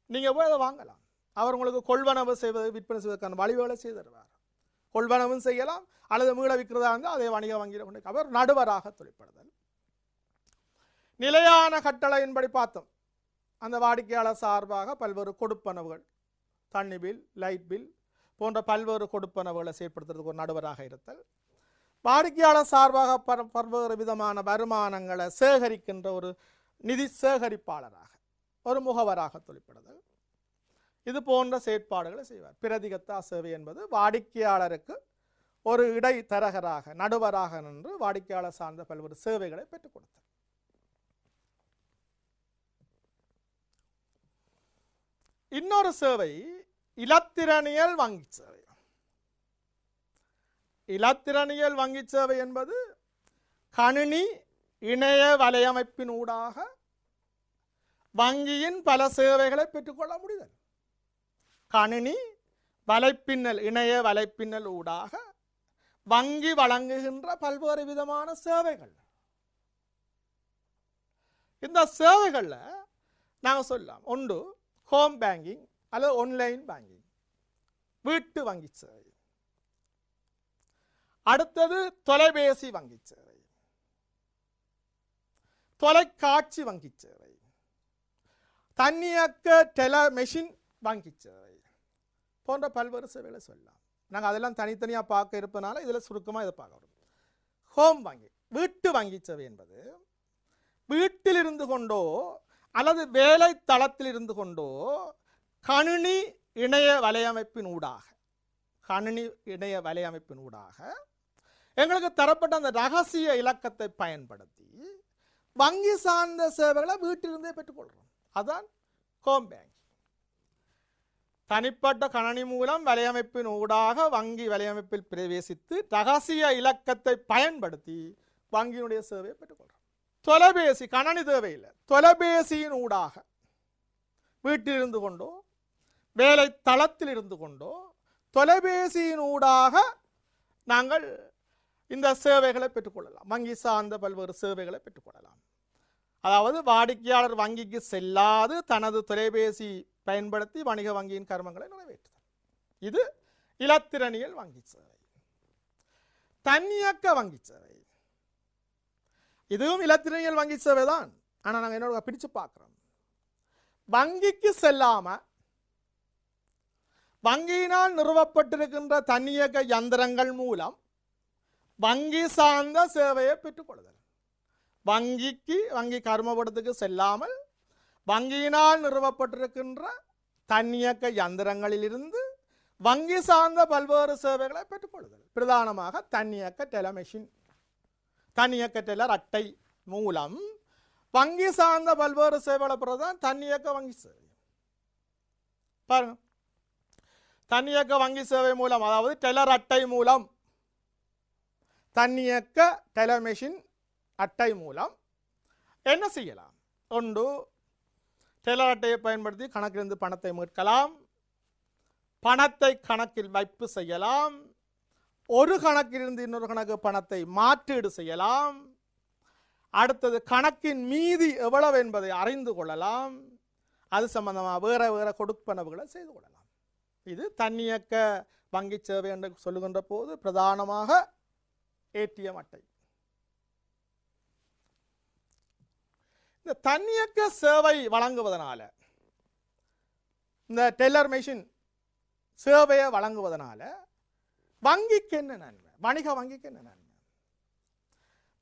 நீங்கள் போய் அதை வாங்கலாம். அவர் உங்களுக்கு கொள்வனவு செய்வது, விற்பனை செய்வதற்கான வழிவகளை செய்து தருவார். கொள்வனவும் செய்யலாம் அல்லது மீள விற்கிறதா இருந்தால் அதே வணிக வங்கியில் கொண்டு அவர் நடுவராக தொழிற்படுதல். நிலையான கட்டளையின்படி பார்த்தோம், அந்த வாடிக்கையாளர் சார்பாக பல்வேறு கொடுப்பனவுகள், தண்ணி பில், லைட் பில் போன்ற பல்வேறு கொடுப்பனவுகளை செயற்படுத்துறதுக்கு ஒரு நடுவராக இருத்தல். வாடிக்கையாளர் சார்பாக பல்வேறு விதமான வருமானங்களை சேகரிக்கின்ற ஒரு நிதி சேகரிப்பாளராக, ஒரு முகவராக தொழிற்படுதல். இது போன்ற செயற்பாடுகளை செய்வார். பிரதிகர்த்தா சேவை என்பது வாடிக்கையாளருக்கு ஒரு இடைத்தரகராக, நடுவராக நின்று வாடிக்கையாளர் சார்ந்த பல்வேறு சேவைகளை பெற்றுக் கொடுத்தார். இன்னொரு சேவை இலத்திரனியல் வங்கி சேவை. இலத்திரனியல் வங்கி சேவை என்பது கணினி இணைய வலையமைப்பின் ஊடாக வங்கியின் பல சேவைகளை பெற்றுக்கொள்ள முடியும். கணினி வலைப்பின்னல், இணைய வலைப்பின்னல் ஊடாக வங்கி வழங்குகின்ற பல்வேறு விதமான சேவைகள். இந்த சேவைகளில் நாங்கள் சொல்லலாம், ஒன்று ஹோம் பேங்கிங் அல்லது ஆன்லைன் பேங்கிங், வீட்டு வங்கி சேவை. அடுத்தது தொலைபேசி வங்கி சேவை, தொலைக்காட்சி வங்கி சேவை, தன்னியக்க டெலமெஷின் வங்கி சேவை போன்ற பல்வேறு சேவைகளை சொல்லலாம். நாங்கள் அதெல்லாம் தனித்தனியாக பார்க்க இருப்பதனால இதில் சுருக்கமாக இதை பார்க்குறோம். ஹோம் வங்கி, வீட்டு வங்கி சேவை என்பது வீட்டில் இருந்து கொண்டோ அல்லது வேலை தளத்தில் இருந்து கொண்டோ கணினி இணைய வலையமைப்பின் ஊடாக, கணினி இணைய வலையமைப்பின் ஊடாக எங்களுக்கு தரப்பட்ட அந்த ரகசிய இலக்கத்தை பயன்படுத்தி வங்கி சார்ந்த சேவைகளை வீட்டிலிருந்தே பெற்றுக்கொள்கிறோம். அதான் ஹோம் பேங்க். தனிப்பட்ட கணனி மூலம் வலையமைப்பின் ஊடாக வங்கி வலையமைப்பில் பிரவேசித்து ரகசிய இலக்கத்தை பயன்படுத்தி வங்கியினுடைய சேவையை பெற்றுக்கொள்கிறோம். தொலைபேசி, கணனி தேவையில்லை, தொலைபேசியின் ஊடாக வீட்டிலிருந்து கொண்டோ வேலை தளத்தில் இருந்து கொண்டோ தொலைபேசியின் ஊடாக நாங்கள் இந்த சேவைகளை பெற்றுக்கொள்ளலாம். வங்கி சார்ந்த பல்வேறு சேவைகளை பெற்றுக்கொள்ளலாம். அதாவது வாடிக்கையாளர் வங்கிக்கு செல்லாது தனது தொலைபேசி பயன்படுத்தி வணிக வங்கியின் கர்மங்களை நிறைவேற்றுதல். இது இலத்திரனியல் வங்கி சேவை. தன்னியக்க வங்கி சேவை, இதுவும் இலத்திரனியல் வங்கி சேவை தான். ஆனால் நாங்கள் என்னோட பிரித்து பார்க்குறோம். வங்கிக்கு செல்லாம வங்கியினால் நிறுவப்பட்டிருக்கின்ற தன்னியக்க யந்திரங்கள் மூலம் வங்கி சார்ந்த சேவையை பெற்றுக்கொள்ளுதல். வங்கி கர்மபடத்துக்கு செல்லாமல் வங்கியினால் நிறுவப்பட்டிருக்கின்ற தன்னியக்க யந்திரங்களிலிருந்து வங்கி சார்ந்த பல்வேறு சேவைகளை பெற்றுக்கொள்ளுதல். பிரதானமாக தன்னியக்க டெலமெஷின், தன்னியக்க டெலர் அட்டை மூலம் வங்கி சார்ந்த பல்வேறு சேவைகளை பெறுவதுதான் தன்னியக்க வங்கி சேவை. பாருங்க, தன்னியக்க வங்கி சேவை மூலம், அதாவது டெலர் அட்டை மூலம், தன்னியக்க டெலமெஷின் அட்டை மூலம் என்ன செய்யலாம்? ஒன்று, டெலர் அட்டையை பயன்படுத்தி கணக்கிலிருந்து பணத்தை மீட்கலாம், பணத்தை கணக்கில் வைப்பு செய்யலாம், ஒரு கணக்கிலிருந்து இன்னொரு கணக்கு பணத்தை மாற்றீடு செய்யலாம், அடுத்தது கணக்கின் மீதி எவ்வளவு என்பதை அறிந்து கொள்ளலாம், அது சம்பந்தமாக வேற கொடுப்பனவுகளை செய்து கொள்ளலாம். இது தன்னியக்க வங்கி சேவை என்று சொல்லுகின்ற போது பிரதானமாக ஏடிஎம் அட்டை. இந்த தன்னியக்க சேவை வழங்குவதனால, இந்த டெல்லர் மெஷின் சேவையை வழங்குவதனால வங்கிக்கு என்ன நன்மை? வணிக வங்கிக்கு என்ன நன்மை?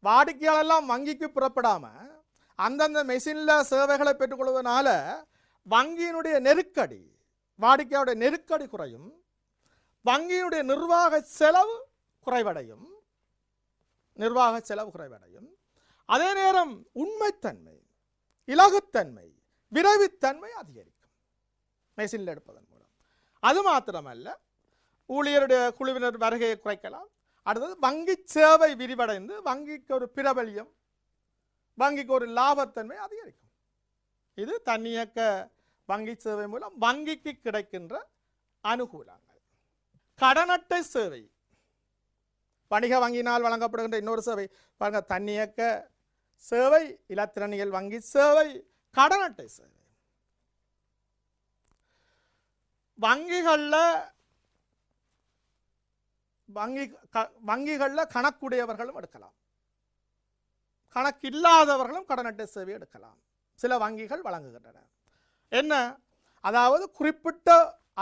வாடிக்கையாளெல்லாம் வங்கிக்கு புறப்படாம அந்தந்த மெஷின்ல சேவைகளை பெற்றுக்கொள்வதனால வங்கியினுடைய நெருக்கடி, வாடிக்கையாளருடைய நெருக்கடி குறையும், வங்கியினுடைய நிர்வாக செலவு குறைவடையும், அதே நேரம் உண்மைத்தன்மை, இலகுத்தன்மை, விரைவுத்தன்மை அதிகரிக்கும் மெஷினில் எடுப்பதன் மூலம். அது மாத்திரமல்ல, ஊழியருடைய குழுவினர் வருகையை குறைக்கலாம். அடுத்தது வங்கி சேவை விரிவடைந்து வங்கிக்கு ஒரு பிரபல்யம், வங்கிக்கு ஒரு லாபத்தன்மை அதிகரிக்கும். இது தன்னியக்க வங்கி சேவை மூலம் வங்கிக்கு கிடைக்கின்ற அனுகூலங்கள். கடன் அட்டை சேவை வணிக வங்கியினால் வழங்கப்படுகின்ற இன்னொரு சேவை பாருங்க. தன்னியக்க சேவை, இலத்திரனியல் வங்கி சேவை, கடன் அட்டை சேவை. வங்கிகளில் கணக்குடையவர்களும் எடுக்கலாம், கணக்கில்லாதவர்களும் கடன் அட்டை சேவை எடுக்கலாம். சில வங்கிகள் வழங்குகின்றன. என்ன? அதாவது குறிப்பிட்ட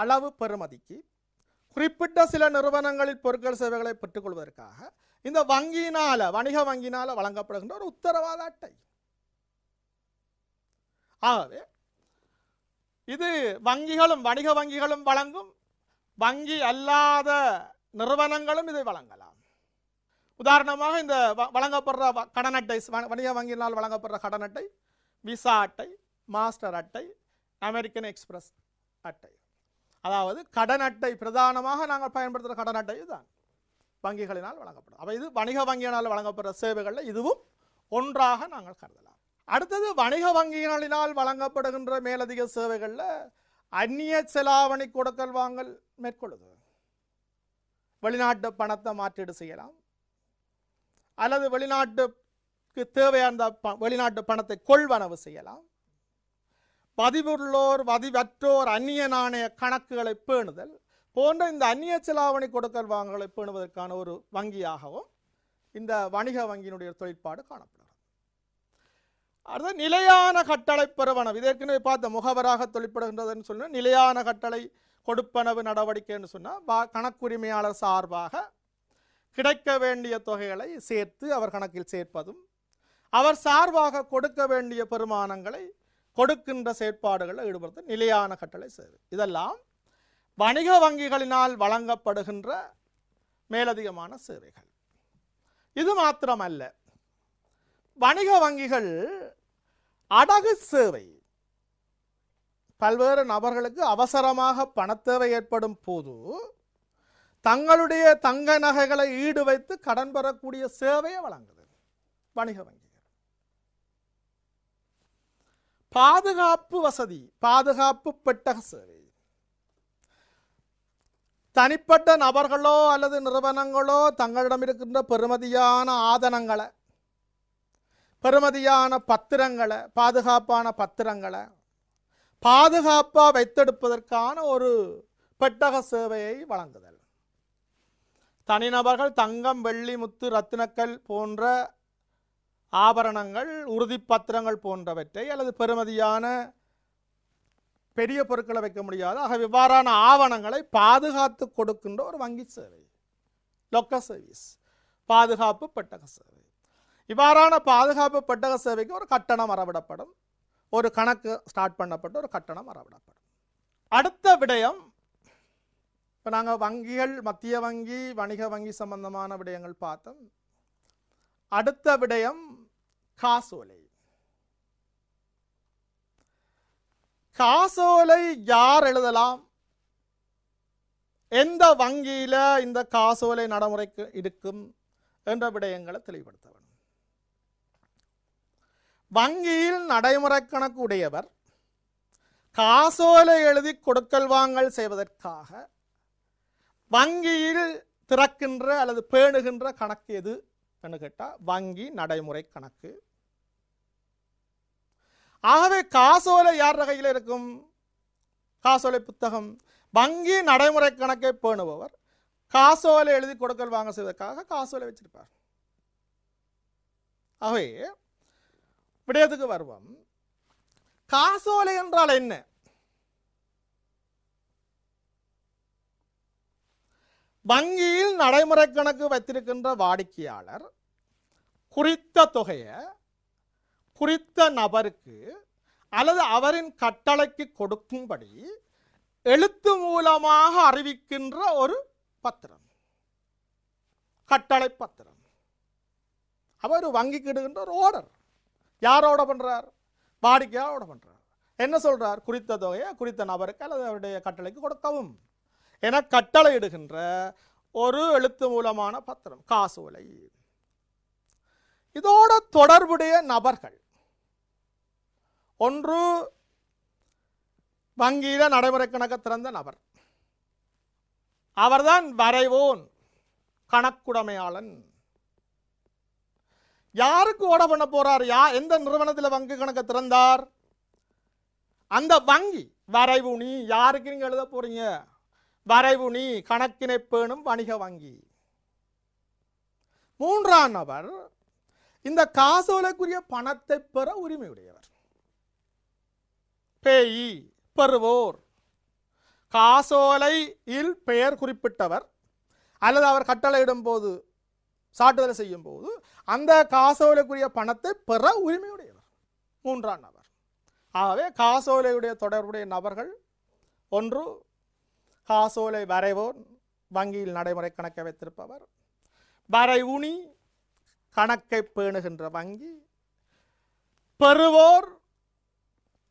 அளவு பெறுமதிக்கு குறிப்பிட்ட சில நிறுவனங்களில் பொருட்கள் சேவைகளை பெற்றுக்கொள்வதற்காக இந்த வணிக வங்கியினால வழங்கப்படுகின்ற ஒரு உத்தரவாத அட்டை. ஆகவே இது வணிக வங்கிகளும் வழங்கும், வங்கி அல்லாத நிறுவனங்களும் இதை வழங்கலாம். உதாரணமாக இந்த வழங்கப்படுற கடன் அட்டை, வணிக வங்கியினால் வழங்கப்படுற கடன் அட்டை, விசா அட்டை, மாஸ்டர் அட்டை, அமெரிக்கன் எக்ஸ்பிரஸ் அட்டை. அதாவது கடன் அட்டை பிரதானமாக நாங்கள் பயன்படுத்துகிற கடன் அட்டை இதுதான் வங்கிகளினால் வழங்கப்படும். அப்போ இது வணிக வங்கியினால் வழங்கப்படுற சேவைகளில் இதுவும் ஒன்றாக நாங்கள் கருதலாம். அடுத்தது வணிக வங்கிகளினால் வழங்கப்படுகின்ற மேலதிக சேவைகளில் அந்நிய செலாவணி கொடுக்கல் வாங்கல் மேற்கொள்ளுது. வெளிநாட்டு பணத்தை மாற்றீடு செய்யலாம், அல்லது வெளிநாட்டுக்கு தேவையான வெளிநாட்டு பணத்தை கொள்வனவு செய்யலாம், பதிவுள்ளோர் பதிவற்றோர் அந்நிய நாணய கணக்குகளை பேணுதல் போன்ற இந்த அந்நிய செலாவணி கொடுக்கல் வாங்கலை பேணுவதற்கான ஒரு வங்கியாகவும் இந்த வணிக வங்கியினுடைய தொழிற்பாடு காணப்படுகிறது. அடுத்து நிலையான கட்டளை பெறுவனவு. இதற்கெனவே பார்த்த முகவராக தொழிற்படுகின்றதுன்னு சொன்ன நிலையான கட்டளை கொடுப்பனவு நடவடிக்கைன்னு சொன்னால் கணக்குரிமையாளர் சார்பாக கிடைக்க வேண்டிய தொகைகளை சேர்த்து அவர் கணக்கில் சேர்ப்பதும், அவர் சார்பாக கொடுக்க வேண்டிய பெருமானங்களை கொடுக்கின்ற செயற்பாடுகளில் ஈடுபடுத்த நிலையான கட்டளை சேவை. இதெல்லாம் வணிக வங்கிகளினால் வழங்கப்படுகின்ற மேலதிகமான சேவைகள். இது மாத்திரமல்ல, வணிக வங்கிகள் அடகு சேவை, பல்வேறு நபர்களுக்கு அவசரமாக பணத்தேவை ஏற்படும் போது தங்களுடைய தங்க நகைகளை ஈடு வைத்து கடன் பெறக்கூடிய சேவையை வழங்குது வணிக வங்கிகள். பாதுகாப்பு வசதி, பாதுகாப்பு பெட்டக சேவை, தனிப்பட்ட நபர்களோ அல்லது நிறுவனங்களோ தங்களிடம் இருக்கின்ற பெறுமதியான ஆதனங்களை, பெறுமதியான பத்திரங்களை, பாதுகாப்பான பத்திரங்களை பாதுகாப்பாக வைத்தெடுப்பதற்கான ஒரு பெட்டக சேவையை வழங்குதல். தனிநபர்கள் தங்கம், வெள்ளி, முத்து, ரத்தினக்கல் போன்ற ஆபரணங்கள், உறுதிப்பத்திரங்கள் போன்றவற்றை அல்லது பெறுமதியான பெரிய பொருட்களை வைக்க முடியாது, ஆக இவ்வாறான ஆவணங்களை பாதுகாத்து கொடுக்கின்ற ஒரு வங்கி சேவை, லொக்க சர்வீஸ், பாதுகாப்பு பெட்டக சேவை. இவ்வாறான பாதுகாப்பு பெட்டக சேவைக்கு ஒரு கட்டணம் அறவிடப்படும், ஒரு கணக்கு ஸ்டார்ட் பண்ணப்பட்டு ஒரு கட்டணம் அறவிடப்படும். அடுத்த விடயம், இப்போ நாங்கள் வங்கிகள், மத்திய வங்கி, வணிக வங்கி சம்பந்தமான விடயங்கள் பார்த்தோம். அடுத்த விடயம் காசோலை. காசோலை யார் எழுதலாம், எந்த வங்கியில இந்த காசோலை நடைமுறைக்கு இருக்கும் என்ற விடயங்களை தெளிவுபடுத்த வேண்டும். வங்கியில் நடைமுறை கணக்கு உடையவர் காசோலை எழுதி கொடுக்கல் வாங்கல் செய்வதற்காக வங்கியில் திறக்கின்ற அல்லது பேணுகின்ற கணக்கு எது என்று கேட்டால் வங்கி நடைமுறை கணக்கு. ஆகவே காசோலை யார் கையில் இருக்கும், காசோலை புத்தகம் வங்கி நடைமுறை கணக்கை பேணுபவர் காசோலை எழுதி கொடுக்கல் வாங்க செய்வதற்காக காசோலை வச்சிருப்பார். ஆகவே விடயத்துக்கு வருவோம். காசோலை என்றால் என்ன? வங்கியில் நடைமுறை கணக்கு வைத்திருக்கின்ற வாடிக்கையாளர் குறித்த தொகையை குறித்த நபருக்கு அல்லது அவரின் கட்டளைக்கு கொடுக்கும்படி எழுத்து மூலமாக அறிவிக்கின்ற ஒரு பத்திரம், கட்டளை பத்திரம். அவர் வங்கிக்கு இடுகின்ற ஒரு ஆர்டர். யாரோட பண்றார்? வாடிக்கையாளரோட பண்றார். என்ன சொல்றார்? குறித்த தொகையை குறித்த நபருக்கு அல்லது அவருடைய கட்டளைக்கு கொடுக்கவும் என கட்டளை இடுகின்ற ஒரு எழுத்து மூலமான பத்திரம் காசோலை. இதோட தொடர்புடைய நபர்கள், ஒன்று வங்கியில நடைமுறை கணக்கு திறந்த நபர், அவர்தான் வரைவோன், கணக்குடைமையாளன். யாருக்கு ஓட பண்ண போறார்? எந்த நிறுவனத்தில் வங்கி கணக்கு திறந்தார்? அந்த வங்கி. வரைவுணி யாருக்கு நீங்க எழுத போறீங்க? வரைவுணி கணக்கினை பேணும் வணிக வங்கி. மூன்றாம் நபர் இந்த காசோலைக்குரிய பணத்தை பெற உரிமையுடையவர், பேயி, பெறுவோர். காசோலையில் பெயர் குறிப்பிட்டவர் அல்லது அவர் கட்டளையிடும் போது சாட்டுதல் செய்யும் போது அந்த காசோலைக்குரிய பணத்தை பெற உரிமையுடையவர் மூன்றாம் நபர். ஆகவே காசோலையுடைய தொடர்புடைய நபர்கள், ஒன்று காசோலை வரைவோர், வங்கியில் நடைமுறை கணக்கை வைத்திருப்பவர், வரைவுணி கணக்கை பேணுகின்ற வங்கி, பெறுவோர்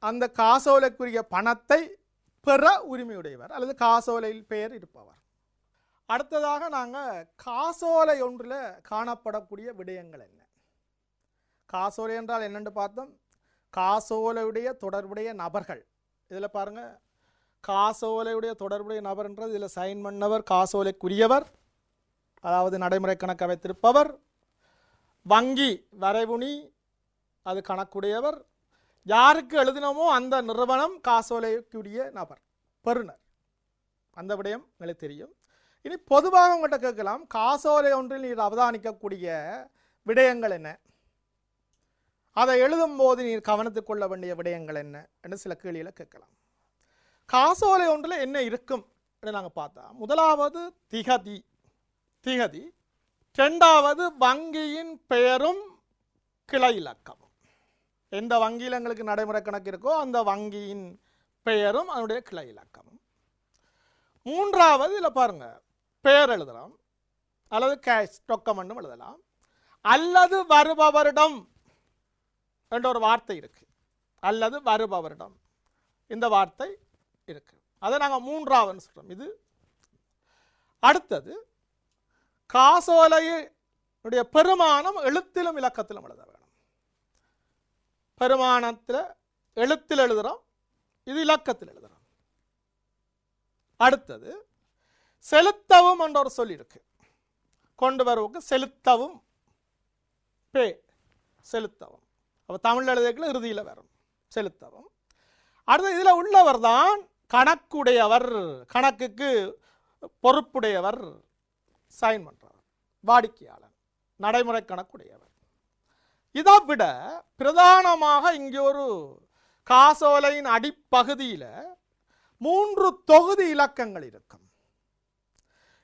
அந்த காசோலைக்குரிய பணத்தை பெற உரிமையுடையவர் அல்லது காசோலையில் பெயர் இருப்பவர். அடுத்ததாக நாங்கள் காசோலை ஒன்றில் காணப்படக்கூடிய விடயங்கள் என்ன? காசோலை என்றால் என்னென்று பார்த்தோம். காசோலையுடைய தொடர்புடைய நபர்கள். இதில் பாருங்க, காசோலையுடைய தொடர்புடைய நபர்ன்றது இதில் சைன் பண்ணவர் காசோலைக்குரியவர், அதாவது நடைமுறை கணக்கை வைத்திருப்பவர், வங்கி வரைவுணி அது கணக்குடையவர், யாருக்கு எழுதினமோ அந்த நிறுவனம் காசோலைக்குரிய நபர், பெறுநர். அந்த விடயம் உங்களுக்கு தெரியும். இனி பொதுவாக உங்கள்கிட்ட கேட்கலாம், காசோலை ஒன்றில் நீர் அவதானிக்கக்கூடிய விடயங்கள் என்ன, அதை எழுதும் போது நீர் கவனத்துக் கொள்ள வேண்டிய விடயங்கள் என்ன என்று சில கேள்விகளை கேட்கலாம். காசோலை ஒன்றில் என்ன இருக்கும் என்று நாங்கள் பார்த்தா, முதலாவது திகதி, திகதி. இரண்டாவது வங்கியின் பெயரும் கிளை இலக்கமும். எந்த வங்கியில் எங்களுக்கு நடைமுறை கணக்கு இருக்கோ அந்த வங்கியின் பெயரும் அதனுடைய கிளை இலக்கமும். மூன்றாவது இதில் பாருங்க, பெயர் எழுதலாம் அல்லது கேஷ் ரொக்கமண்டும் எழுதலாம், அல்லது வருபவரிடம் என்ற ஒரு வார்த்தை இருக்கு, அல்லது வருபவரிடம் இந்த வார்த்தை இருக்கு. அதை நாங்கள் மூன்றாவது சொல்றோம். இது அடுத்தது காசோலையுடைய பெருமானம் எழுத்திலும் இலக்கத்திலும் எழுத வேணும். பெருமானத்தில் எழுத்தில் எழுதுறோம், இது இலக்கத்தில் எழுதுறோம். அடுத்தது செலுத்தவும் என்ற ஒரு சொல் இருக்கு. கொண்டு வருவதற்கு செலுத்தவும், பே செலுத்தவும். அப்போ தமிழ் எழுதுறதுல இறுதியில் வரும் செலுத்தவும். அடுத்து இதில் உள்ளவர் தான் கணக்குடையவர், கணக்குக்கு பொறுப்புடையவர், சைன் பண்றவர், வாடிக்கையாளர், நடைமுறை கணக்குடையவர். இதை விட பிரதானமாக இங்கே ஒரு காசோலையின் அடிப்பகுதியில் 3 தொகுதி இலக்கங்கள் இருக்கும்.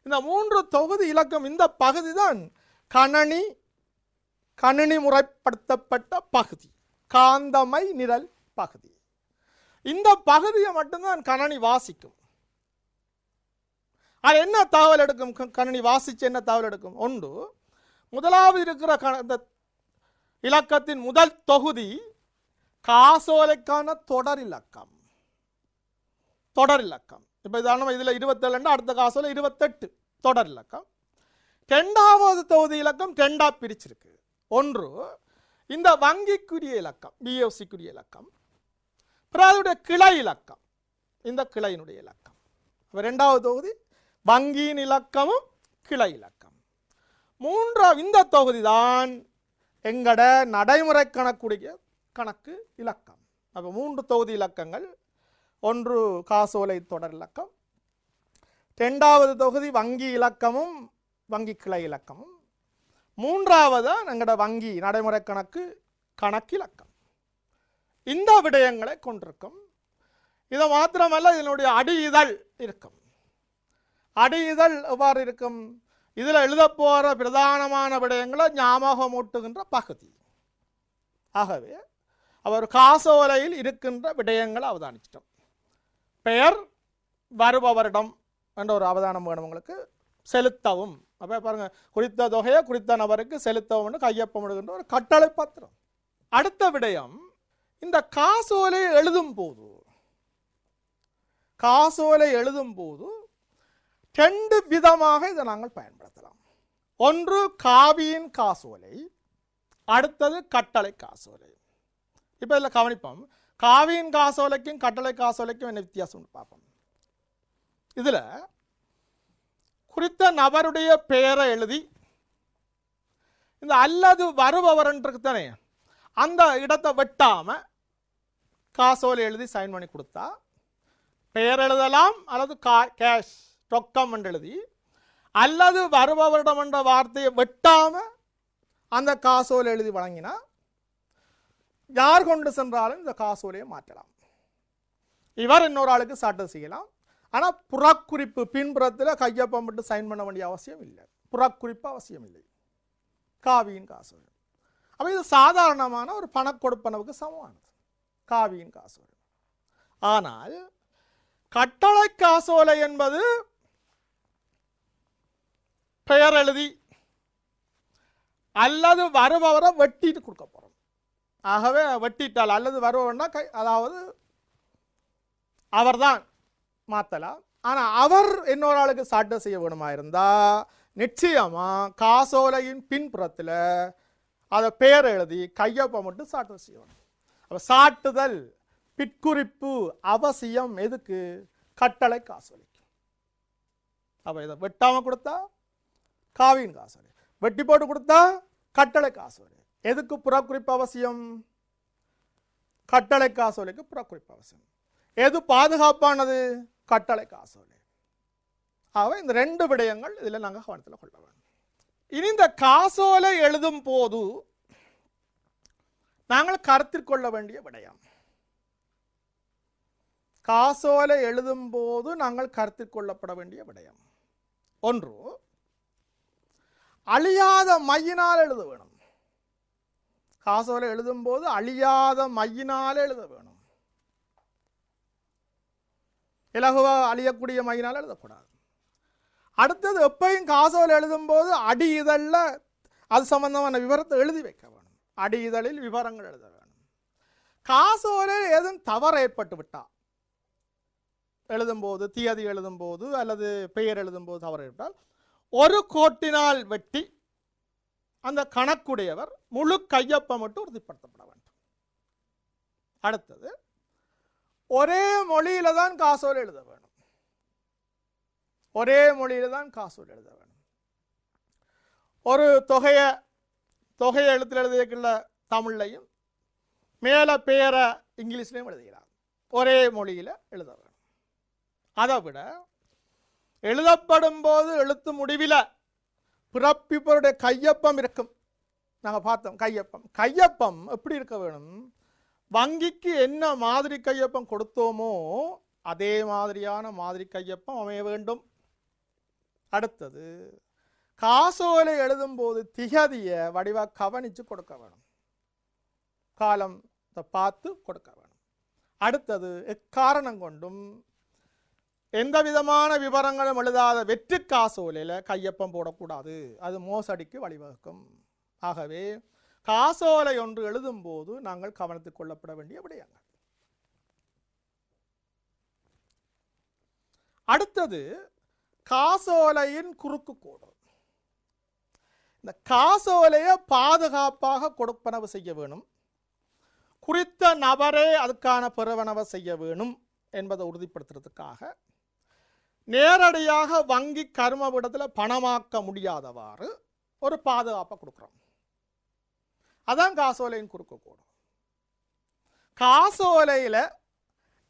இந்த 3 தொகுதி இலக்கம், இந்த பகுதி தான் கணனி கணினி முறைப்படுத்தப்பட்ட பகுதி, காந்தமை நிரல் பகுதி. இந்த பகுதியை மட்டும்தான் கணினி வாசிக்கும். அது என்ன தகவல் எடுக்கும்? கணினி வாசிச்சு என்ன தகவல் எடுக்கும்? ஒன்று, முதலாவது இருக்கிற இந்த இலக்கத்தின் முதல் தொகுதி காசோலைக்கான தொடர் இலக்கம். தொடர் இலக்கம் இப்போ இதான இதில் 27, அடுத்த காசோலை 28 தொடர் இலக்கம். இரண்டாவது தொகுதி இலக்கம் ரெண்டா பிரிச்சிருக்கு. ஒன்று இந்த வங்கிக்குரிய இலக்கம், பிஎஃப்சிக்குரிய இலக்கம். பிறகு கிளை இலக்கம், இந்த கிளையினுடைய இலக்கம். இரண்டாவது தொகுதி வங்கியின் இலக்கமும் கிளை இலக்கம். மூன்றாவது இந்த தொகுதி தான் எங்கட நடைமுறை கணக்குடைய கணக்கு இலக்கம். அப்போ 3 தொகுதி இலக்கங்கள். ஒன்று காசோலை தொடர் இலக்கம், இரண்டாவது தொகுதி வங்கி இலக்கமும் வங்கி கிளை இலக்கமும், மூன்றாவது எங்கட வங்கி நடைமுறை கணக்கு கணக்கிலக்கம். இந்த விடயங்களை கொண்டிருக்கும். இது மாத்திரமல்ல, இதனுடைய அடி இதழ் இருக்கும். அடி இதழ் எவ்வாறு இருக்கும்? இதில் எழுத போகிற பிரதானமான விடயங்களை ஞாபகம் ஊட்டுகின்ற பகுதி. ஆகவே அவர் காசோலையில் இருக்கின்ற விடயங்களை அவதானிச்சிட்டோம். பெயர், வருபவரிடம் என்ற ஒரு அவதானம் வேணும் உங்களுக்கு. செலுத்தவும், அப்போ பாருங்க, குறித்த தொகையை குறித்த நபருக்கு செலுத்தவும் கையொப்பம் இடுகின்ற ஒரு கட்டளை பத்திரம். அடுத்த விடயம், இந்த காசோலை எழுதும் போது 2 விதமாக இதை நாங்கள் பயன்படுத்தலாம். ஒன்று காவியின் காசோலை, அடுத்தது கட்டளை காசோலை. இப்போ இதில் கவனிப்போம், காவியின் காசோலைக்கும் கட்டளை காசோலைக்கும் என்ன வித்தியாசம் பார்ப்போம். இதில் குறித்த நபருடைய பெயரை எழுதி இந்த அல்லது வருபவர்ன்றது தானே, அந்த இடத்தை வெட்டாம காசோலை எழுதி சைன் பண்ணி கொடுத்தா பெயர் எழுதலாம், அல்லது கேஷ் ரொக்கம் என்று எழுதி, அல்லது வருபவரிடம் என்ற வார்த்தையை வெட்டாம அந்த காசோலை எழுதி வழங்கினா யார் கொண்டு சென்றாலும் இந்த காசோலையை மாற்றலாம். இவர் இன்னொரு ஆளுக்கு சாட்டு செய்யலாம். ஆனால் புறக்குறிப்பு பின்புறத்தில் கையொப்பம் விட்டு சைன் பண்ண வேண்டிய அவசியம் இல்லை. புறக்குறிப்பு அவசியம் இல்லை காவியின் காசோலை. அப்போ இது சாதாரணமான ஒரு பண கொடுப்பனவுக்கு சமமானது காவியின் காசோலை. ஆனால் கட்டளை காசோலை என்பது பெயர் எழுதி அல்லது வருபவரை வெட்டிட்டு கொடுக்க போகிறோம். ஆகவே வெட்டிட்டால் அல்லது வருபவர்னா அதாவது அவர்தான் மாற்றலாம். ஆனால் அவர் இன்னொரு ஆளுக்கு சாட்டு செய்ய வேணுமா இருந்தால் நிச்சயமாக காசோலையின் பின்புறத்தில் அதை பெயர் எழுதி கையொப்பம் மட்டும் சாட்டு செய்யணும். அப்போ சாட்டுதல் பிற்குறிப்பு அவசியம். எதுக்கு? கட்டளை காசோலைக்கு. அப்போ இதை வெட்டாமல் கொடுத்தா காவியின் காசோலை, வெட்டி போட்டு கொடுத்தா கட்டளை காசோலை. எதுக்கு புறக்குறிப்பு அவசியம்? கட்டளை காசோலைக்கு புறக்குறிப்பு அவசியம். எது பாதுகாப்பானது? கட்டளை காசோலை. ஆக இந்த 2 விடயங்கள் இதில் நாங்கள் கவனத்தில் கொள்ள வேண்டும். இனி இந்த காசோலை எழுதும் போது நாங்கள் கருத்தில் கொள்ள வேண்டிய விடயம், காசோலை எழுதும் போது நாங்கள் கருத்தில் கொள்ளப்பட வேண்டிய விடயம், ஒன்று அழியாத மையினால் எழுத வேணும். காசோலை எழுதும் போது அழியாத மையினால் எழுத வேணும். இலகுவாக அழியக்கூடிய மையினால் எழுதக்கூடாது. அடுத்தது, எப்பயும் காசோலை எழுதும் போது அடி இதழில் அது சம்பந்தமான விவரத்தை எழுதி வைக்க வேணும். அடி இதழில் விவரங்கள் எழுத வேணும். காசோலையில் ஏதும் தவறு ஏற்பட்டு விட்டா எழுதும்போது, தியதி எழுதும்போது அல்லது பெயர் எழுதும்போது தவறு ஏற்பட்டால் ஒரு கோட்டினால் வெட்டி அந்த கணக்குடையவர் முழு கையொப்பம் மட்டும் உறுதிப்படுத்தப்பட வேண்டும். அடுத்தது, ஒரே மொழியில தான் காசோலை எழுத வேணும். ஒரே மொழியில தான் காசோலை எழுத வேணும். ஒரு தொகையை எழுத்தில் எழுதியுள்ள தமிழ்லையும் மேலே பெயரை இங்கிலீஷ்லையும் எழுதுகிறார். ஒரே மொழியில் எழுத வேணும். அதை விட எழுதப்படும் போது எழுத்து முடிவில் பிறப்பிப்பருடைய கையொப்பம் இருக்கும். நாங்கள் பார்த்தோம் கையொப்பம் எப்படி இருக்க வேணும்? வங்கிக்கு என்ன மாதிரி கையொப்பம் கொடுத்தோமோ அதே மாதிரியான மாதிரி கையொப்பம் அமைய வேண்டும். அடுத்தது, காசோலை எழுதும் போது திகதிய வடிவா கவனிச்சு கொடுக்க வேணும், காலம் பார்த்து கொடுக்க வேணும். அடுத்தது எக்காரணம் கொண்டும் எந்த விதமான விவரங்களும் எழுதாத வெற்று காசோலையில் கையொப்பம் போடக்கூடாது, அது மோசடிக்கு வழிவகுக்கும். ஆகவே காசோலை ஒன்று எழுதும் போது நாங்கள் கவனத்துக் கொள்ளப்பட வேண்டிய விடயங்கள். அடுத்தது காசோலையின் குறுக்கு கோடு. இந்த காசோலையை பாதுகாப்பாக கொடுப்பனவு செய்ய வேணும், குறித்த நபரே அதுக்கான பெறுவனவு செய்ய வேணும் என்பதை உறுதிப்படுத்துறதுக்காக நேரடியாக வங்கி கருமவிடத்தில் பணமாக்க முடியாதவாறு ஒரு பாதுகாப்பை கொடுக்குறோம். அதான் காசோலையின் குறுக்கு கோடு. காசோலையில்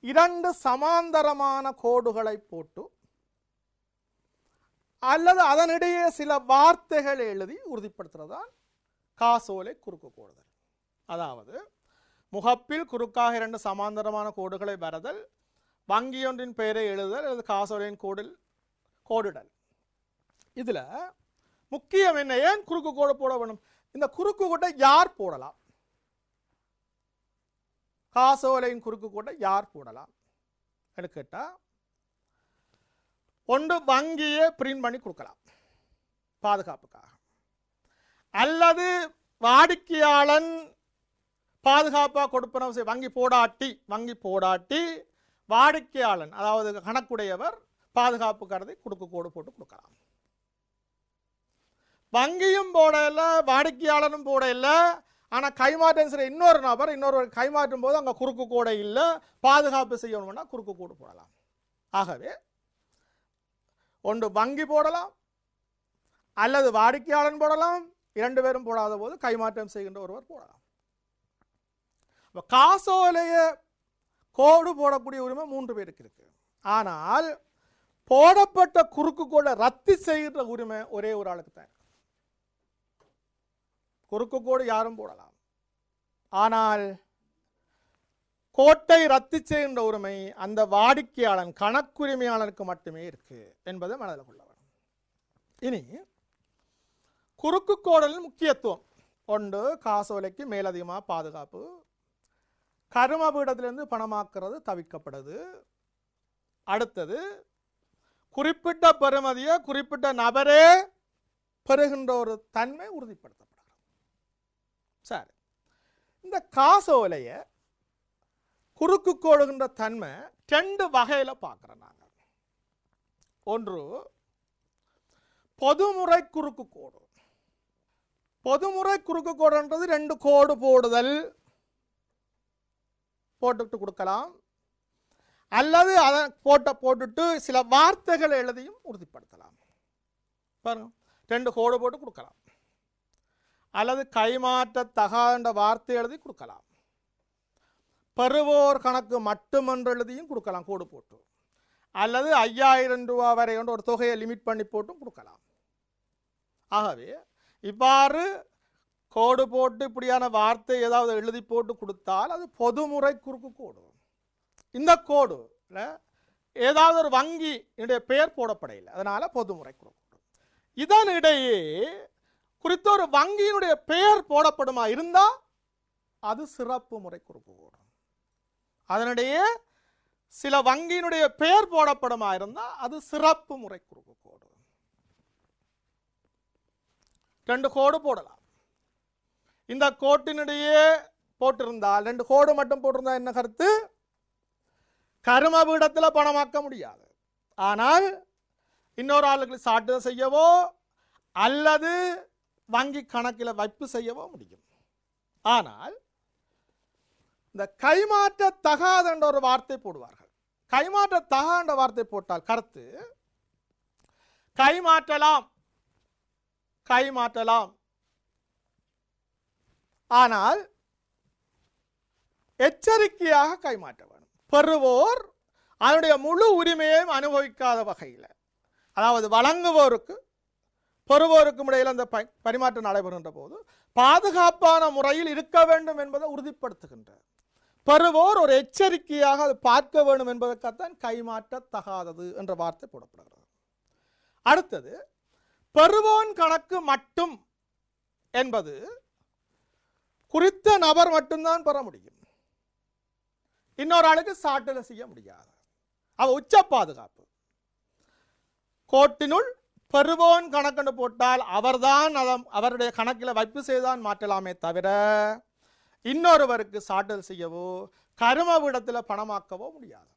2 சமாந்தரமான கோடுகளை போட்டு அல்லது அதனிடையே சில வார்த்தைகள் எழுதி உறுதிப்படுத்துறதுதான் காசோலை குறுக்கு கோடுதல். அதாவது முகப்பில் குறுக்காக 2 சமாந்தரமான கோடுகளை வரைதல், வங்கியொன்றின் பெயரை எழுதுதல் அல்லது காசோலையின் கோடிடல். இதில் முக்கியம் என்ன, ஏன் குறுக்கு கோடு போட வேணும்? இந்த குறுக்கு கோட்டை யார் போடலாம்? காசோலையின் குறுக்கு கோட்டை யார் போடலாம் கேட்டால், ஒன்று வங்கியே பிரிண்ட் பண்ணி கொடுக்கலாம் பாதுகாப்புக்காக, அல்லது வாடிக்கையாளன் பாதுகாப்பாக கொடுப்பனவு வங்கி போடாட்டி வாடிக்கையாளன் அதாவது கணக்குடையவர் பாதுகாப்பு கருதி குறுக்கு கோடு போட்டு கொடுக்கலாம். வங்கியும் போட இல்லை, வாடிக்கையாளனும் போட இல்லை, ஆனால் கைமாற்றம் செய்ய இன்னொரு நபர் கைமாற்றும் போது அங்கே குறுக்கு கோடை இல்லை, பாதுகாப்பு செய்யணும்னா குறுக்கு கோடு போடலாம். ஆகவே ஒன்று வங்கி போடலாம் அல்லது வாடிக்கையாளன் போடலாம், 2 பேரும் போடாத போது கைமாற்றம் செய்கின்ற ஒருவர் போடலாம். காசோலைய கோடு போடக்கூடிய உரிமை 3 பேருக்கு இருக்கு. ஆனால் போடப்பட்ட குறுக்கு கோடை ரத்து செய்கின்ற உரிமை ஒரே ஒரு ஆளுக்கு தான். குறுக்கு கோடு யாரும் போடலாம், ஆனால் கோட்டை ரத்து செய்கின்ற உரிமை அந்த வாடிக்கையாளன் கணக்குரிமையாளனுக்கு மட்டுமே இருக்கு என்பதை மனதில் கொள்ள வேண்டும். இனி குறுக்கு கோடலின் முக்கியத்துவம். ஒன்று, காசோலைக்கு மேலதிகமாக பாதுகாப்பு, கரும பீடத்திலிருந்து பணமாக்குறது தவிர்க்கப்படுது. அடுத்தது, குறிப்பிட்ட பெறுமதியை குறிப்பிட்ட நபரே பெறுகின்ற ஒரு தன்மை உறுதிப்படுத்தப்படுகிறது. சரி, இந்த காசோலையை குறுக்கு கோடுகின்ற தன்மை 2 வகையில் பார்க்குறோம் நாங்கள். ஒன்று, பொதுமுறை குறுக்கு கோடு. பொதுமுறை குறுக்கு கோடுன்றது 2 கோடு போடுதல் போட்டுட்டு கொடுக்கலாம், அல்லது அதை போட்டுட்டு சில வார்த்தைகள் எழுதியும் உறுதிப்படுத்தலாம். பாருங்க, 2 கோடு போட்டு கொடுக்கலாம், அல்லது கைமாற்றத்தகாத வார்த்தை எழுதி கொடுக்கலாம், பெறுவோர் கணக்கு மட்டுமென்று எழுதியும் கொடுக்கலாம் கோடு போட்டு, அல்லது 5000 ரூபா வரை ஒரு தொகையை லிமிட் பண்ணி போட்டும் கொடுக்கலாம். ஆகவே இவ்வாறு கோடு போட்டு இப்படியான வார்த்தை ஏதாவது எழுதி போட்டு கொடுத்தால் அது பொதுமுறை குறுக்கு கோடு. இந்த கோடு ஏதாவது ஒரு வங்கி பெயர் போடப்படையில்லை, அதனால பொதுமுறை குறுக்கு கோடு. இதனிடையே குறித்த ஒரு வங்கியினுடைய பெயர் போடப்படுமா இருந்தால் அது சிறப்பு முறை குறுக்கு கோடு. அதனிடையே சில வங்கியினுடைய பெயர் போடப்படுமா இருந்தால் அது சிறப்பு முறை குறுக்கு கோடு. 2 கோடு போடலாம். இந்த கோட்டினிடையே போட்டிருந்தால் 2 கோடு மட்டும் போட்டிருந்தா என்ன கருத்து? கரும பீடத்தில் பணமாக்க முடியாது, ஆனால் இன்னொரு ஆளுக்கு சாட்டுதல் செய்யவோ அல்லது வங்கி கணக்கில் வைப்பு செய்யவோ முடியும். ஆனால் இந்த கைமாற்றத்தகாத என்ற ஒரு வார்த்தை போடுவார்கள். கைமாற்றத்தகாத என்ற வார்த்தை போட்டால் கருத்து கைமாற்றலாம், ஆனால் எச்சரிக்கையாக கைமாற்ற வேண்டும். பெறுவோர் அதனுடைய முழு உரிமையையும் அனுபவிக்காத வகையில், அதாவது வழங்குவோருக்கு பெறுவோருக்கும் இடையில் அந்த பரிமாற்றம் நடைபெறுகின்ற போது பாதுகாப்பான முறையில் இருக்க வேண்டும் என்பதை உறுதிப்படுத்துகின்ற பெறுவோர் ஒரு எச்சரிக்கையாக அதை பார்க்க வேண்டும் என்பதற்காகத்தான் கைமாற்றத்தகாதது என்ற வார்த்தை போடப்படுகிறது. அடுத்தது, பெறுவோன் கணக்கு மட்டும் என்பது குறித்த நபர் மட்டும்தான் பெற முடியும். இன்னொரு ஆளுக்கு சாட்டில் செய்ய முடியாது. அவ உச்ச பாதுகாப்பு. கோட்டினுள் பெறுவோன் கணக்குன்னு போட்டால் அவர்தான் அவருடைய கணக்கில் வைப்பு செய்தான் மாற்றலாமே தவிர இன்னொருவருக்கு சாட்டல் செய்யவோ கருமவிடத்தில் பணமாக்கவோ முடியாது.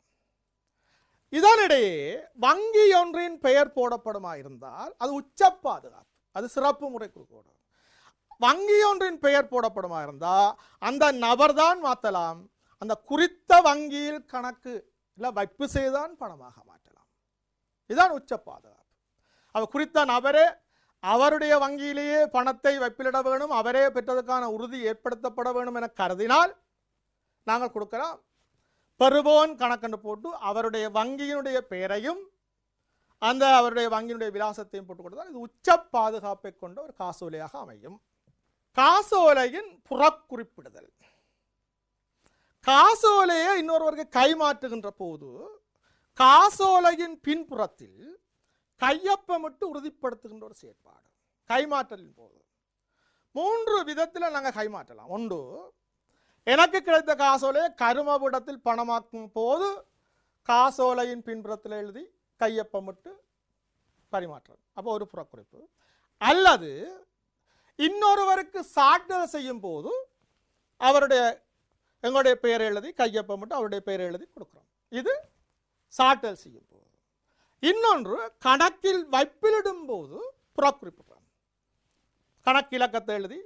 இதனிடையே வங்கி ஒன்றின் பெயர் போடப்படுமா இருந்தால் அது உச்ச பாதுகாப்பு, அது சிறப்பு முறைக்கு கூட. வங்கி ஒன்றின் பெயர் போடப்படுமா இருந்தால் அந்த நபர் தான் மாற்றலாம், அந்த குறித்த வங்கியில் கணக்கு இல்லை வைப்பு செய்தான் பணமாக மாற்றலாம். இதுதான் உச்ச பாதுகாப்பு. அவர் குறித்த நபரே அவருடைய வங்கியிலேயே பணத்தை வைப்பிலிட வேணும், அவரே பெற்றதுக்கான உறுதி ஏற்படுத்தப்பட வேண்டும் என கருதினால் நாங்கள் கொடுக்கலாம். பெறுவோன் கணக்கென்று போட்டு அவருடைய வங்கியினுடைய பெயரையும் அந்த அவருடைய வங்கியினுடைய விலாசத்தையும் போட்டு கொடுத்தால் இது உச்ச பாதுகாப்பை கொண்ட ஒரு காசோலையாக அமையும். காசோலையின் புறக்குறிப்பிடுதல். காசோலையை இன்னொருவருக்கு கைமாற்றுகின்ற போது காசோலையின் பின்புறத்தில் கையொப்பமிட்டு உறுதிப்படுத்துகின்ற ஒரு செயற்பாடு. கைமாற்றலின் போது 3 விதத்தில் நாங்கள் கைமாற்றலாம். ஒன்று, எனக்கு கிடைத்த காசோலையை கருமவிடத்தில் பணமாக்கும் போது காசோலையின் பின்புறத்தில் எழுதி கையொப்பமிட்டு பரிமாற்றம், அப்போ ஒரு புறக்குறிப்பு. அல்லது இன்னொருவருக்கு சாட்டுதல் செய்யும் போது எங்களுடைய பெயரை எழுதி கையொப்பமிட்டு அவருடைய பெயரை எழுதி கொடுக்குறோம். இது சாட்டுதல் செய்யும் போது. இன்னொன்று, கணக்கில் வைப்பிலிடும் போது புறக்குறிப்பிடுறோம். கணக்கு இலக்கத்தை எழுதி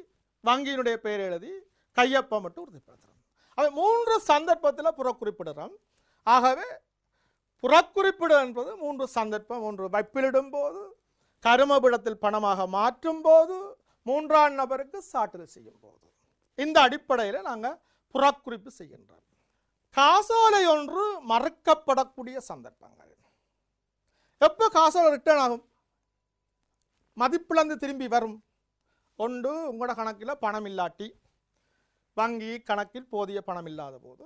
வங்கியினுடைய பெயரை எழுதி கையொப்பமிட்டு உறுதிப்படுத்துகிறோம். அவை 3 சந்தர்ப்பத்தில் புறக்குறிப்பிடுறோம். ஆகவே புறக்குறிப்பிடு என்பது 3 சந்தர்ப்பம். 1 வைப்பிலிடும் போது, கருமபிடத்தில் பணமாக மாற்றும் போது, 3ஆம் நபருக்கு சாட்டுதல் செய்யும் போது. இந்த அடிப்படையில் நாங்கள் புறக்குறிப்பு செய்கின்றோம். காசோலை ஒன்று மறுக்கப்படக்கூடிய சந்தர்ப்பங்கள். எப்போ காசோலை ரிட்டர்ன் ஆகும், மதிப்பிழந்து திரும்பி வரும்? ஒன்று, உங்களோட கணக்கில் பணம் இல்லாட்டி, வங்கி கணக்கில் போதிய பணம் இல்லாத போது,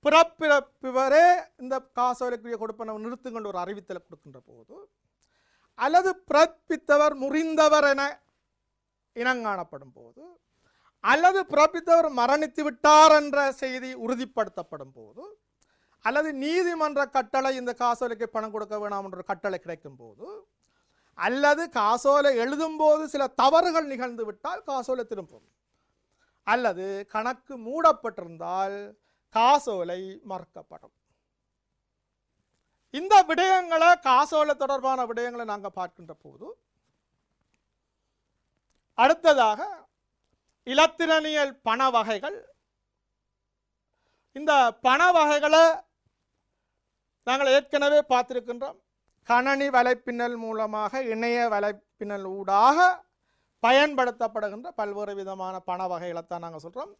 பிறப்பிறப்பிவரே இந்த காசோலைக்குரிய கொடுப்பன நிறுத்துக்கொண்டு ஒரு அறிவித்தலை கொடுக்கின்ற போது, அல்லது பிறப்பித்தவர் முறிந்தவர் என இனங்காணப்படும் போது, அல்லது பிறப்பித்தவர் மரணித்து விட்டார் என்ற செய்தி உறுதிப்படுத்தப்படும் போது, அல்லது நீதிமன்ற கட்டளை இந்த காசோலைக்கு பணம் கொடுக்க வேணாம் என்ற கட்டளை கிடைக்கும் போது, அல்லது காசோலை எழுதும் போது சில தவறுகள் நிகழ்ந்து விட்டால் காசோலை திரும்பும், அல்லது கணக்கு மூடப்பட்டிருந்தால் காசோலை மறுக்கப்படும். இந்த விடயங்களை, காசோலை தொடர்பான விடயங்களை நாங்கள் பார்க்கின்ற போது, அடுத்ததாக இலத்திரனியல் பண வகைகள். இந்த பண வகைகளை நாங்கள் ஏற்கனவே பார்த்திருக்கின்றோம். கணனி வலைப்பின்னல் மூலமாக, இணைய வலைப்பின்னல் ஊடாக பயன்படுத்தப்படுகின்ற பல்வேறு விதமான பண வகைகளைத்தான் நாங்கள் சொல்கிறோம்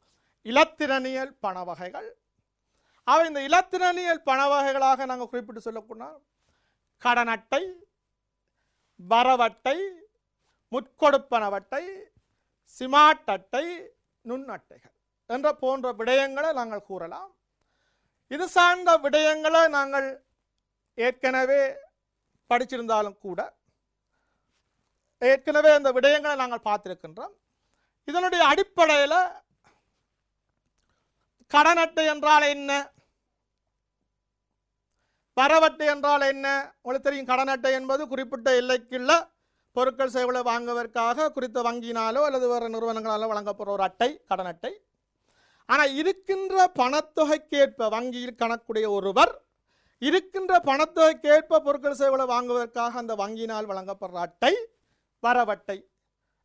இலத்திரனியல் பண வகைகள். அவை இந்த இலத்திரனியல் பண வகைகளாக நாங்கள் குறிப்பிட்டு சொல்லக்கூடாது. கடன் அட்டை, வரவட்டை, முற்கொடுப்பனவட்டை, சிமாட் அட்டை, நுண்ணட்டைகள் என்ற போன்ற விடயங்களை நாங்கள் கூறலாம். இது சார்ந்த விடயங்களை நாங்கள் ஏற்கனவே படிச்சிருந்தாலும் கூட ஏற்கனவே அந்த விடயங்களை நாங்கள் பார்த்திருக்கின்றோம். இதனுடைய அடிப்படையில் கடன் அட்டை என்றால் என்ன, வரவட்டை என்றால் என்ன? உங்களுக்கு தெரியும், கடன் அட்டை என்பது குறிப்பிட்ட எல்லைக்குள்ள பொருட்கள் சேவைகளை வாங்குவதற்காக குறித்த வங்கியினாலோ அல்லது வேறு நிறுவனங்களாலோ வழங்கப்படுற ஒரு அட்டை கடன் அட்டை. ஆனால் இருக்கின்ற பணத்தொகைக்கேற்ப வங்கியில் கணக்குடைய ஒருவர் இருக்கின்ற பணத்தொகைக்கேற்ப பொருட்கள் சேவைகளை வாங்குவதற்காக அந்த வங்கியினால் வழங்கப்படுற அட்டை வரவட்டை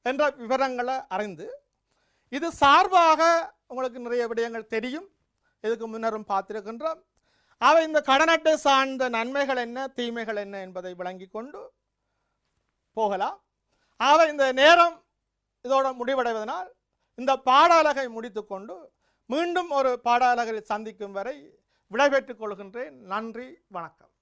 என்ற விவரங்களை அறிந்து, இது சார்பாக உங்களுக்கு நிறைய விடயங்கள் தெரியும், இதுக்கு முன்னரும் பார்த்திருக்கின்றோம். அவை இந்த கடன் அட்டை சார்ந்த நன்மைகள் என்ன, தீமைகள் என்ன என்பதை விளங்கி கொண்டு போகலாம். ஆக இந்த நேரம் இதோட முடிவடைவதனால் இந்த பாடாலகை முடித்துக்கொண்டு மீண்டும் ஒரு பாடாலகையில் சந்திக்கும் வரை விடைபெற்றுக் கொள்கின்றேன். நன்றி, வணக்கம்.